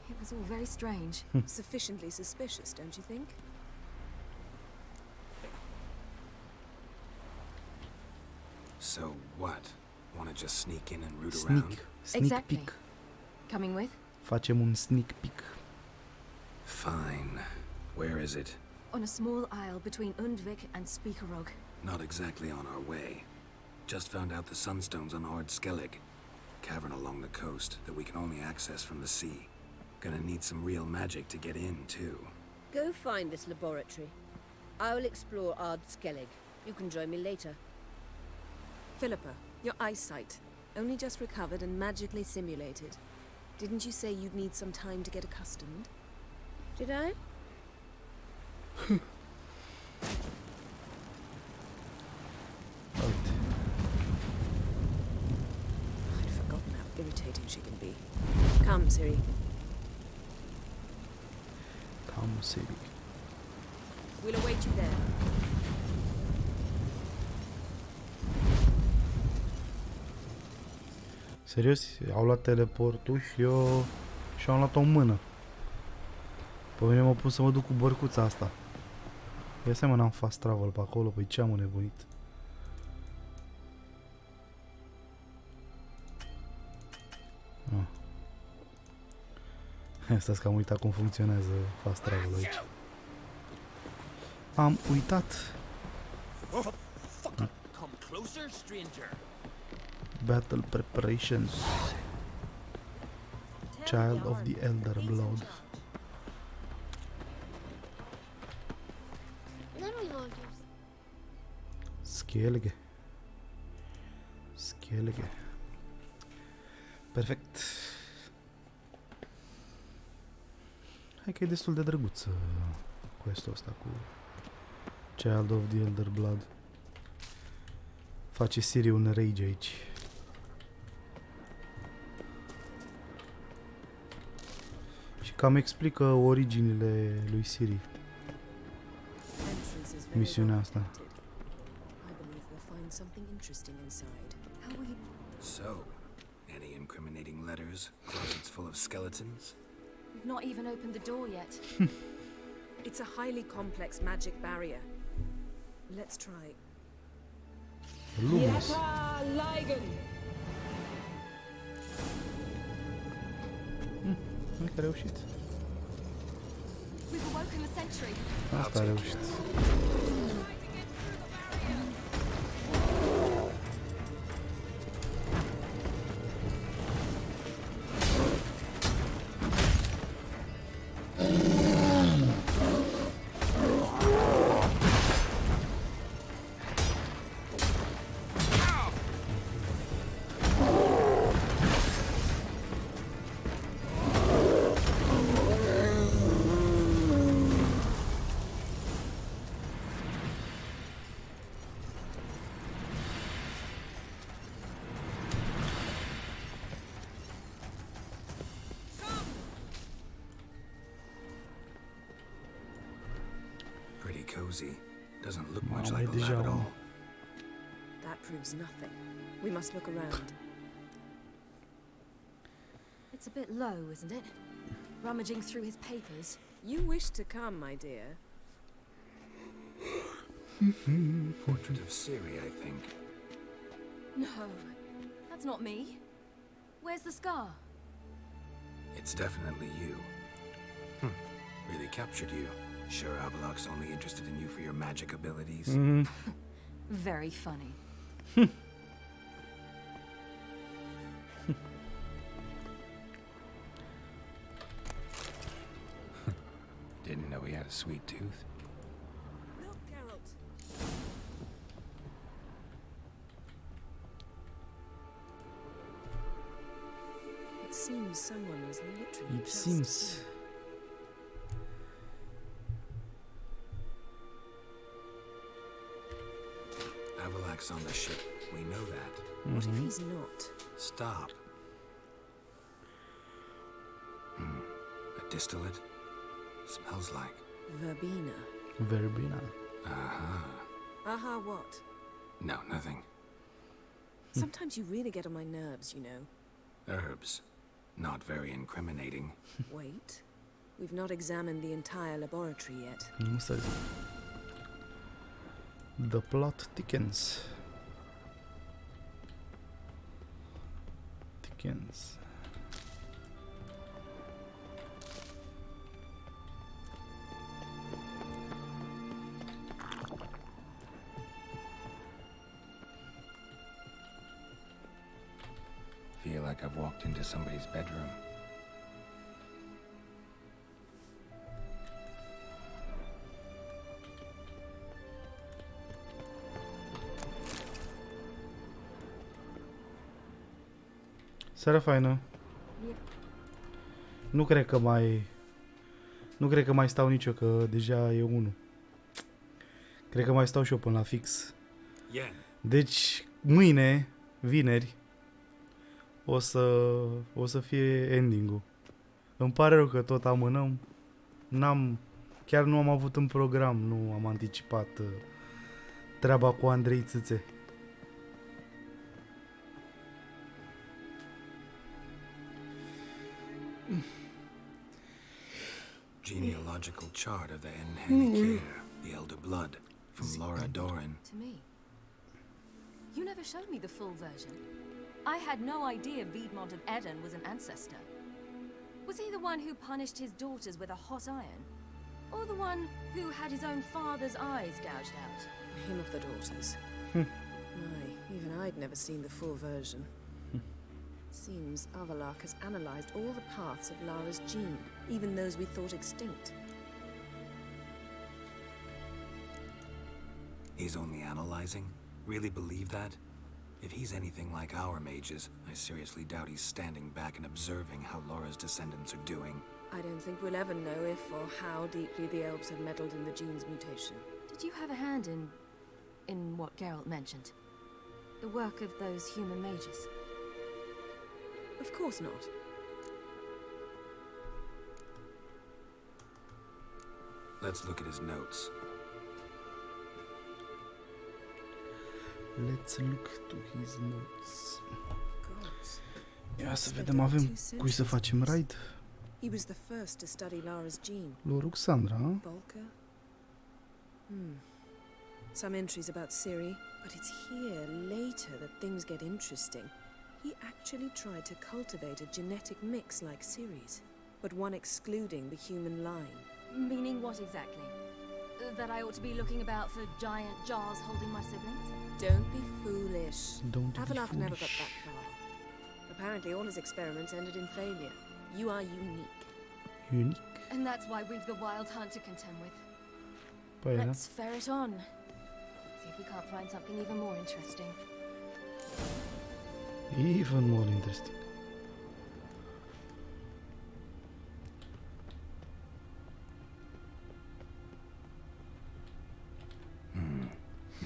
It was all very strange. Sufficiently suspicious, don't you think? So what? Want to just sneak in and root Sneak. around? Sneak Exactly. peek. Coming with? Facem un sneak peek. Fine. Where is it? On a small isle between Undvik and Speakerog. Not exactly on our way. Just found out the sunstone's on Ard Skellig. Cavern along the coast that we can only access from the sea. Gonna need some real magic to get in, too. Go find this laboratory. I'll explore Ard Skellig. You can join me later. Philippa, your eyesight. Only just recovered and magically simulated. Didn't you say you'd need some time to get accustomed? Did I? I'd forgotten how irritating she can be. Come, Siri. Come, Siri. We'll await you there. Serios? Au luat teleportul și eu și-am luat-o în mână. Pe mine m-a pus să mă duc cu bărcuța asta. Ia seama, n-am fast travel pe acolo, păi ce am înnebunit? Stați că am uitat cum funcționează fast travel aici. Am uitat. Come closer, stranger. Battle preparations. Child of the Elder Blood. Skellige. Skellige. Perfect. Hai că e destul de drăguț quest-ul ăsta cu Child of the Elder Blood. Face Siri un rage aici. Și cam explică originile lui Siri. Misiunea asta. I believe we'll find something interesting inside. How will you... So, any incriminating letters? Closets full of skeletons? We've not even opened the door yet. It's a highly complex magic barrier. Let's try. Lumos. Că a reușit. We've awoken the sentry. Asta a reușit. Pretty cozy. Doesn't look much like a lab at all. That proves nothing. We must look around. It's a bit low, isn't it? Rummaging through his papers. You wish to come, my dear. Portrait of Siri, I think. No, that's not me. Where's the scar? It's definitely you. Really captured you. Sure Avalok's only interested in you for your magic abilities? Very funny. Didn't know he had a sweet tooth. Look, Geralt. It seems someone was literally It seems. Avalok's on the ship. We know that. What if he's not? Stop. A distillate? Smells like. Verbena. Verbena. Aha. Aha, what? No, nothing. Sometimes you really get on my nerves, you know. Herbs. Not very incriminating. Wait. We've not examined the entire laboratory yet. Nu să zic. The plot thickens. Thickens. Feel like I've walked into somebody's bedroom. Seara faină. Nu cred că mai stau nicio, că deja e 1. Cred că mai stau și eu până la fix. Deci mâine, vineri, o să fie endingul. Îmi pare rău că tot amânăm. Chiar nu am avut în program, nu am anticipat treaba cu Andrei Țâțe. Genealogical chart of the Enhancare, the elder blood, from Laura Doran. To me. You never showed me the full version. I had no idea Viedmont of Eden was an ancestor. Was he the one who punished his daughters with a hot iron? Or the one who had his own father's eyes gouged out? Him of the daughters. My, even I'd never seen the full version. Seems Avalok has analyzed all the parts of Lara's gene, even those we thought extinct. He's only analyzing? Really believe that? If he's anything like our mages, I seriously doubt he's standing back and observing how Laura's descendants are doing. I don't think we'll ever know if or how deeply the elves have meddled in the gene's mutation. Did you have a hand in what Geralt mentioned? The work of those human mages? Of course not. Let's look at his notes. Let's look to his notes. Ia să vedem, avem cui să facem raid? He was the first to study Lara's gene. Lui Ruxandra. Volker? Some entries about Ciri, but it's here later that things get interesting. He actually tried to cultivate a genetic mix like Ciri's, but one excluding the human line. Meaning what exactly? That I ought to be looking about for giant jars holding my siblings? Don't be foolish. Avalok never got that far. Apparently all his experiments ended in failure. You are unique. Unique? And that's why we've the wild hunt to contend with. Păi, let's ferret on. See if we can't find something even more interesting. Even more interesting.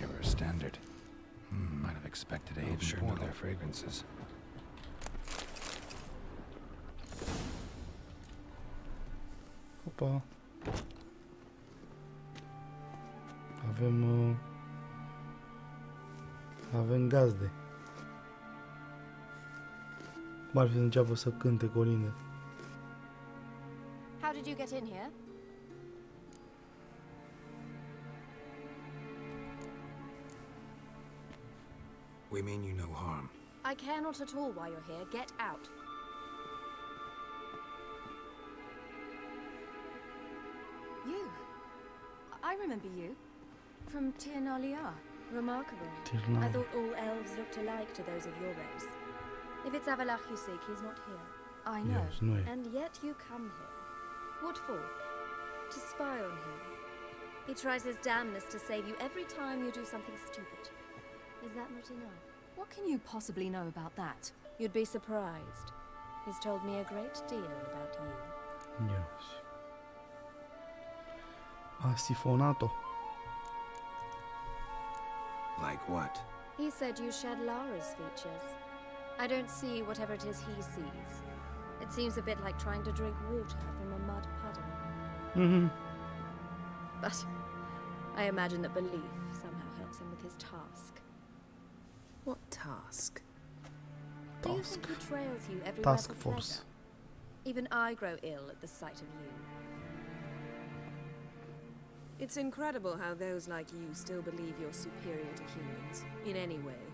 Never standard. Might have expected a sure know their fragrances. Opa. Avem gazde. Cum ar fi să înceapă să cânte colinde? How did you get in here? We mean you no harm. I care not at all why you're here. Get out. You. I remember you. From Tirnalia. Remarkable. I thought all elves looked alike to those of your race. If it's Avalok you seek, he's not here. I know. Yes, no. And yet you come here. What for? To spy on him. He tries his damnedest to save you every time you do something stupid. Is that not enough? What can you possibly know about that? You'd be surprised. He's told me a great deal about you. Yes. A sifonato. Like what? He said you shed Lara's features. I don't see whatever it is he sees. It seems a bit like trying to drink water from a mud puddle. but I imagine that belief somehow helps him with his task. What task? Do you think he trails you everywhere Task for force. pleasure? Even I grow ill at the sight of you. It's incredible how those like you still believe you're superior to humans, in any way.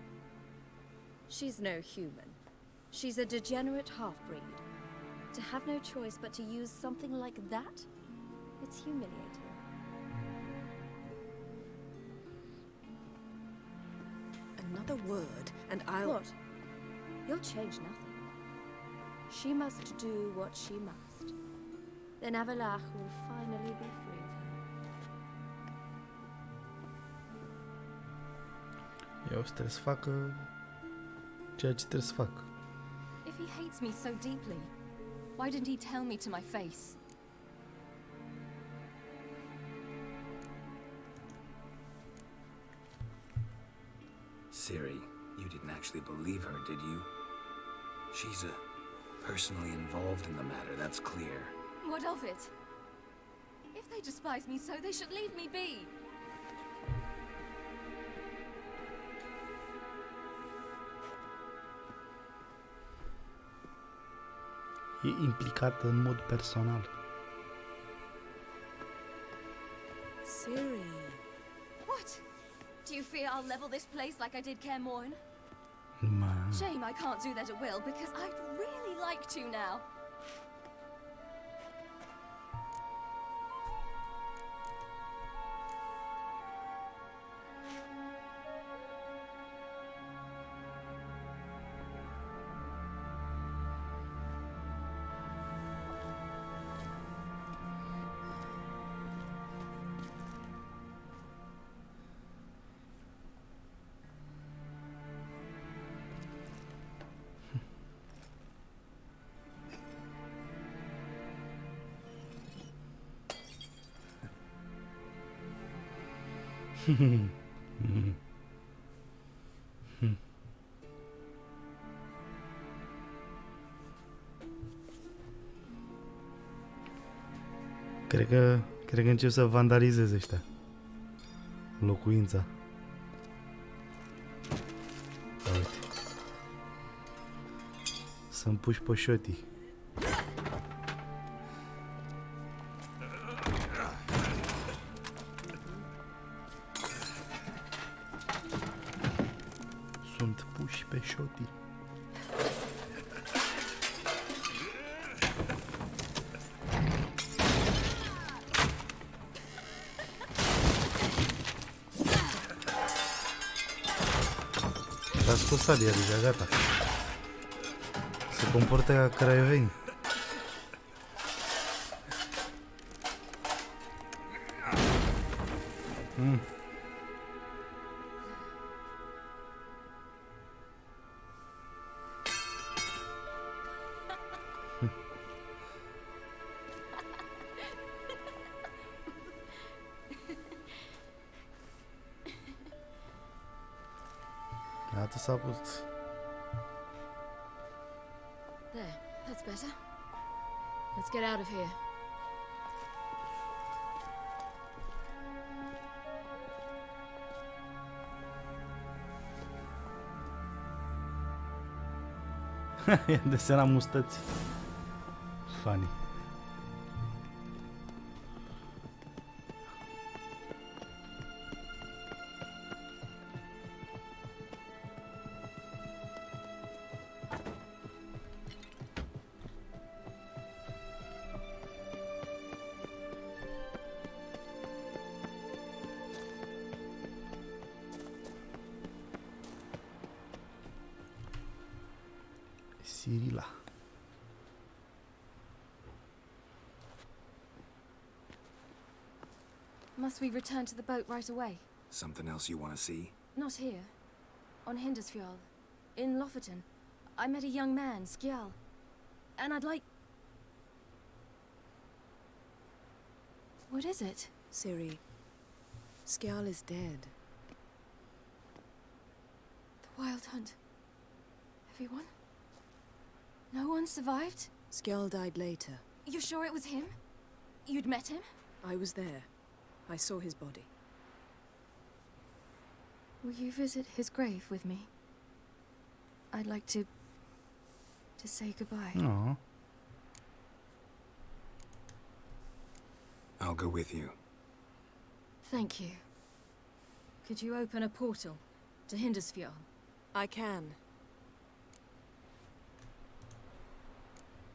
She's no human. She's a degenerate half-breed. To have no choice but to use something like that? It's humiliating. Another word, and I'll... What? You'll change nothing. She must do what she must. Then Avalach will finally be free of her. Eu trebuie să facă ceea ce trebuie să facă. If he hates me so deeply, why didn't he tell me to my face? Ciri, you didn't actually believe her, did you? She's personally involved in the matter, that's clear. What of it? If they despise me so, they should leave me be. E implicată în mod personal. Ciri. What? Do you fear I'll level this place like I did Cairmorn? Man. Shame I can't do that at will, because I'd really like to now. Cred că încep să vandalizeze ăștia locuința. Uite. Să-mi puși pe șotii. Sunt puși pe șotii. S-a scos salia deja, gata. Se comportă ca craioveni. Gata, s-a pus. There, that's better. Let's get out of here. E desenat mustăți. Funny. Cirila. Must we return to the boat right away? Something else you want to see? Not here. On Hindisfjall. In Lofoten. I met a young man, Skjal. And I'd like... What is it? Ciri, Skjal is dead. The Wild Hunt. Everyone? No one survived? Skjal died later. You're sure it was him? You'd met him? I was there. I saw his body. Will you visit his grave with me? I'd like to say goodbye. Aw. I'll go with you. Thank you. Could you open a portal to Hindersfjord? I can.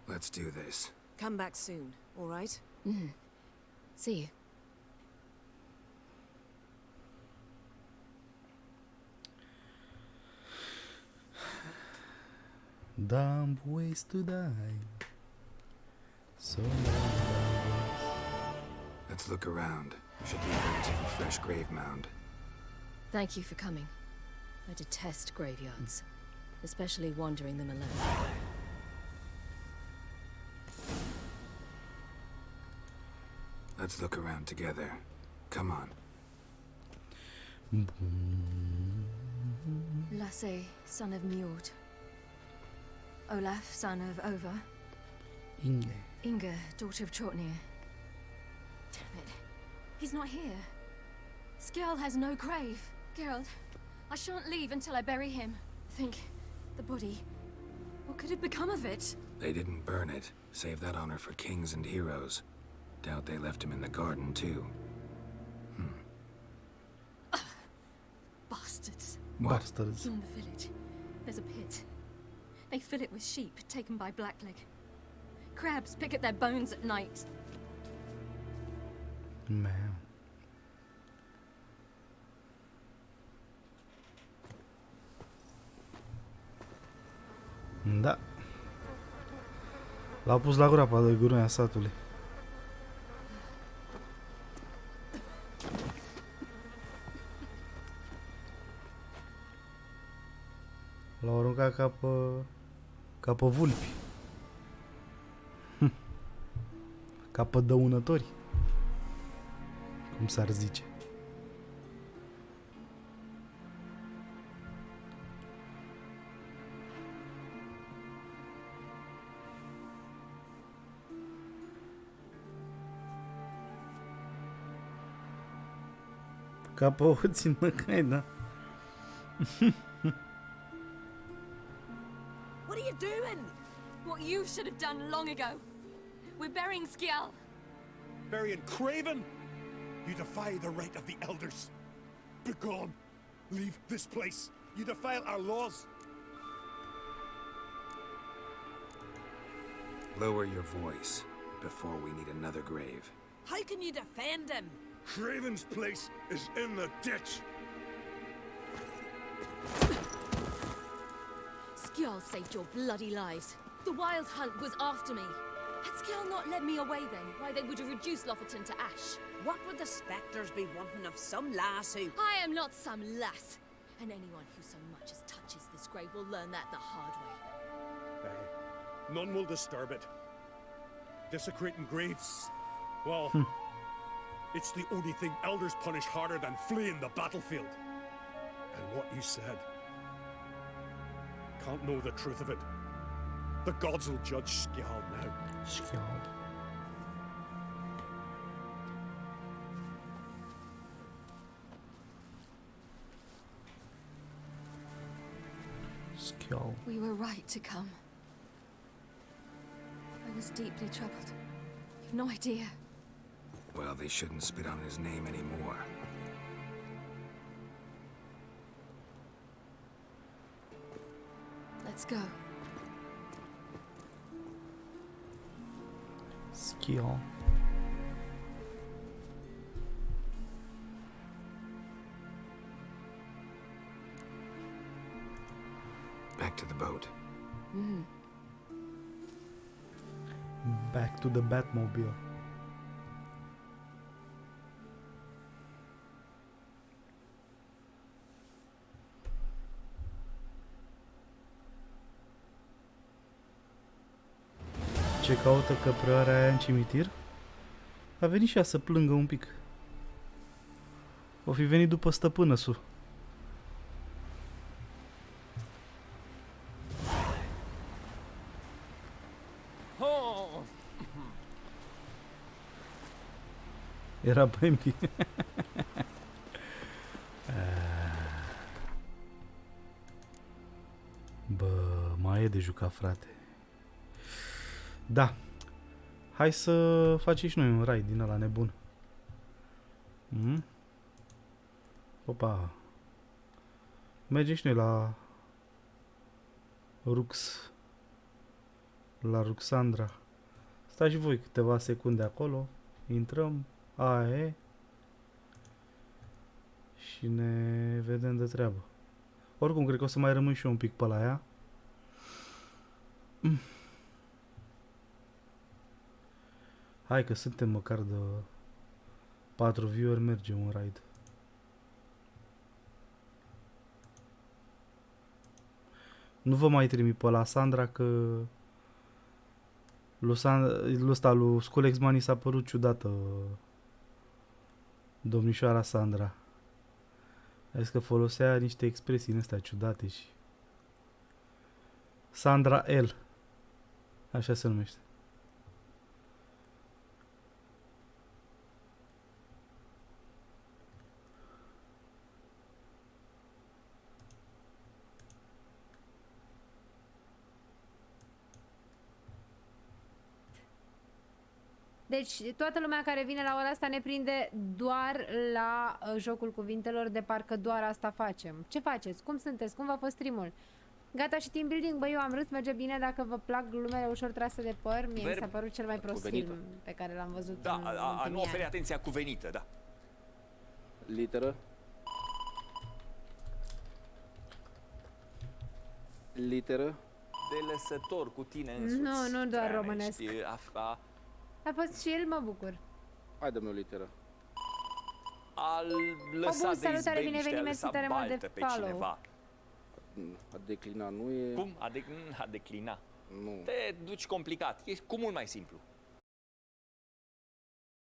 Let's do this. Come back soon, all right? Mm. See you. Dumb ways to die. So many Let's look around. Should be a relatively fresh grave mound. Thank you for coming. I detest graveyards, especially wandering them alone. Let's look around together. Come on. Lasse, son of Njord. Olaf, son of Over. Inge. Inga, daughter of Trotnir. Damn it. He's not here. Skjall has no grave. Geralt, I shan't leave until I bury him. Think, the body. What could have become of it? They didn't burn it. Save that honor for kings and heroes. Doubt they left him in the garden, too. Bastards. What? Bastards. In the village, there's a pit. They fill it with sheep taken by Blackleg. Crabs pick at their bones at night. Man. Da. L-au pus la groapa de gunoaia satului. L-au aruncat ca pe vulpi. Ca pe dăunători. Cum s-ar zice. Ca pe hoții măcai, da. What are you doing? What you should have done long ago. We're burying Skjall. Burying Craven? You defy the right of the elders. Begone. Leave this place. You defile our laws. Lower your voice before we need another grave. How can you defend him? Craven's place is in the ditch. Skjall saved your bloody lives. The Wild Hunt was after me. Had Skjall not led me away then, why they would have reduced Lofoten to ash. What would the spectres be wanting of some lass who... I am not some lass. And anyone who so much as touches this grave will learn that the hard way. None will disturb it. Desecrating graves. Well, it's the only thing elders punish harder than fleeing the battlefield. And what you said. Can't know the truth of it. The gods will judge Skjall now. Skjall. Skjall. We were right to come. I was deeply troubled. You've no idea. Well, they shouldn't spit on his name anymore. Let's go. Skjall. Back to the boat. Back to the Batmobile. Ce caută căprioarea aia în cimitir? A venit și ea să plângă un pic. O fi venit după stăpânăsul. Era Bambi. Bă, mai e de jucat, frate. Da. Hai să facem și noi un raid din ăla nebun. Opa. Mergem și noi la Rux. La Ruxandra. Stați și voi câteva secunde acolo. Intrăm. Aia e. Și ne vedem de treabă. Oricum, cred că o să mai rămân și eu un pic pe la ea. Hai că suntem măcar de 4 viewer, merge un raid. Nu vă mai trimit pe la Sandra că lui Sculex Mani s-a părut ciudată domnișoara Sandra. A zis că folosea niște expresii în astea ciudate și... Sandra L. Așa se numește. Deci, toată lumea care vine la ora asta ne prinde doar la jocul cuvintelor, de parcă doar asta facem. Ce faceți? Cum sunteți? Cum v-a fost streamul? Gata și team building? Băi, eu am râs, merge bine. Dacă vă plac glumele ușor trase de păr, mie mi s-a părut cel mai prost film pe care l-am văzut în ultimii nu oferi ani. atenția cuvenită, da. Literă. Literă. De lăsător cu tine însuți. Nu doar românesc. A fost și el, mă bucur. Hai, dă-mi o literă. A lăsat de salutare, bine izbeliște, a venit, lăsat mersi tare mult de baltă pe follow. cineva. A declina nu e... Cum? A declina? Nu. Te duci complicat. E cu mult mai simplu.